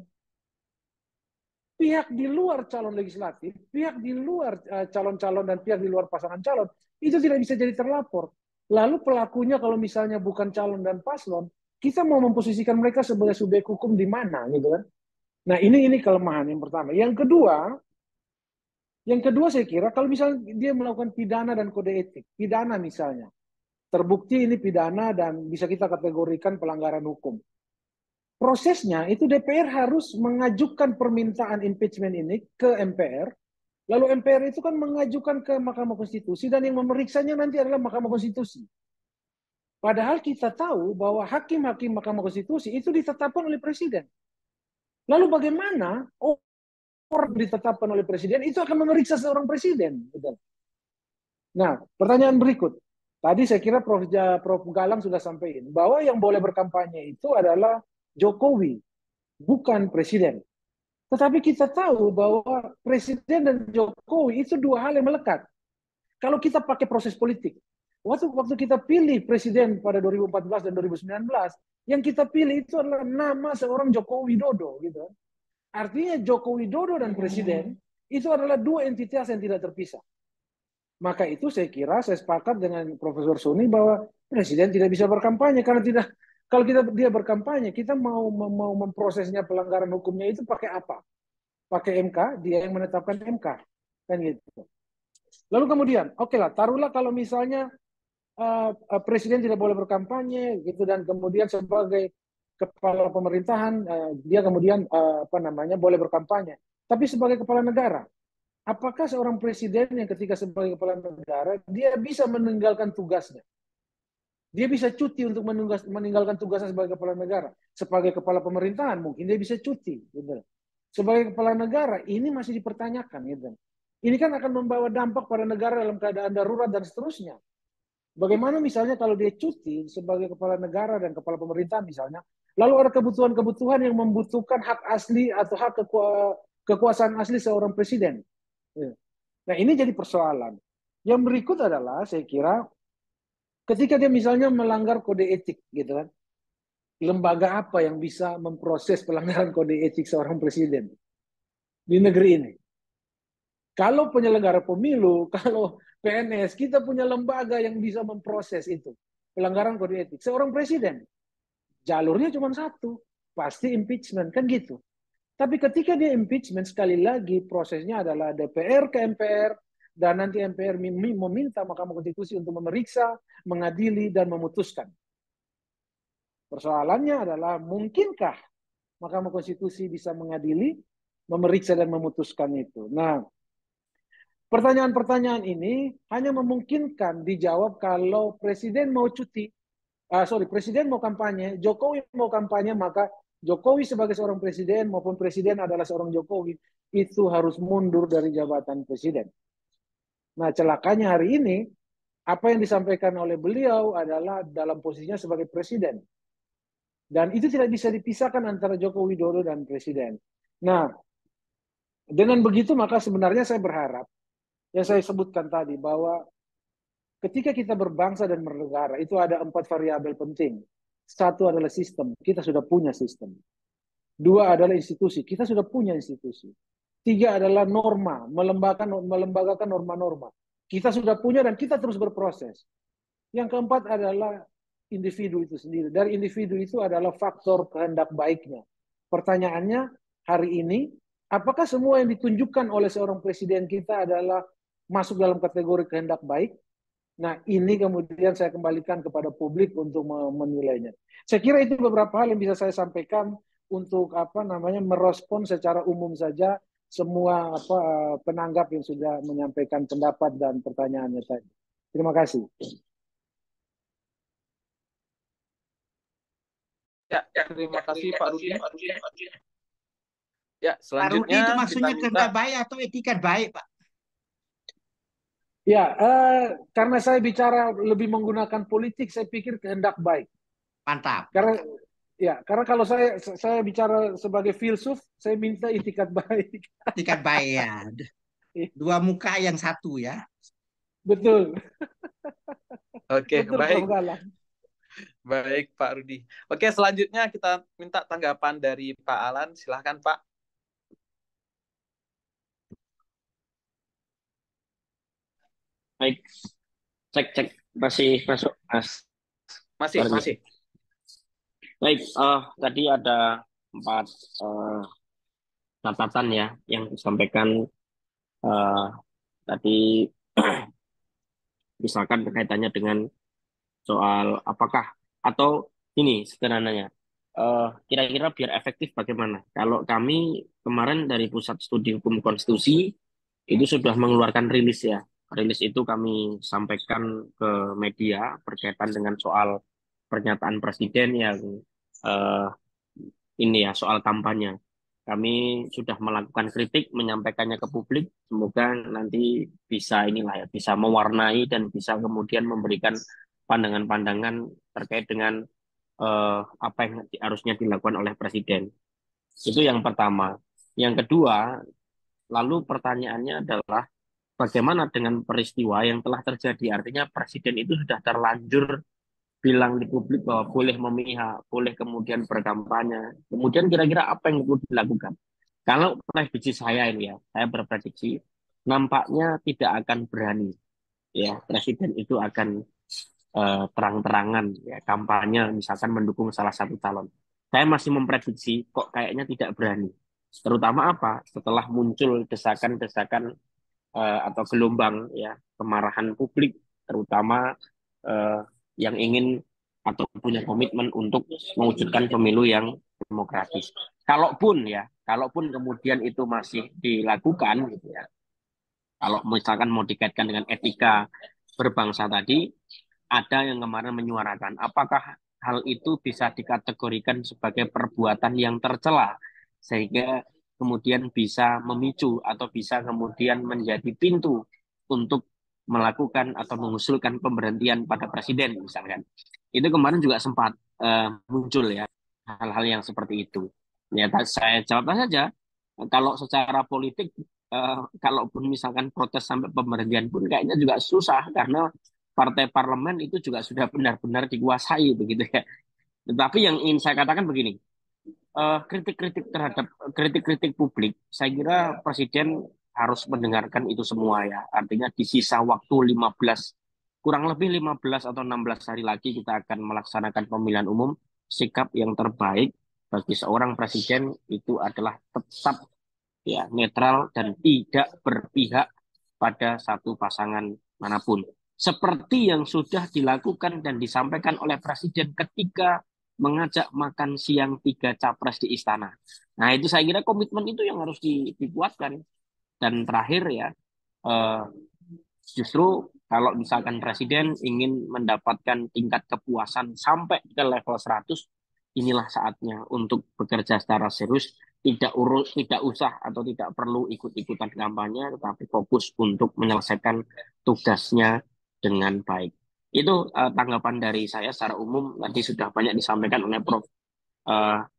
Pihak di luar calon legislatif, pihak di luar calon-calon dan pihak di luar pasangan calon, itu tidak bisa jadi terlapor. Lalu pelakunya kalau misalnya bukan calon dan paslon, kita mau memposisikan mereka sebagai subjek hukum di mana, gitu kan? Nah, ini kelemahan yang pertama. Yang kedua saya kira kalau misalnya dia melakukan pidana dan kode etik, pidana misalnya, terbukti ini pidana dan bisa kita kategorikan pelanggaran hukum. Prosesnya itu DPR harus mengajukan permintaan impeachment ini ke MPR, lalu MPR itu kan mengajukan ke Mahkamah Konstitusi dan yang memeriksanya nanti adalah Mahkamah Konstitusi. Padahal kita tahu bahwa hakim-hakim Mahkamah Konstitusi itu ditetapkan oleh Presiden. Lalu bagaimana orang ditetapkan oleh Presiden itu akan memeriksa seorang Presiden? Nah, pertanyaan berikut. Tadi saya kira Prof. Galang sudah sampaikan bahwa yang boleh berkampanye itu adalah Jokowi, bukan Presiden. Tetapi kita tahu bahwa Presiden dan Jokowi itu dua hal yang melekat. Kalau kita pakai proses politik, waktu kita pilih Presiden pada 2014 dan 2019, yang kita pilih itu adalah nama seorang Joko Widodo, gitu. Artinya Joko Widodo dan Presiden itu adalah dua entitas yang tidak terpisah. Maka itu saya kira saya sepakat dengan Profesor Suni bahwa Presiden tidak bisa berkampanye karena tidak. Kalau dia berkampanye, kita mau memprosesnya pelanggaran hukumnya itu pakai apa? Pakai MK, dia yang menetapkan MK, kan gitu. Lalu kemudian, oke lah, taruhlah kalau misalnya Presiden tidak boleh berkampanye, gitu, dan kemudian sebagai kepala pemerintahan dia kemudian boleh berkampanye. Tapi sebagai kepala negara, apakah seorang presiden yang ketika sebagai kepala negara dia bisa meninggalkan tugasnya? Dia bisa cuti untuk meninggalkan tugasnya sebagai kepala negara. Sebagai kepala pemerintahan mungkin dia bisa cuti. Gitu. Sebagai kepala negara ini masih dipertanyakan. Gitu. Ini kan akan membawa dampak pada negara dalam keadaan darurat dan seterusnya. Bagaimana misalnya kalau dia cuti sebagai kepala negara dan kepala pemerintahan misalnya, lalu ada kebutuhan-kebutuhan yang membutuhkan hak asli atau hak kekuasaan asli seorang presiden. Nah, ini jadi persoalan. Yang berikut adalah saya kira ketika dia misalnya melanggar kode etik, gitu kan, lembaga apa yang bisa memproses pelanggaran kode etik seorang presiden di negeri ini? Kalau penyelenggara pemilu, kalau PNS, kita punya lembaga yang bisa memproses itu, pelanggaran kode etik. Seorang presiden, jalurnya cuma satu, pasti impeachment, kan gitu. Tapi ketika dia impeachment, sekali lagi prosesnya adalah DPR ke MPR, dan nanti MPR meminta Mahkamah Konstitusi untuk memeriksa, mengadili, dan memutuskan. Persoalannya adalah, mungkinkah Mahkamah Konstitusi bisa mengadili, memeriksa, dan memutuskan itu? Nah, pertanyaan-pertanyaan ini hanya memungkinkan dijawab kalau Presiden mau cuti, Presiden mau kampanye, Jokowi mau kampanye, maka Jokowi sebagai seorang presiden maupun presiden adalah seorang Jokowi, itu harus mundur dari jabatan presiden. Nah, celakanya hari ini, apa yang disampaikan oleh beliau adalah dalam posisinya sebagai presiden. Dan itu tidak bisa dipisahkan antara Joko Widodo dan presiden. Nah, dengan begitu maka sebenarnya saya berharap, yang saya sebutkan tadi, bahwa ketika kita berbangsa dan bernegara, itu ada 4 variabel penting. 1 adalah sistem, kita sudah punya sistem. 2 adalah institusi, kita sudah punya institusi. 3 adalah norma, melembagakan norma-norma. Kita sudah punya dan kita terus berproses. Yang keempat adalah individu itu sendiri. Dari individu itu adalah faktor kehendak baiknya. Pertanyaannya hari ini, Apakah semua yang ditunjukkan oleh seorang presiden kita adalah masuk dalam kategori kehendak baik? Nah, ini kemudian saya kembalikan kepada publik untuk menilainya. Saya kira itu beberapa hal yang bisa saya sampaikan untuk merespon secara umum saja semua penanggap yang sudah menyampaikan pendapat dan pertanyaannya tadi. Terima kasih. Ya, terima kasih Pak Rudi. Ya, Pak Rudi itu selanjutnya maksudnya kita minta kehendak baik atau etikat baik, Pak? Ya, karena saya bicara lebih menggunakan politik, saya pikir kehendak baik. Mantap. Karena kalau saya bicara sebagai filsuf, saya minta itikat baik. Etikat baik ya. Dua muka yang satu ya. Betul. Oke, Betul, baik. Prof. Galang. Baik, Pak Rudi. Oke, selanjutnya kita minta tanggapan dari Pak Alan. Silahkan, Pak. Baik, cek masih masuk, Mas. Masih. Baik, tadi ada 4 catatan ya yang disampaikan tadi, misalkan berkaitannya dengan soal apakah, atau ini sederhananya, kira-kira biar efektif bagaimana? Kalau kami kemarin dari Pusat Studi Hukum Konstitusi itu sudah mengeluarkan rilis ya. Rilis itu kami sampaikan ke media berkaitan dengan soal pernyataan presiden yang ini ya, soal kampanye. Kami sudah melakukan kritik, menyampaikannya ke publik. Semoga nanti bisa bisa mewarnai dan bisa kemudian memberikan pandangan-pandangan terkait dengan apa yang harusnya dilakukan oleh presiden. Itu yang pertama. Yang kedua, lalu pertanyaannya adalah bagaimana dengan peristiwa yang telah terjadi? Artinya presiden itu sudah terlanjur bilang di publik bahwa boleh memihak, boleh kemudian berkampanye. Kemudian kira-kira apa yang perlu dilakukan? Kalau prediksi saya ini ya, saya berprediksi nampaknya tidak akan berani ya presiden itu akan terang-terangan ya kampanye misalkan mendukung salah satu calon. Saya masih memprediksi kok kayaknya tidak berani. Terutama apa? Setelah muncul desakan-desakan atau gelombang ya kemarahan publik, terutama yang ingin atau punya komitmen untuk mewujudkan pemilu yang demokratis. Kalaupun kemudian itu masih dilakukan gitu ya. Kalau misalkan mau dikaitkan dengan etika berbangsa tadi, ada yang kemarin menyuarakan apakah hal itu bisa dikategorikan sebagai perbuatan yang tercela sehingga kemudian bisa memicu atau bisa kemudian menjadi pintu untuk melakukan atau mengusulkan pemberhentian pada presiden misalkan. Itu kemarin juga sempat muncul ya hal-hal yang seperti itu. Ya, saya jawab saja, kalau secara politik kalaupun misalkan protes sampai pemberhentian pun kayaknya juga susah karena partai parlemen itu juga sudah benar-benar dikuasai begitu ya. Tetapi yang ingin saya katakan begini, kritik-kritik publik, saya kira presiden harus mendengarkan itu semua ya. Artinya di sisa waktu kurang lebih 15 atau 16 hari lagi kita akan melaksanakan pemilihan umum. Sikap yang terbaik bagi seorang presiden itu adalah tetap ya netral dan tidak berpihak pada satu pasangan manapun. Seperti yang sudah dilakukan dan disampaikan oleh presiden ketika mengajak makan siang 3 capres di istana. Nah itu saya kira komitmen itu yang harus dikuatkan. Dan terakhir ya, justru kalau misalkan presiden ingin mendapatkan tingkat kepuasan sampai ke level 100, inilah saatnya untuk bekerja secara serius, tidak usah atau tidak perlu ikut-ikutan kampanye, tetapi fokus untuk menyelesaikan tugasnya dengan baik. Itu tanggapan dari saya secara umum. Tadi sudah banyak disampaikan oleh Prof.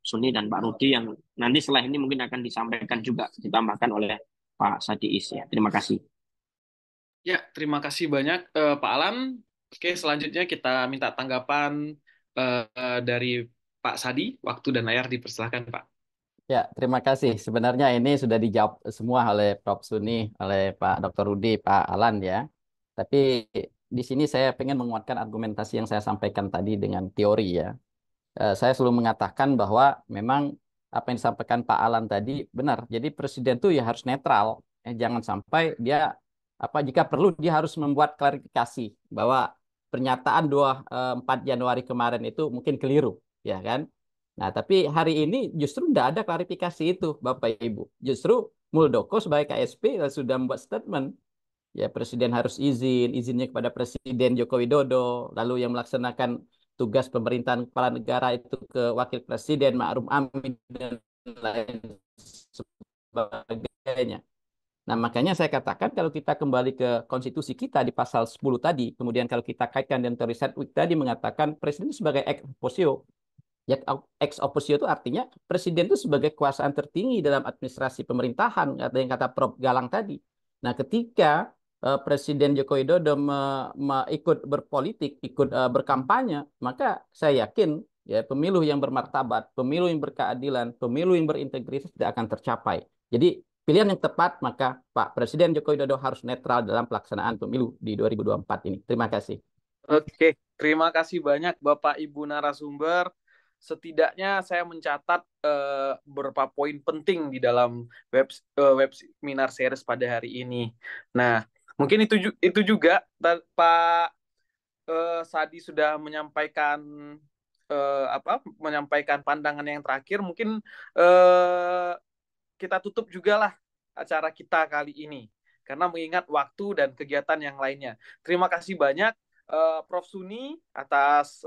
Suni dan Pak Rudi yang nanti setelah ini mungkin akan disampaikan juga, ditambahkan oleh Pak Sadiis ya. Terima kasih. Ya, terima kasih banyak Pak Alan. Oke, selanjutnya kita minta tanggapan dari Pak Sadi. Waktu dan layar dipersilahkan, Pak. Ya, terima kasih. Sebenarnya ini sudah dijawab semua oleh Prof. Suni, oleh Pak Dr. Rudi, Pak Alan ya. Tapi di sini saya pengen menguatkan argumentasi yang saya sampaikan tadi dengan teori ya. Saya selalu mengatakan bahwa memang apa yang disampaikan Pak Alan tadi benar. Jadi presiden tuh ya harus netral. Jangan sampai dia jika perlu dia harus membuat klarifikasi bahwa pernyataan 4 Januari kemarin itu mungkin keliru, ya kan? Nah, tapi hari ini justru tidak ada klarifikasi itu, Bapak Ibu. Justru Muldoko sebagai KSP sudah membuat statement. Ya, presiden harus izinnya kepada Presiden Joko Widodo, lalu yang melaksanakan tugas pemerintahan kepala negara itu ke Wakil Presiden Ma'ruf Amin dan lain sebagainya. Nah, makanya saya katakan kalau kita kembali ke konstitusi kita di pasal 10 tadi, kemudian kalau kita kaitkan dengan teori Sedgwick tadi mengatakan presiden sebagai ex officio. Ya, ex officio itu artinya presiden itu sebagai kekuasaan tertinggi dalam administrasi pemerintahan, ada yang kata Prof. Galang tadi. Nah, ketika Presiden Joko Widodo ikut berpolitik, ikut berkampanye, maka saya yakin ya pemilu yang bermartabat, pemilu yang berkeadilan, pemilu yang berintegritas tidak akan tercapai. Jadi pilihan yang tepat, maka Pak Presiden Joko Widodo harus netral dalam pelaksanaan pemilu di 2024 ini. Terima kasih. Oke, terima kasih banyak Bapak Ibu narasumber. Setidaknya saya mencatat beberapa poin penting di dalam webinar series pada hari ini. Nah, mungkin itu juga Pak Sadi sudah menyampaikan menyampaikan pandangan yang terakhir. Mungkin kita tutup juga lah acara kita kali ini karena mengingat waktu dan kegiatan yang lainnya. Terima kasih banyak Prof. Suni atas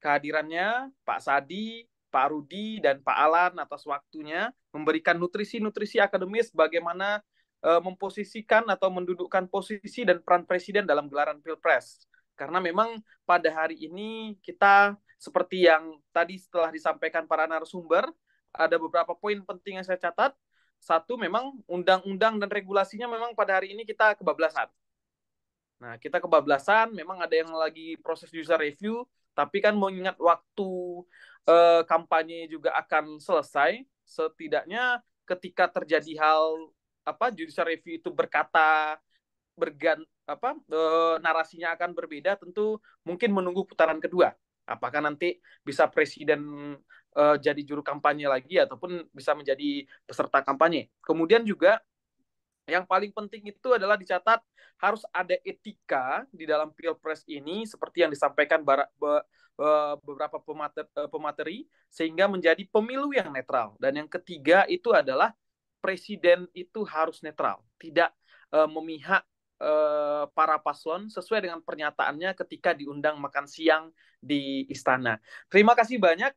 kehadirannya, Pak Sadi, Pak Rudi, dan Pak Alan atas waktunya memberikan nutrisi-nutrisi akademis bagaimana memposisikan atau mendudukkan posisi dan peran presiden dalam gelaran Pilpres. Karena memang pada hari ini kita seperti yang tadi setelah disampaikan para narasumber, ada beberapa poin penting yang saya catat. Satu, memang undang-undang dan regulasinya memang pada hari ini kita kebablasan. Nah, kita kebablasan, memang ada yang lagi proses user review, tapi kan mengingat waktu kampanye juga akan selesai, setidaknya ketika terjadi hal judicial review itu berkata narasinya akan berbeda, tentu mungkin menunggu putaran kedua. Apakah nanti bisa presiden jadi juru kampanye lagi ataupun bisa menjadi peserta kampanye. Kemudian juga yang paling penting itu adalah dicatat harus ada etika di dalam Pilpres ini seperti yang disampaikan beberapa pemateri sehingga menjadi pemilu yang netral. Dan yang ketiga itu adalah presiden itu harus netral, tidak memihak para paslon sesuai dengan pernyataannya ketika diundang makan siang di istana. Terima kasih banyak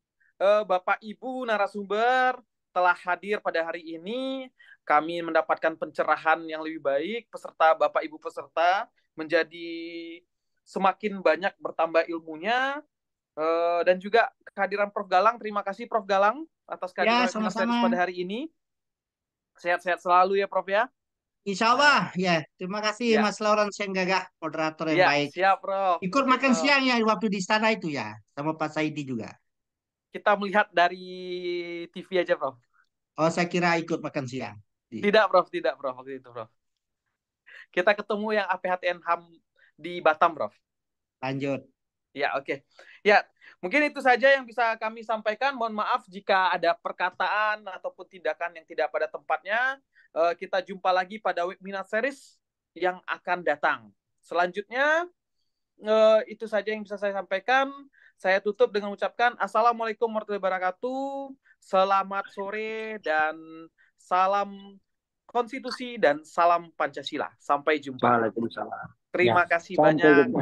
Bapak Ibu narasumber telah hadir pada hari ini. Kami mendapatkan pencerahan yang lebih baik, peserta Bapak Ibu peserta menjadi semakin banyak bertambah ilmunya, dan juga kehadiran Prof. Galang. Terima kasih Prof. Galang atas kehadiran pada hari ini. Sehat-sehat selalu ya Prof ya. Insya Allah ya. Terima kasih Mas Lauren Senggagah, moderator yang baik. Siap Prof. Ikut makan siang ya waktu di istana itu ya, sama Pak Saidi juga. Kita melihat dari TV aja Prof. Oh, saya kira ikut makan siang. Tidak Prof, waktu itu Prof. Kita ketemu yang APHTN HAM di Batam Prof. Lanjut. Ya, oke. Ya, mungkin itu saja yang bisa kami sampaikan. Mohon maaf jika ada perkataan ataupun tindakan yang tidak pada tempatnya. Kita jumpa lagi pada webinar series yang akan datang. Selanjutnya, itu saja yang bisa saya sampaikan. Saya tutup dengan mengucapkan Assalamualaikum warahmatullahi wabarakatuh. Selamat sore dan salam konstitusi dan salam Pancasila. Sampai jumpa. Waalaikumsalam. Terima kasih banyak.